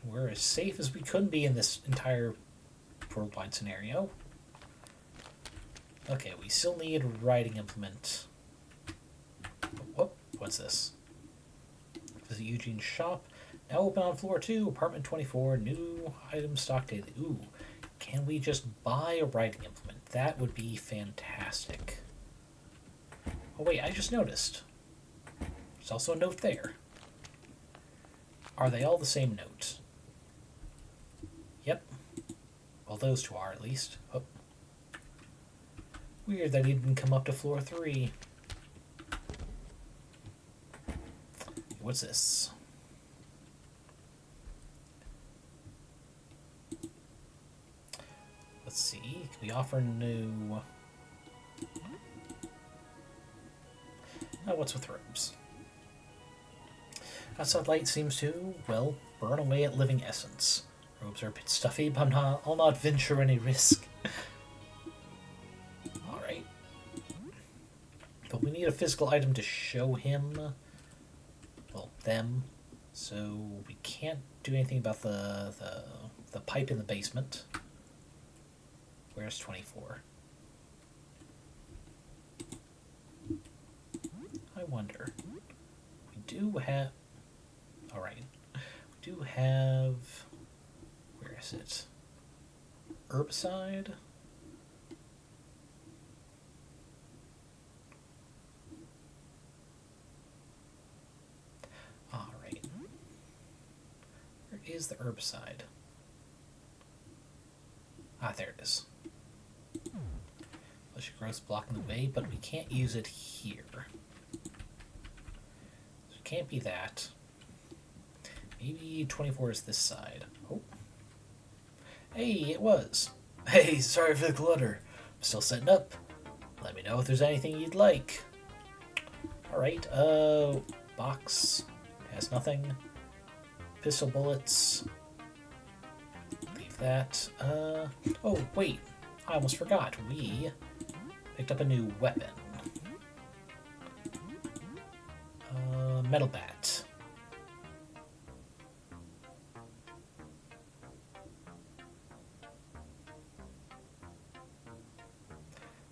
We're as safe as we could be in this entire worldwide scenario. Okay, we still need a writing implement. Whoop, what's this? Visit Eugene's shop. Now open on floor 2, apartment 24, new item stock daily. Ooh, can we just buy a writing implement? That would be fantastic. Oh wait, I just noticed. There's also a note there. Are they all the same note? Yep. Well, those two are at least. Oh. Weird that he didn't come up to floor 3. What's this? Let's see. Can we offer new... What's with robes? Outside light seems to, well, burn away at living essence. Robes are a bit stuffy, but I'll not venture any risk. Alright. But we need a physical item to show him, well, them. So we can't do anything about the pipe in the basement. Where's 24? I wonder. We do have... Alright. We do have... Where is it? Herbicide? Alright. Where is the herbicide? Ah, there it is. Flesh growth blocking the way, but we can't use it here. So it can't be that. Maybe 24 is this side. Oh. Hey, it was. Hey, sorry for the clutter. I'm still setting up. Let me know if there's anything you'd like. Alright, box has nothing. Pistol bullets. Leave that. Oh, wait. I almost forgot. We picked up a new weapon. Metal bat.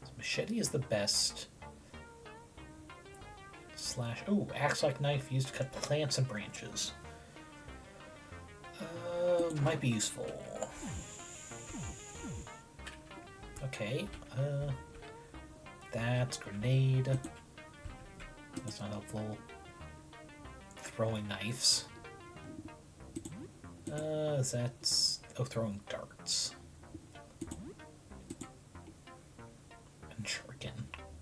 So machete is the best. Slash. Oh, axe-like knife used to cut plants and branches. Might be useful. Okay. That's grenade. That's not helpful. Throwing knives. That's... Oh, throwing darts. And shuriken.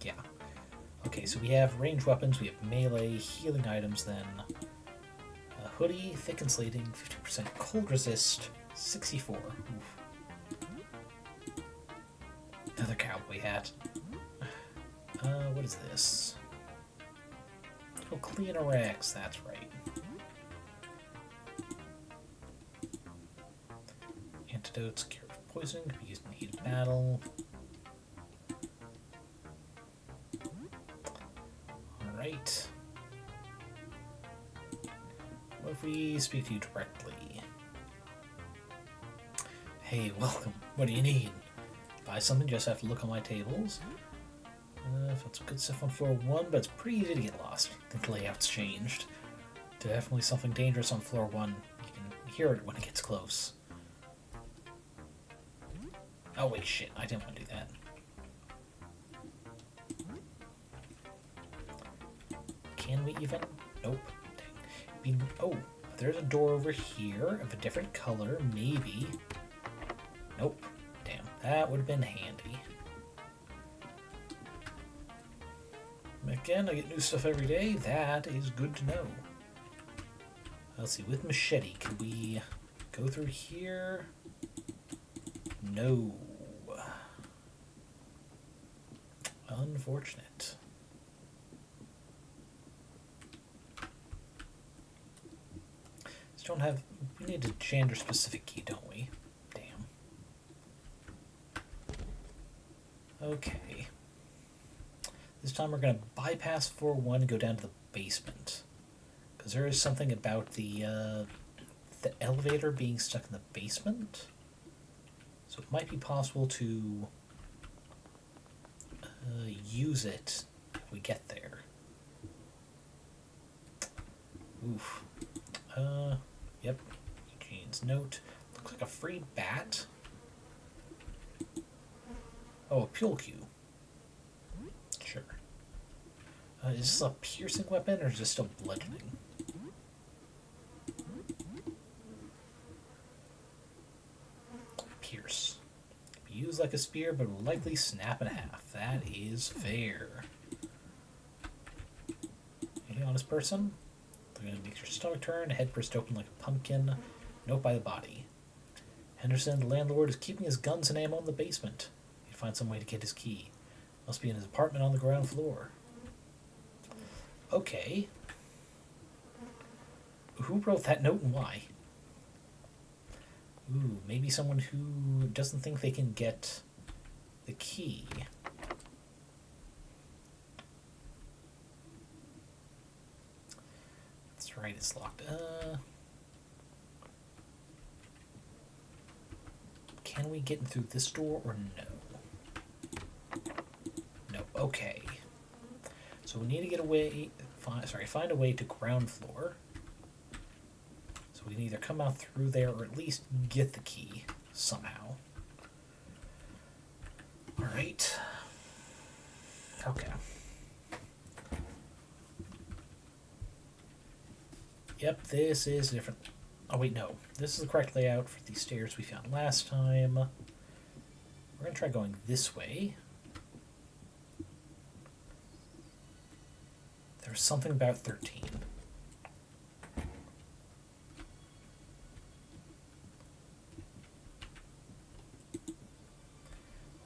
Yeah. Okay, so we have ranged weapons, we have melee, healing items, then a hoodie, thick insulating, 50% cold resist, 64. Oof. Another cowboy hat. What is this? Oh, cleaner Rex, that's right. Antidotes, cure of poison, can be used in heated battle. Alright. What if we speak to you directly? Hey, welcome. What do you need? Buy something, just have to look on my tables. Found some good stuff on floor 1, but it's pretty easy to get lost. I think the layout's changed. Definitely something dangerous on floor 1. You can hear it when it gets close. Oh wait, shit, I didn't want to do that. Can we even? Nope. Oh, there's a door over here of a different color, maybe. Nope. Damn, that would have been handy. Again, I get new stuff every day. That is good to know. Let's see, with machete, can we go through here? No. Unfortunate. Just don't have... We need a gender-specific key, don't we? Damn. Okay. This time we're going to bypass floor 1 and go down to the basement. Because there is something about the elevator being stuck in the basement. So it might be possible to use it if we get there. Oof. Yep. Eugene's note. Looks like a free bat. Oh, a pule cue. Sure. Is this a piercing weapon or is this still bludgeoning? Pierce. Can be used like a spear, but will likely snap in half. That is fair. Anything on this person? They're going to make your stomach turn, head burst open like a pumpkin. Note by the body. Henderson, the landlord, is keeping his guns and ammo in the basement. He'd find some way to get his key. Must be in his apartment on the ground floor. Okay. Who wrote that note and why? Ooh, maybe someone who doesn't think they can get the key. That's right, it's locked. Can we get in through this door or no? No, okay. So we need to get away, find a way to ground floor. So we can either come out through there or at least get the key somehow. Alright. Okay. Yep, this is different. Oh wait, no. This is the correct layout for the stairs we found last time. We're going to try going this way. There was something about 13.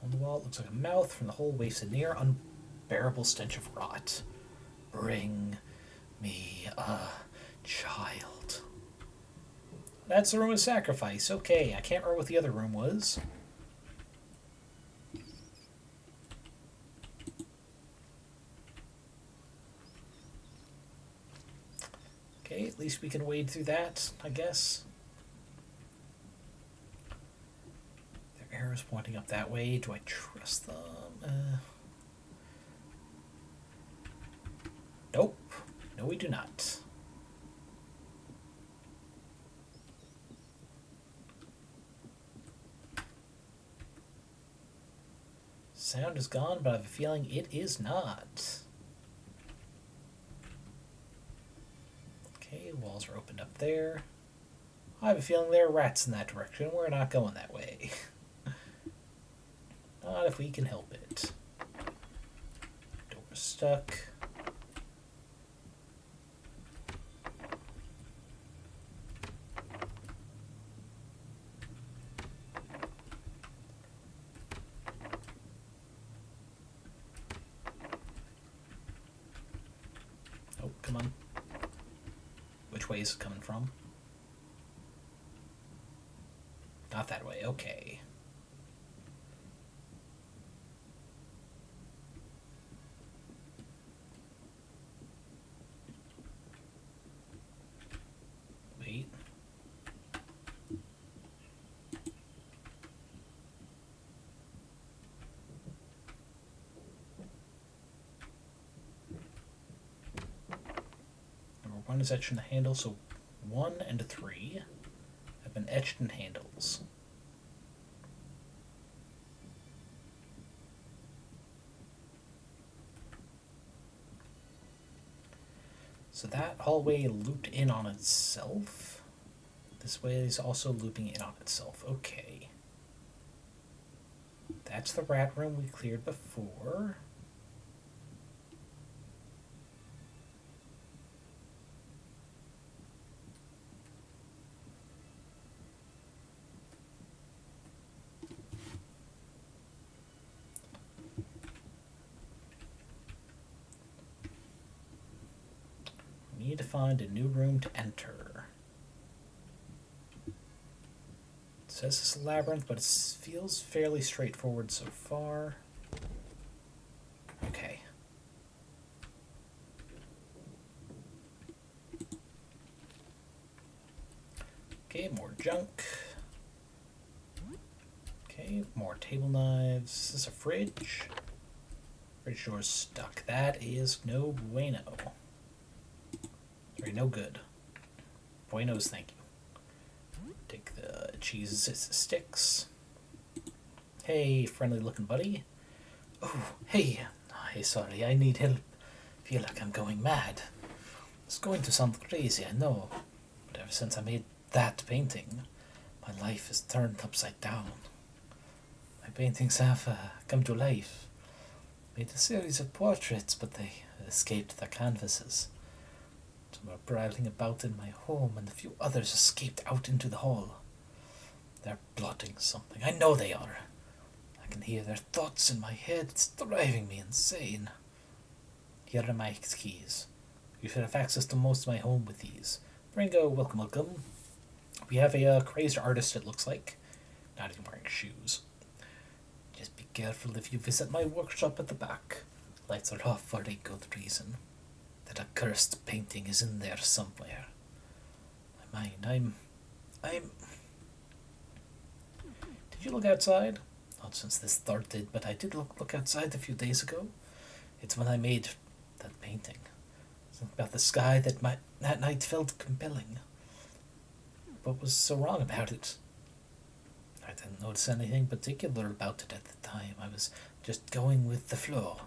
On the wall, it looks like a mouth. From the hole wafts a near unbearable stench of rot. Bring me a child. That's the room of sacrifice. Okay, I can't remember what the other room was. Okay, at least we can wade through that, I guess. Their arrows pointing up that way. Do I trust them? Nope. No, we do not. Sound is gone, but I have a feeling it is not. Okay, walls are opened up there. I have a feeling there are rats in that direction. We're not going that way. Not if we can help it. Door's stuck. Oh, come on. Which way is it coming from? Not that way, okay. Wait. Number 1 is etched in the handle, so 1 and 3 have been etched in handles. So that hallway looped in on itself. This way is also looping in on itself. Okay. That's the rat room we cleared before. We need to find a new room to enter. It says it's a labyrinth, but it feels fairly straightforward so far. Okay. Okay, more junk. Okay, more table knives. Is this a fridge? Fridge door's stuck. That is no bueno. Sorry, no good. Buenos, thank you. Take the cheese sticks. Hey, friendly looking buddy. Oh, hey. Hey, sorry, I need help. Feel like I'm going mad. It's going to sound crazy, I know. But ever since I made that painting, my life is turned upside down. My paintings have come to life. Made a series of portraits, but they escaped the canvases. Some are prowling about in my home, and a few others escaped out into the hall. They're plotting something. I know they are. I can hear their thoughts in my head. It's driving me insane. Here are my keys. You should have access to most of my home with these. Ringo, welcome, welcome. We have a crazed artist, it looks like. Not even wearing shoes. Just be careful if you visit my workshop at the back. Lights are off for a good reason. That accursed painting is in there somewhere. My mind, I'm... Did you look outside? Not since this started, but I did look outside a few days ago. It's when I made that painting. Something about the sky that night felt compelling. What was so wrong about it? I didn't notice anything particular about it at the time. I was just going with the flow.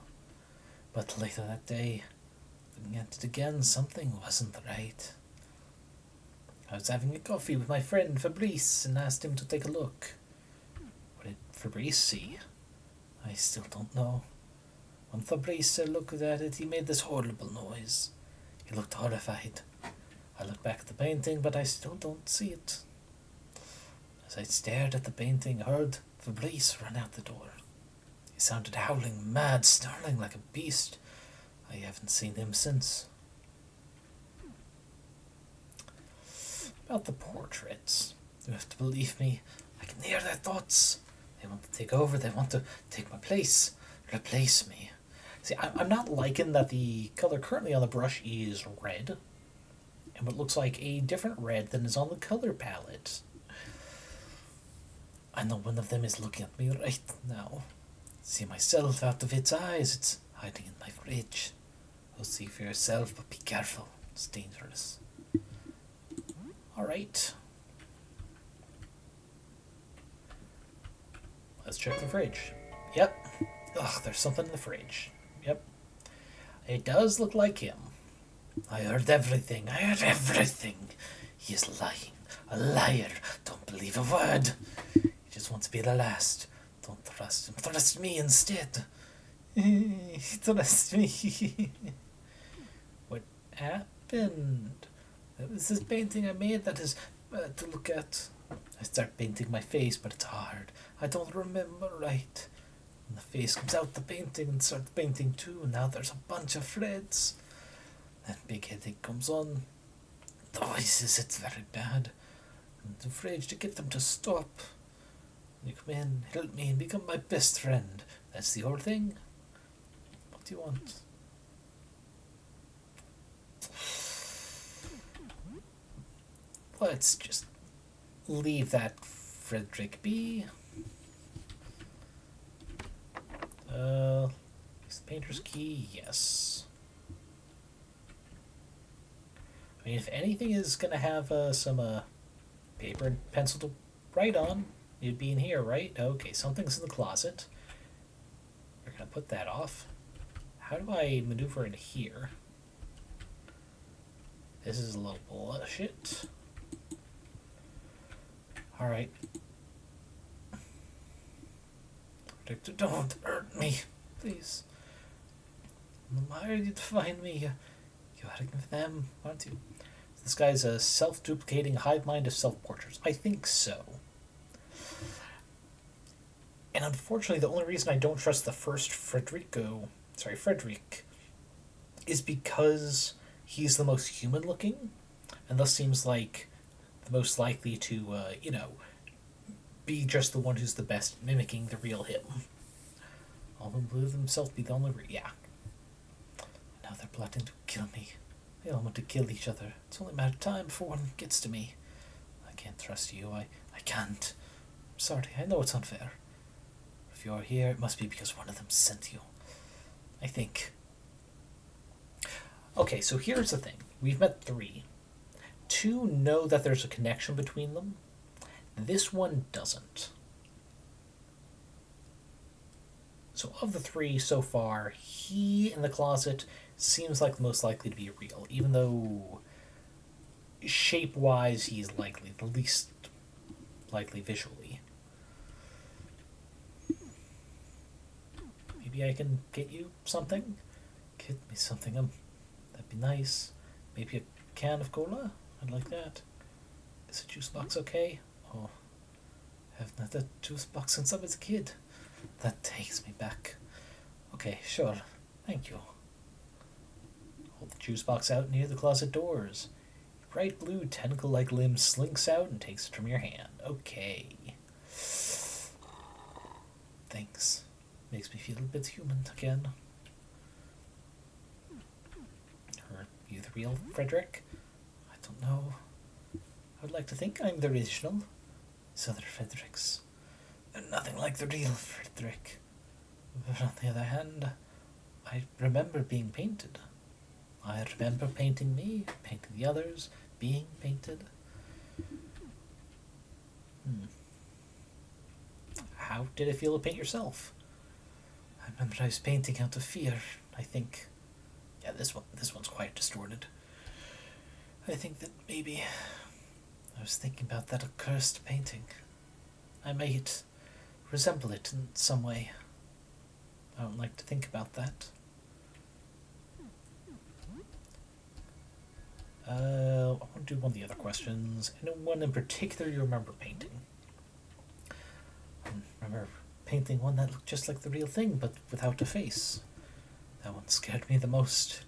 But later that day, looking at it again, something wasn't right. I was having a coffee with my friend Fabrice and asked him to take a look. What did Fabrice see? I still don't know. When Fabrice looked at it, he made this horrible noise. He looked horrified. I looked back at the painting, but I still don't see it. As I stared at the painting, I heard Fabrice run out the door. He sounded howling, mad, snarling like a beast. I haven't seen him since. About the portraits, you have to believe me. I can hear their thoughts. They want to take over. They want to take my place, replace me. See, I'm not liking that the color currently on the brush is red, and what looks like a different red than is on the color palette. I know one of them is looking at me right now. See myself out of its eyes. It's hiding in my fridge. You'll see for yourself, but be careful. It's dangerous. Alright. Let's check the fridge. Yep. Ugh, there's something in the fridge. Yep. It does look like him. I heard everything. I heard everything. He is lying. A liar. Don't believe a word. He just wants to be the last. Don't trust him. Trust me instead. Trust me. What happened? That was this painting I made that is to look at. I start painting my face, but it's hard. I don't remember right. And the face comes out the painting and starts painting too. Now there's a bunch of threads. Then big headache comes on. The voices, it's very bad. I'm afraid to get them to stop. You come in, help me, and become my best friend. That's the whole thing. What do you want? Let's just leave that Frederick be. Is the painter's key? Yes. I mean, if anything is going to have some paper and pencil to write on, it'd be in here, right? Okay, something's in the closet. We're going to put that off. How do I maneuver in here? This is a little bullshit. Alright. Victor, don't hurt me, please. Why are you to find me? You're hiding from them, aren't you? This guy's a self-duplicating hive mind of self-portraits. I think so. And unfortunately, the only reason I don't trust the first Frederick, is because he's the most human-looking, and thus seems like the most likely to, be just the one who's the best at mimicking the real him. All who believe themselves be the only yeah. Now they're plotting to kill me. They all want to kill each other. It's only a matter of time before one gets to me. I can't trust you. I can't. I'm sorry. I know it's unfair. If you're here, it must be because one of them sent you. I think. Okay, so here's the thing. We've met 3. 2 know that there's a connection between them. This one doesn't. So of the 3 so far, he in the closet seems like the most likely to be real, even though shape-wise he's likely the least likely visually. Maybe I can get you something? Get me something. That'd be nice. Maybe a can of cola? I'd like that. Is a juice box okay? Oh, I haven't had a juice box since I was a kid. That takes me back. Okay, sure. Thank you. Hold Juice box out near the closet doors. Bright blue tentacle-like limb slinks out and takes it from your hand. Okay. Thanks. Makes me feel a bit human again. Are you the real Frederick? I don't know. I would like to think I'm the original. These other Fredericks, they're nothing like the real Frederick. But on the other hand, I remember being painted. I remember painting me, painting the others, being painted. How did it feel to paint yourself? I remember I was painting out of fear, I think. Yeah, this one's quite distorted. I think that maybe I was thinking about that accursed painting. I might resemble it in some way. I don't like to think about that. I want to do one of the other questions. Anyone in particular you remember painting? I remember painting one that looked just like the real thing, but without a face. That one scared me the most.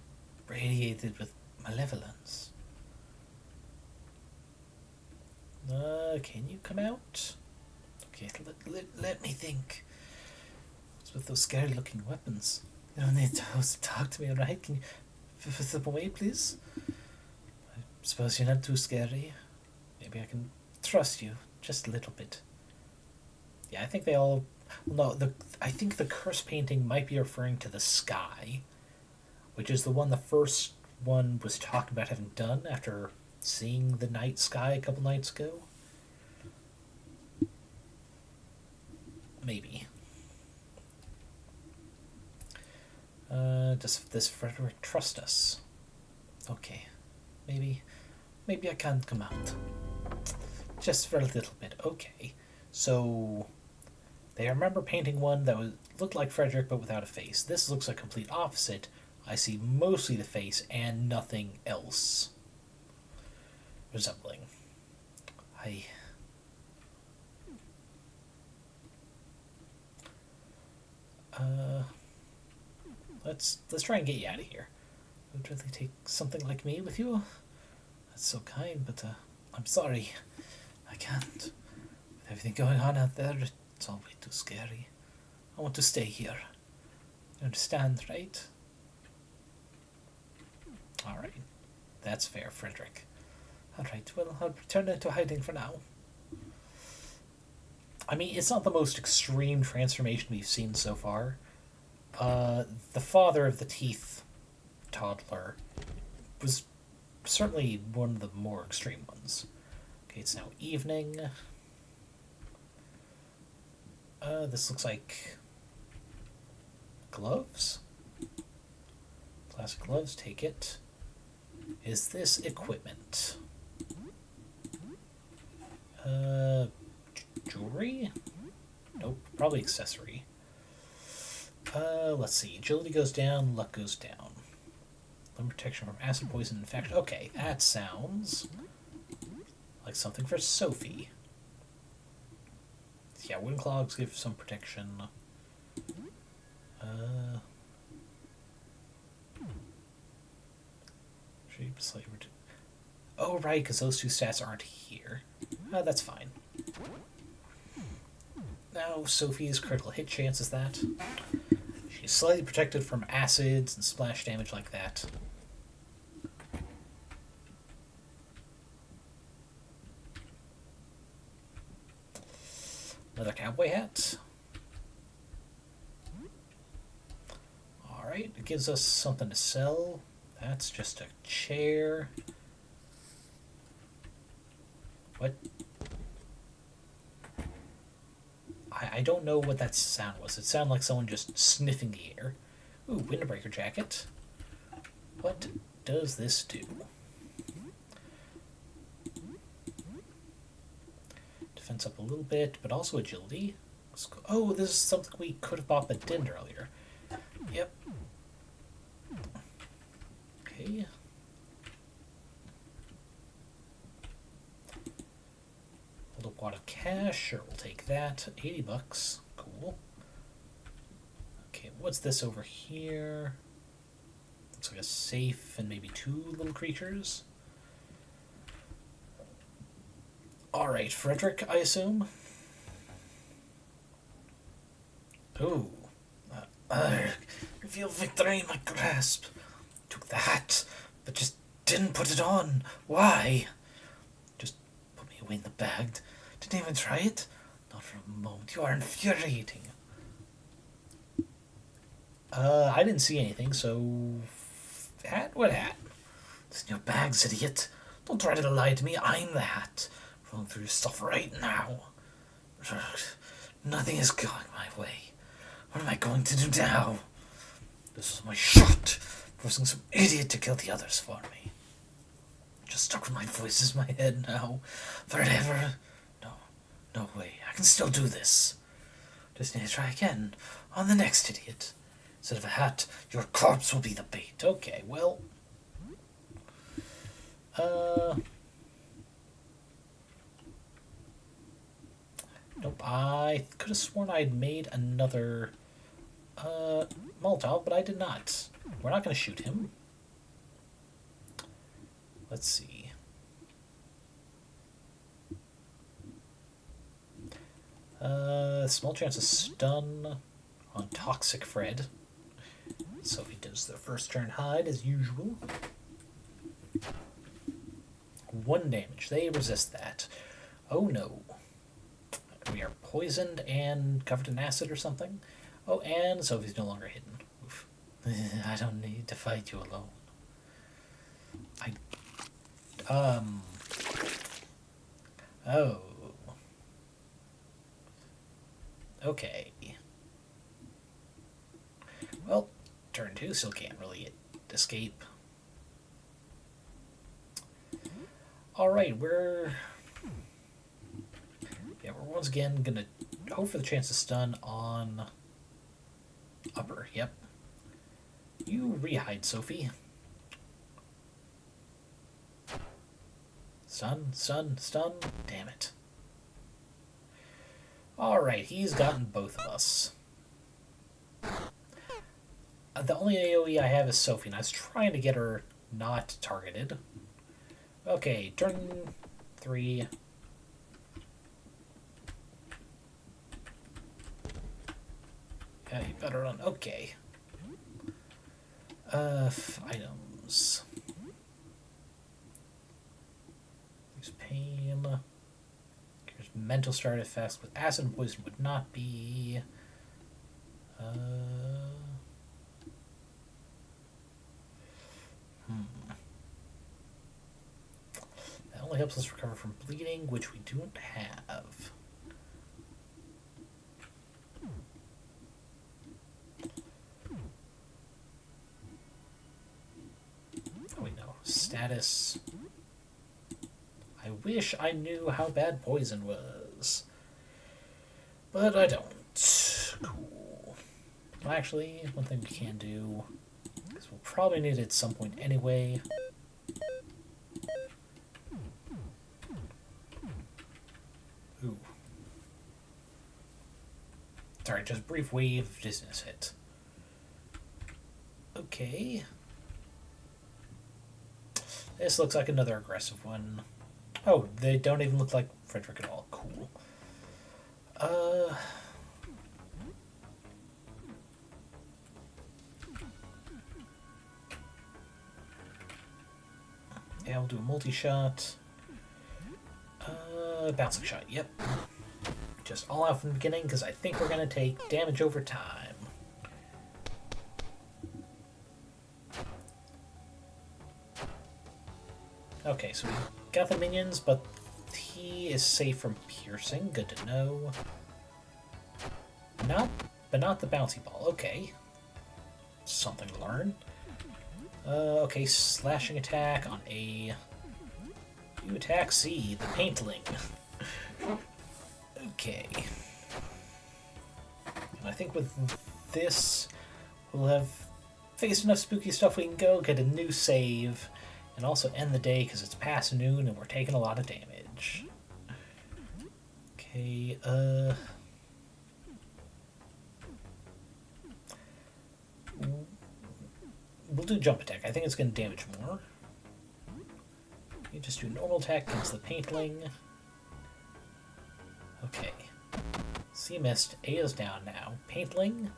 Radiated with malevolence. Can you come out? Okay, let me think. What's with those scary-looking weapons? You don't need to talk to me, alright? Can you put them away, please? I suppose you're not too scary. Maybe I can trust you just a little bit. Yeah, I think they all... No, I think the curse painting might be referring to the sky, which is the one the first one was talking about having done after seeing the night sky a couple nights ago. Maybe. Does this Frederick trust us? Okay. Maybe I can't come out. Just for a little bit. Okay. So they remember painting one that looked like Frederick but without a face. This looks like complete opposite. I see mostly the face and nothing else resembling. Let's try and get you out of here. I would really take something like me with you. That's so kind, but I'm sorry. I can't. With everything going on out there, it's all way too scary. I want to stay here. You understand, right? Alright. That's fair, Frederick. Alright, well, I'll return into hiding for now. I mean, it's not the most extreme transformation we've seen so far. The father of the teeth toddler was certainly one of the more extreme ones. Okay, it's now evening. This looks like gloves. Plastic gloves, take it. Is this equipment? Jewelry? Nope, probably accessory. Let's see. Agility goes down, luck goes down. Limb protection from acid, poison, infection. Okay, that sounds like something for Sophie. Yeah, wooden clogs give some protection. Oh, right, because those two stats aren't here. That's fine. Now, Sophie's critical hit chance is that. She's slightly protected from acids and splash damage like that. Another cowboy hat. Alright, it gives us something to sell. That's just a chair. What? I don't know what that sound was. It sounded like someone just sniffing the air. Ooh, windbreaker jacket. What does this do? Defense up a little bit, but also agility. Oh, this is something we could have bought but didn't earlier. Yep. Okay. A little wad of cash. Sure, we'll take that. 80 bucks. Cool. Okay, what's this over here? Looks like a safe and maybe 2 little creatures. Alright, Frederick, I assume? Ooh. Reveal victory in my grasp. Took the hat, but just didn't put it on. Why? Just put me away in the bag. Didn't even try it? Not for a moment. You are infuriating. I didn't see anything, so... Hat? What hat? It's in your bags, idiot. Don't try to lie to me. I'm the hat. Rolling through your stuff right now. Nothing is going my way. What am I going to do now? This is my shot. Forcing some idiot to kill the others for me. Just stuck with my voices in my head now. Forever. No way. I can still do this. Just need to try again. On the next idiot. Instead of a hat, your corpse will be the bait. Okay, well... Nope, I could have sworn I'd made another Molotov, but I did not. We're not going to shoot him. Let's see. Small chance of stun on Toxic Fred. So he does the first turn hide as usual. 1 damage. They resist that. Oh no. We are poisoned and covered in acid or something. Oh, and Sophie's no longer hidden. Oof. I don't need to fight you alone. Oh. Okay. Well, turn 2 still can't really escape. Alright, we're once again gonna hope for the chance to stun on upper. Yep. You rehide, Sophie. Stun. Damn it. Alright, he's gotten both of us. The only AoE I have is Sophie, and I was trying to get her not targeted. Okay, turn 3. Yeah, you better run. Okay. Items. Use pain. Here's mental star effects with acid and poison would not be. That only helps us recover from bleeding, which we don't have. Oh, wait, no. Status. I wish I knew how bad poison was. But I don't. Cool. Well, actually, one thing we can do, because we'll probably need it at some point anyway. Ooh. Sorry, just brief wave of dizziness hit. Okay. This looks like another aggressive one. Oh, they don't even look like Frederick at all. Cool. Yeah, we'll do a multi-shot. Bouncing shot, yep. Just all out from the beginning, because I think we're going to take damage over time. Okay, so we got the minions, but he is safe from piercing. Good to know. But not the bouncy ball. Okay. Something to learn. Okay, slashing attack on A. You attack C, the paintling. Okay. And I think with this, we'll have faced enough spooky stuff we can go get a new save. And also end the day because it's past noon and we're taking a lot of damage. Okay, we'll do jump attack. I think it's going to damage more. You just do normal attack against the paintling. Okay. C missed. A is down now. Paintling.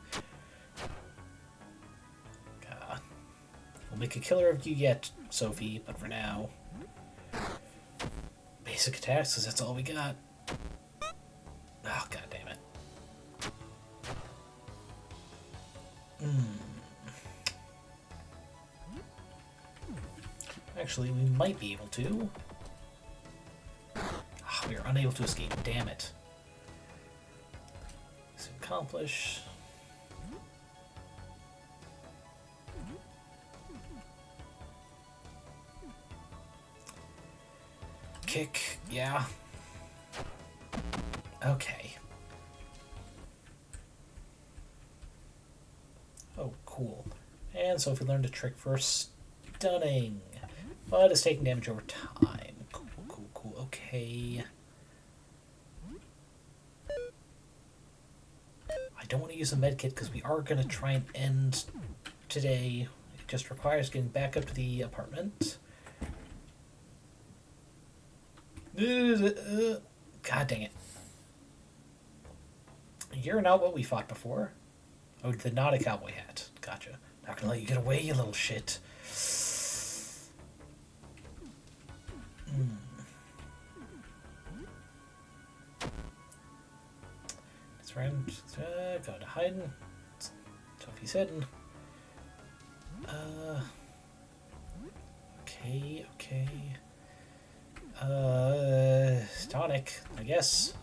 We'll make a killer of you yet, Sophie, but for now... Basic attacks, because that's all we got. Oh, god damn it. Actually, we might be able to. Oh, we are unable to escape. Damn it. Let's accomplish. Kick, yeah. Okay. Oh, cool. And Sophie learned a trick for stunning. But it's taking damage over time. Cool, cool, cool. Okay. I don't want to use a medkit because we are going to try and end today. It just requires getting back up to the apartment. God dang it. You're not what we fought before. Oh, not a cowboy hat. Gotcha. Not gonna let you get away, you little shit. That's right. Go to hiding. Sophie's hidden. Okay, okay. Tonic, I guess.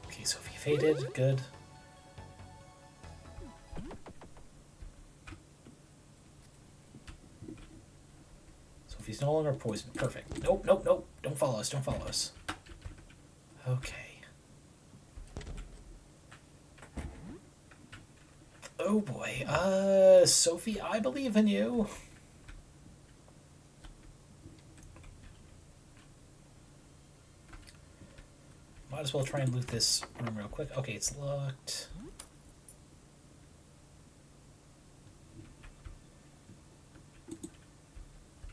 Okay, Sophie faded. Good. Sophie's no longer poisoned. Perfect. Nope, nope, nope. Don't follow us. Don't follow us. Okay. Oh boy. Sophie, I believe in you. Might as well try and loot this room real quick. Okay, it's locked.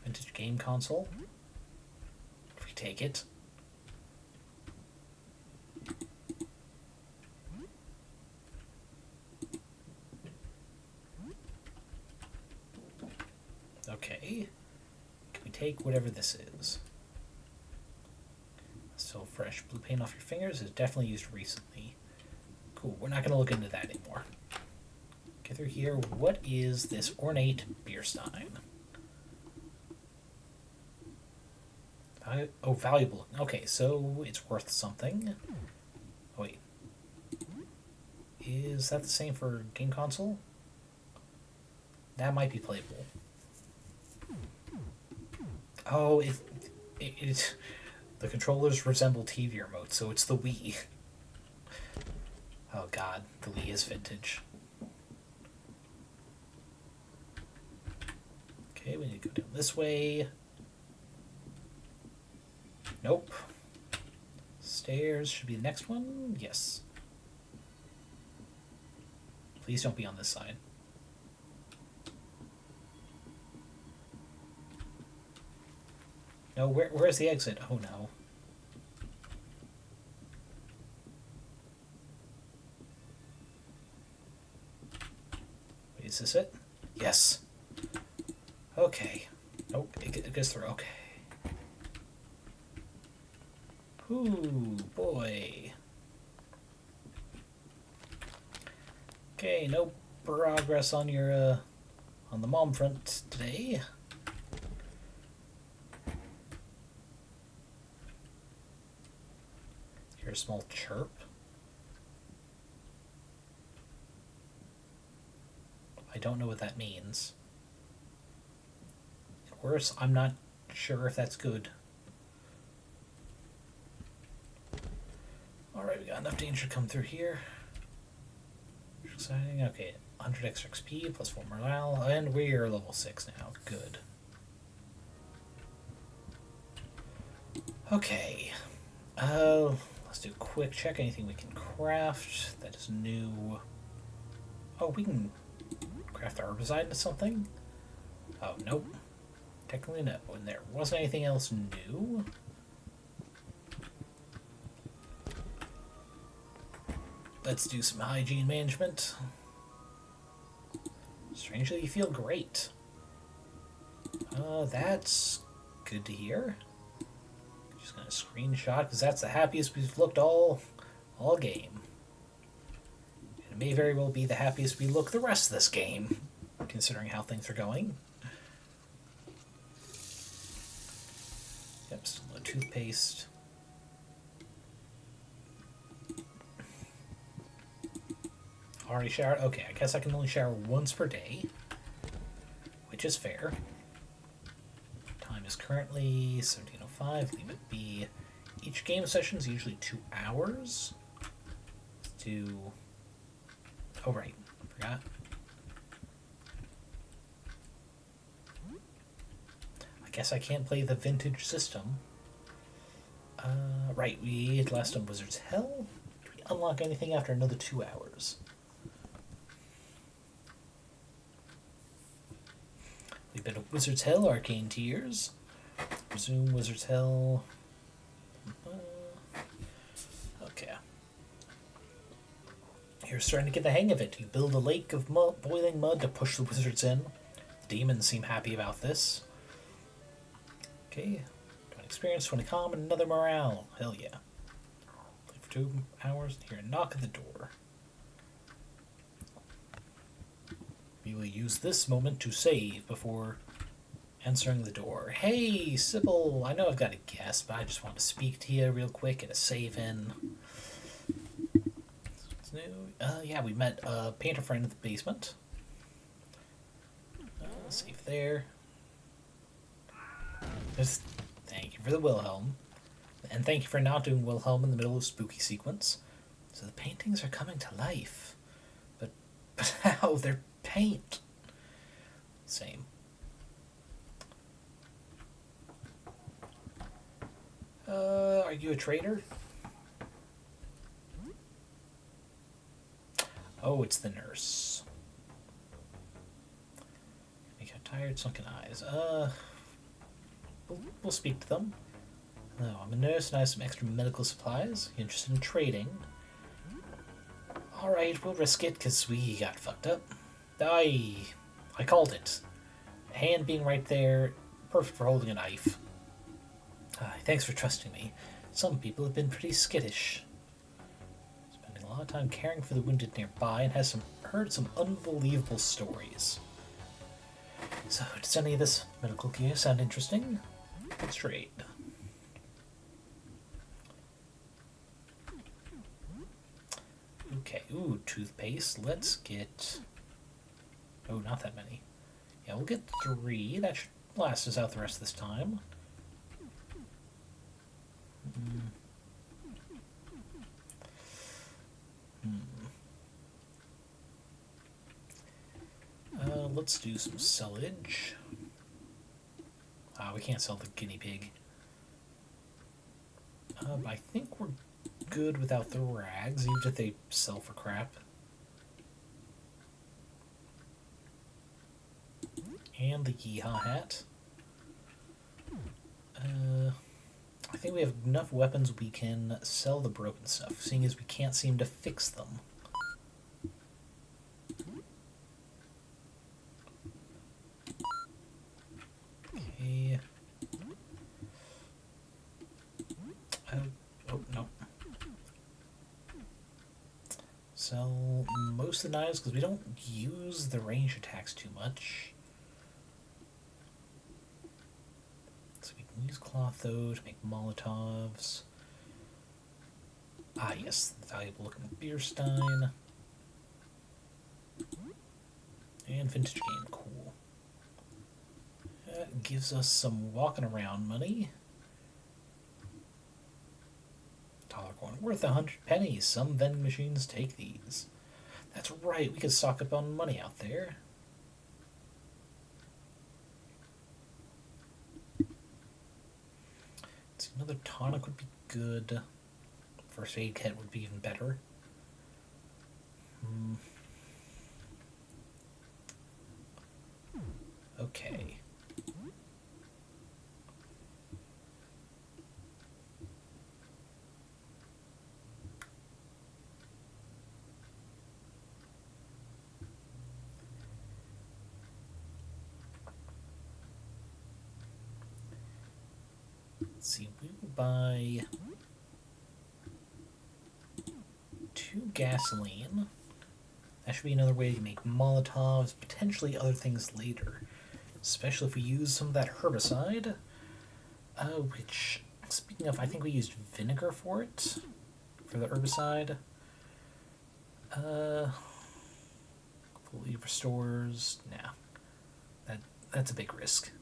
Vintage game console. If we take it. Okay. Can we take whatever this is? Still fresh. Blue paint off your fingers is definitely used recently. Cool. We're not going to look into that anymore. Get through here. What is this ornate beer stein? Oh, valuable. Okay, so it's worth something. Oh, wait. Is that the same for game console? That might be playable. Oh, it the controllers resemble TV remotes, so it's the Wii. Oh god, the Wii is vintage. Okay, we need to go down this way. Nope. Stairs should be the next one. Yes. Please don't be on this side. No, where's the exit? Oh no. Wait, is this it? Yes. Okay. Nope, it goes through. Okay. Ooh, boy. Okay, no progress on your, on the mom front today. Hear a small chirp. I don't know what that means. Worse, I'm not sure if that's good. Alright, we got enough danger to come through here. Exciting. Okay, 100 extra XP plus 4 morale, and we're level 6 now. Good. Okay. Let's do a quick check. Anything we can craft that is new. Oh, we can craft the herbicide into something? Oh, nope. Technically no. And there wasn't anything else new. Let's do some hygiene management. Strangely, you feel great. That's good to hear. Just gonna screenshot because that's the happiest we've looked all game. And it may very well be the happiest we look the rest of this game, considering how things are going. Yep, still no toothpaste. Already showered? Okay, I guess I can only shower once per day, which is fair. Time is currently 17:05. Leave it be. Each game session is usually 2 hours. Let's do... Oh, right. Forgot. I guess I can't play the vintage system. Right, we had last on Wizard's Hell. Do we unlock anything after another 2 hours? We've been at Wizard's Hell, Arcane Tears. Resume Wizard's Hell. Okay. You're starting to get the hang of it. You build a lake of boiling mud to push the wizards in. The demons seem happy about this. Okay. 20 experience, 20 calm, and another morale. Hell yeah. Play for 2 hours. Hear a knock at the door. We will use this moment to save before answering the door. Hey, Sybil, I know I've got a guest, but I just want to speak to you real quick and a save-in. What's new? Yeah, we met a painter friend in the basement. Save there. Just thank you for the Wilhelm. And thank you for not doing Wilhelm in the middle of spooky sequence. So the paintings are coming to life. But how? They're paint. Same. Are you a traitor? Oh, it's the nurse. Make her tired, sunken eyes. We'll speak to them. Hello, I'm a nurse and I have some extra medical supplies. You interested in trading? Alright, we'll risk it because we got fucked up. I called it. A hand being right there, perfect for holding a knife. Thanks for trusting me. Some people have been pretty skittish. Spending a lot of time caring for the wounded nearby and has heard some unbelievable stories. So, does any of this medical gear sound interesting? Let's trade. Okay, ooh, toothpaste. Let's get... Oh, not that many. Yeah, we'll get 3. That should last us out the rest of this time. Let's do some sellage. We can't sell the guinea pig. But I think we're good without the rags, even if they sell for crap. And the yeehaw hat. I think we have enough weapons we can sell the broken stuff, seeing as we can't seem to fix them. Okay. Oh, no. Sell most of the knives because we don't use the range attacks too much. Use cloth, though, to make Molotovs. Ah, yes, the valuable-looking beer stein. And vintage game, cool. That gives us some walking around money. Dollar coin worth 100 pennies. Some vending machines take these. That's right, we could stock up on money out there. Another tonic would be good. First aid kit would be even better. Okay. Let's see, we will buy 2 gasoline. That should be another way to make Molotovs, potentially other things later. Especially if we use some of that herbicide. Which, speaking of, I think we used vinegar for it. For the herbicide. Fully restores. Nah. That's a big risk.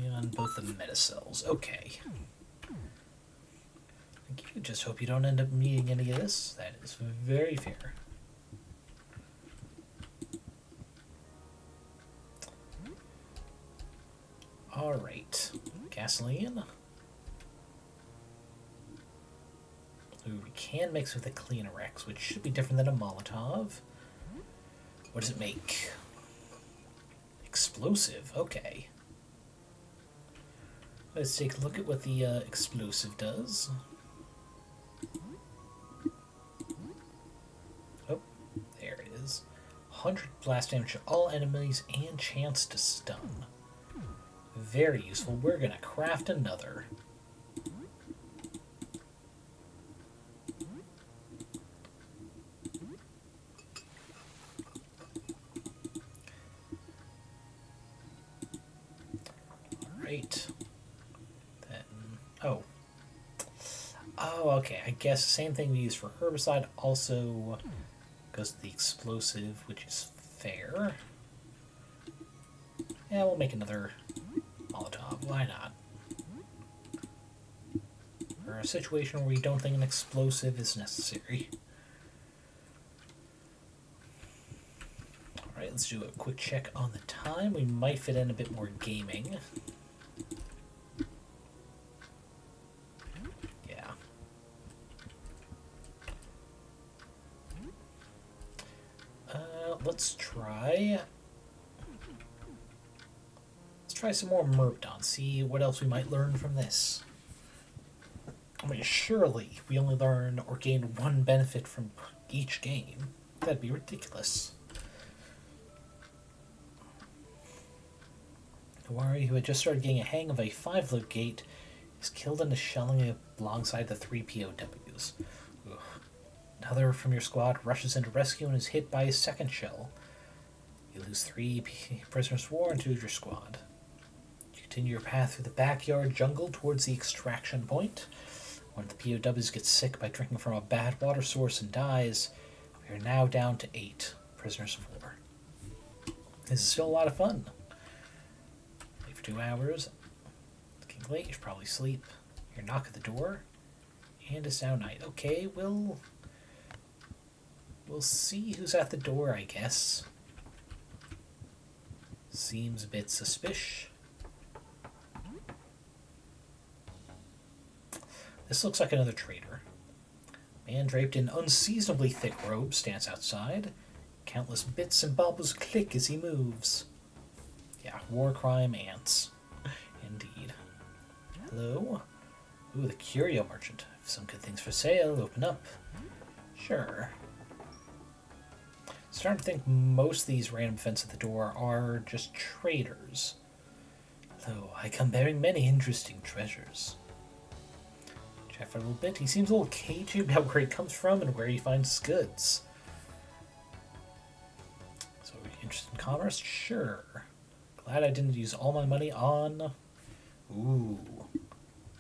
And both the metacells. Okay. I just hope you don't end up needing any of this. That is very fair. Alright. Gasoline. Ooh, we can mix with a Cleanorex, which should be different than a Molotov. What does it make? Explosive. Okay. Let's take a look at what the explosive does. Oh, there it is. 100 blast damage to all enemies and chance to stun. Very useful. We're gonna craft another. Alright. Oh. Oh, okay. I guess the same thing we use for herbicide also goes to the explosive, which is fair. Yeah, we'll make another Molotov. Why not? For a situation where we don't think an explosive is necessary. Alright, let's do a quick check on the time. We might fit in a bit more gaming. Let's try some more Murkdon, see what else we might learn from this. I mean, surely we only learn or gain 1 benefit from each game. That'd be ridiculous. Kawari, who had just started getting a hang of a 5-loop gate, is killed in a shelling alongside the 3 POWs. Ugh. Another from your squad rushes into rescue and is hit by a second shell. You lose 3 prisoners of war and 2 of your squad. You continue your path through the backyard jungle towards the extraction point. One of the POWs gets sick by drinking from a bad water source and dies. We are now down to 8 prisoners of war. This is still a lot of fun. Wait for 2 hours. It's getting late, you should probably sleep. Your knock at the door. And it's now night. Okay, we'll see who's at the door, I guess. Seems a bit suspicious. This looks like another trader. Man draped in unseasonably thick robes stands outside. Countless bits and baubles click as he moves. Yeah, war crime ants. Indeed. Hello? Ooh, the curio merchant. Some good things for sale. Open up. Sure. Starting to think most of these random events at the door are just traders. Though I come bearing many interesting treasures. Chat for a little bit. He seems a little cagey about where he comes from and where he finds his goods. So, are you interested in commerce? Sure. Glad I didn't use all my money on... Ooh.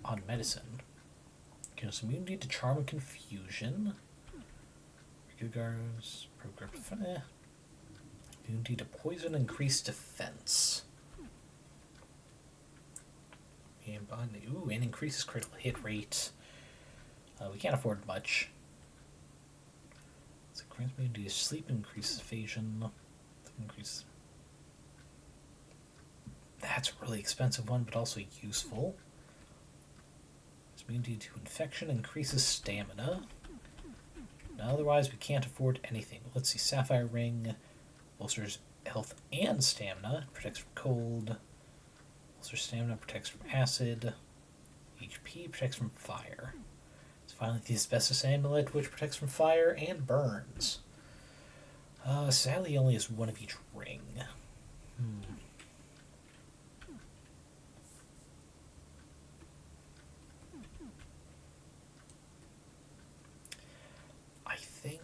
On medicine. Give us immunity to charm and confusion. Regular guards... Immunity to poison, increased defense. Ooh, and increases critical hit rate. We can't afford much. So grants immunity to sleep, increases evasion. Increases. That's a really expensive one, but also useful. Immunity to infection, increases stamina. Otherwise, we can't afford anything. Let's see. Sapphire Ring bolsters health and stamina. Protects from cold. Bolsters stamina. Protects from acid. HP protects from fire. It's finally the asbestos amulet, which protects from fire and burns. Sadly, he only has one of each ring. I think...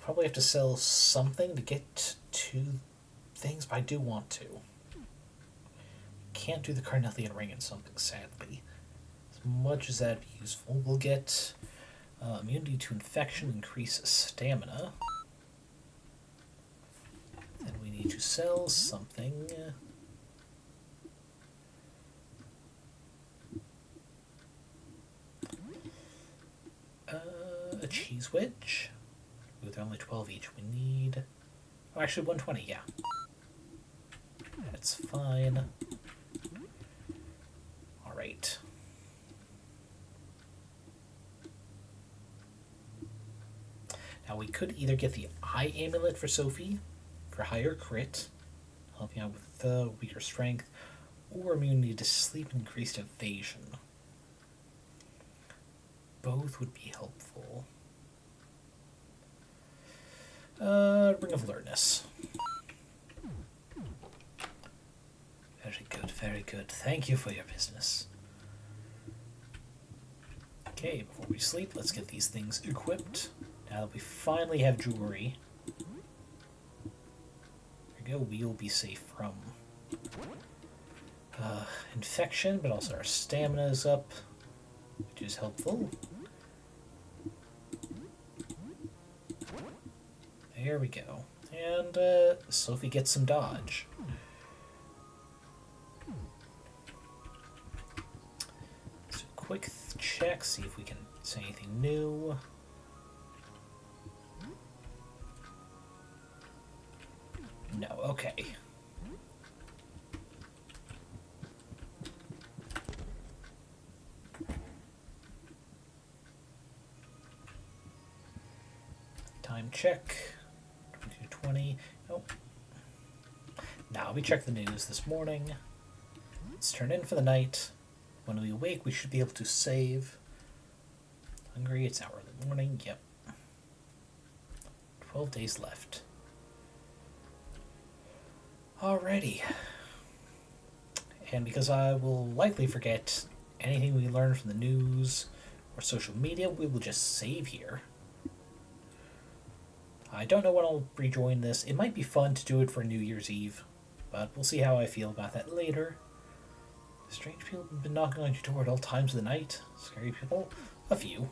probably have to sell something to get two things, but I do want to. Can't do the Carnelian Ring and something, sadly. As much as that'd be useful. We'll get immunity to infection, increase stamina. Then we need to sell something. A cheese wedge. Ooh, they're only 12 each. We need... oh, actually 120, yeah. That's fine. Alright. Now we could either get the Eye Amulet for Sophie, for higher crit, helping out with weaker strength, or immunity to sleep and increased evasion. Both would be helpful. Ring of Alertness. Very good, very good. Thank you for your business. Okay, before we sleep, let's get these things equipped. Now that we finally have jewelry. There we go, we'll be safe from infection, but also our stamina is up, which is helpful. There we go. And Sophie gets some dodge. So quick check, see if we can say anything new. No, okay. Time check. 22:20. Nope. Now we check the news this morning. It's turned in for the night. When we awake, we should be able to save. Hungry, it's our early morning. Yep. 12 days left. Alrighty. And because I will likely forget anything we learn from the news or social media, we will just save here. I don't know when I'll rejoin this. It might be fun to do it for New Year's Eve, but we'll see how I feel about that later. Strange people have been knocking on your door at all times of the night. Scary people? A few.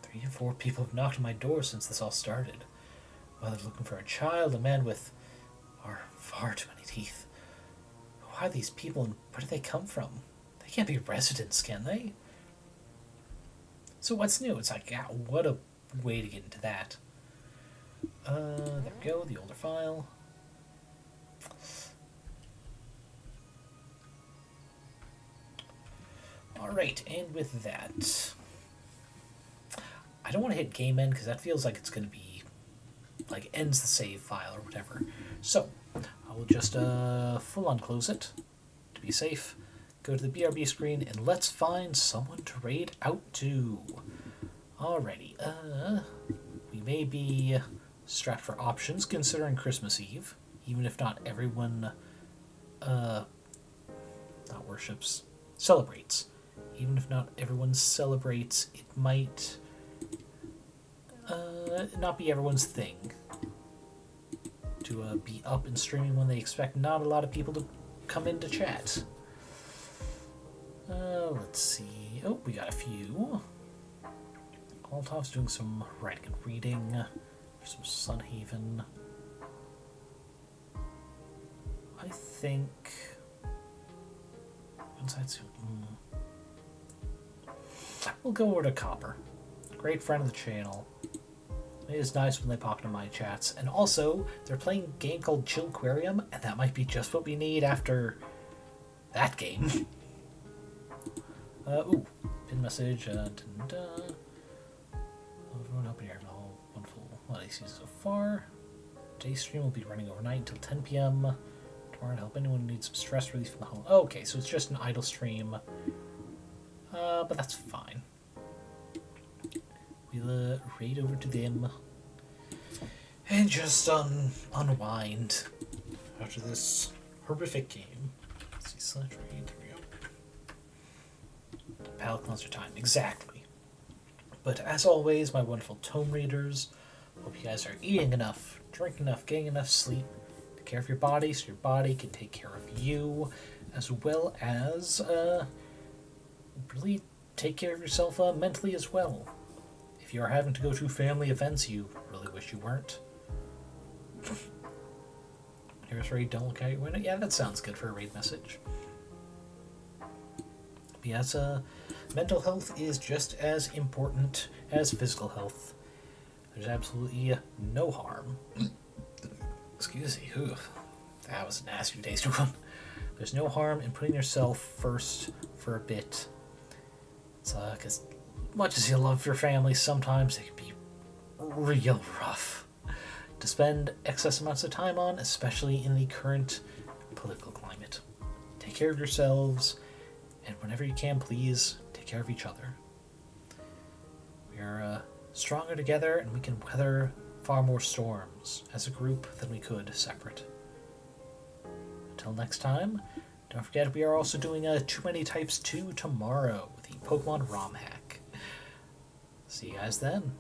3 or 4 people have knocked on my door since this all started. Whether looking for a child, a man with far too many teeth. Who are these people and where do they come from? They can't be residents, can they? So what's new? It's like, yeah, what a way to get into that. There we go, the older file. Alright, and with that, I don't want to hit game end because that feels like it's going to be, like, ends the save file or whatever. So, I will just full on close it to be safe. Go to the BRB screen and let's find someone to raid out to. Alrighty, we may be strapped for options considering Christmas Eve, even if not everyone not worships, celebrates. Even if not everyone celebrates, it might not be everyone's thing to be up and streaming when they expect not a lot of people to come in to chat. Let's see. Oh, we got a few. Altov's doing some writing and reading. Some Sunhaven. I think... Inside Suit. We'll go over to Copper. Great friend of the channel. It is nice when they pop into my chats. And also, they're playing a game called Chillquarium, and that might be just what we need after that game. Ooh, pin message. Everyone up here. All wonderful what I see so far. Today's stream will be running overnight until 10 p.m. Tomorrow to help anyone who needs some stress relief from the home. Oh, okay, so it's just an idle stream. But that's fine. We'll raid over to them and just unwind after this horrific game. Let's see, select raid. There we go. Palate cleanser time, exactly. But as always, my wonderful tome readers, hope you guys are eating enough, drinking enough, getting enough sleep. Take care of your body so your body can take care of you, as well as really take care of yourself mentally as well. If you are having to go to family events you really wish you weren't. Here's raid, don't look out your window. Yeah, that sounds good for a raid message. But yes, mental health is just as important as physical health. There's absolutely no harm. Excuse me. Ooh, that was a nasty taste one. There's no harm in putting yourself first for a bit. It's because much as you love your family, sometimes it can be real rough to spend excess amounts of time on, especially in the current political climate. Take care of yourselves, and whenever you can, please take care of each other. We are stronger together, and we can weather far more storms as a group than we could separate. Until next time, don't forget we are also doing Too Many Types 2 tomorrow, the Pokemon ROM hack. See you guys then.